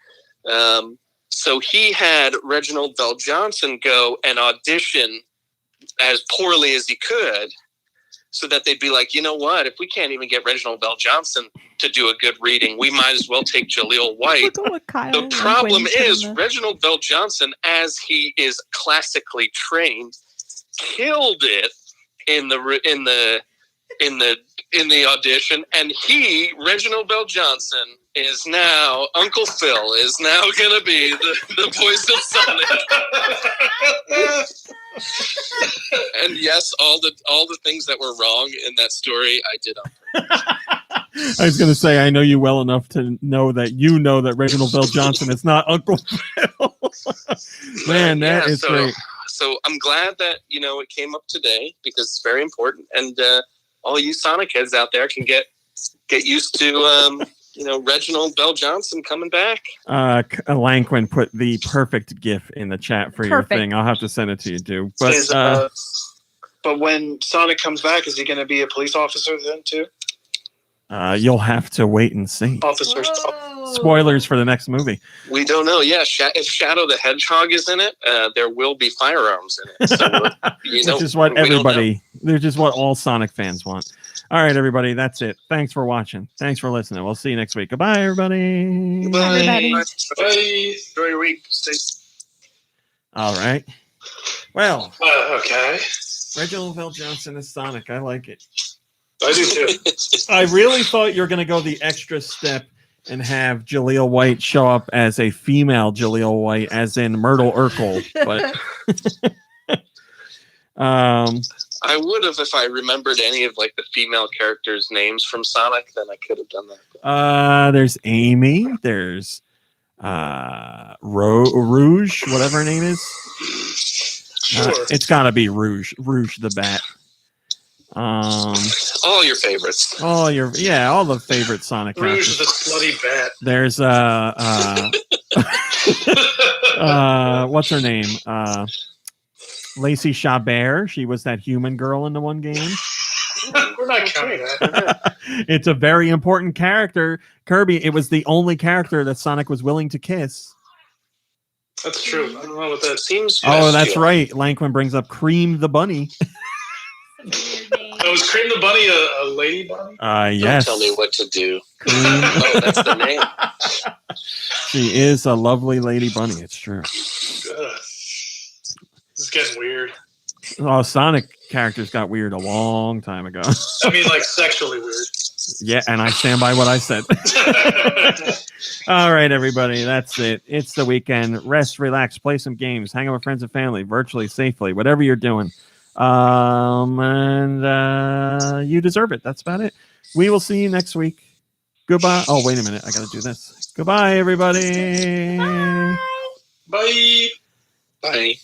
So he had Reginald Vell Johnson go and audition as poorly as he could, so that they'd be like, you know what, if we can't even get Reginald Vell Johnson to do a good reading, we might as well take Jaleel White. The problem is Reginald Vell Johnson, as he is classically trained, killed it in the audition, and Reginald Vell Johnson, is now Uncle Phil is now gonna be the voice of Sonic. And yes, all the things that were wrong in that story, I did on purpose. I was going to say, I know you well enough to know that Reginald Vell Johnson is not Uncle Phil. Man, that is great. So I'm glad that it came up today, because it's very important, and all you Sonic heads out there can get used to Reginald Vell Johnson coming back. Lanquin put the perfect GIF in the chat for your thing. I'll have to send it to you, dude. But when Sonic comes back, is he going to be a police officer then too? You'll have to wait and see. Officer spoilers for the next movie. We don't know. Yeah, if Shadow the Hedgehog is in it, there will be firearms in it. So, Which is what which is what all Sonic fans want. All right, everybody, that's it. Thanks for watching. Thanks for listening. We'll see you next week. Goodbye, everybody. Goodbye. Bye. Enjoy your week. Stay. All right. Well, okay. Reginald Vell Johnson is Sonic. I like it. I do too. I really thought you were going to go the extra step and have Jaleel White show up as a female Jaleel White, as in Myrtle Urkel. But I would have if I remembered any of like the female characters' names from Sonic. Then I could have done that. There's Amy. There's Rouge, whatever her name is. Sure. It's got to be Rouge the Bat. All your favorites. All the favorite Sonic Rouge characters. the slutty bat. There's what's her name? Lacey Chabert. She was that human girl in the one game. We're not counting that. It's a very important character, Kirby. It was the only character that Sonic was willing to kiss. That's true. I don't know what that seems. Oh, that's right. Lanquin brings up Cream the Bunny. Oh, is Cream the Bunny a lady bunny? Yes. Don't tell me what to do. Oh, that's the name. She is a lovely lady bunny. It's true. This is getting weird. Oh, Sonic characters got weird a long time ago. I mean, like sexually weird. Yeah, and I stand by what I said. All right, everybody, that's it. It's the weekend. Rest, relax, play some games, hang out with friends and family, virtually, safely, whatever you're doing. And you deserve it. That's about it. We will see you next week. Goodbye. Oh, wait a minute. I got to do this. Goodbye, everybody. Bye. Bye.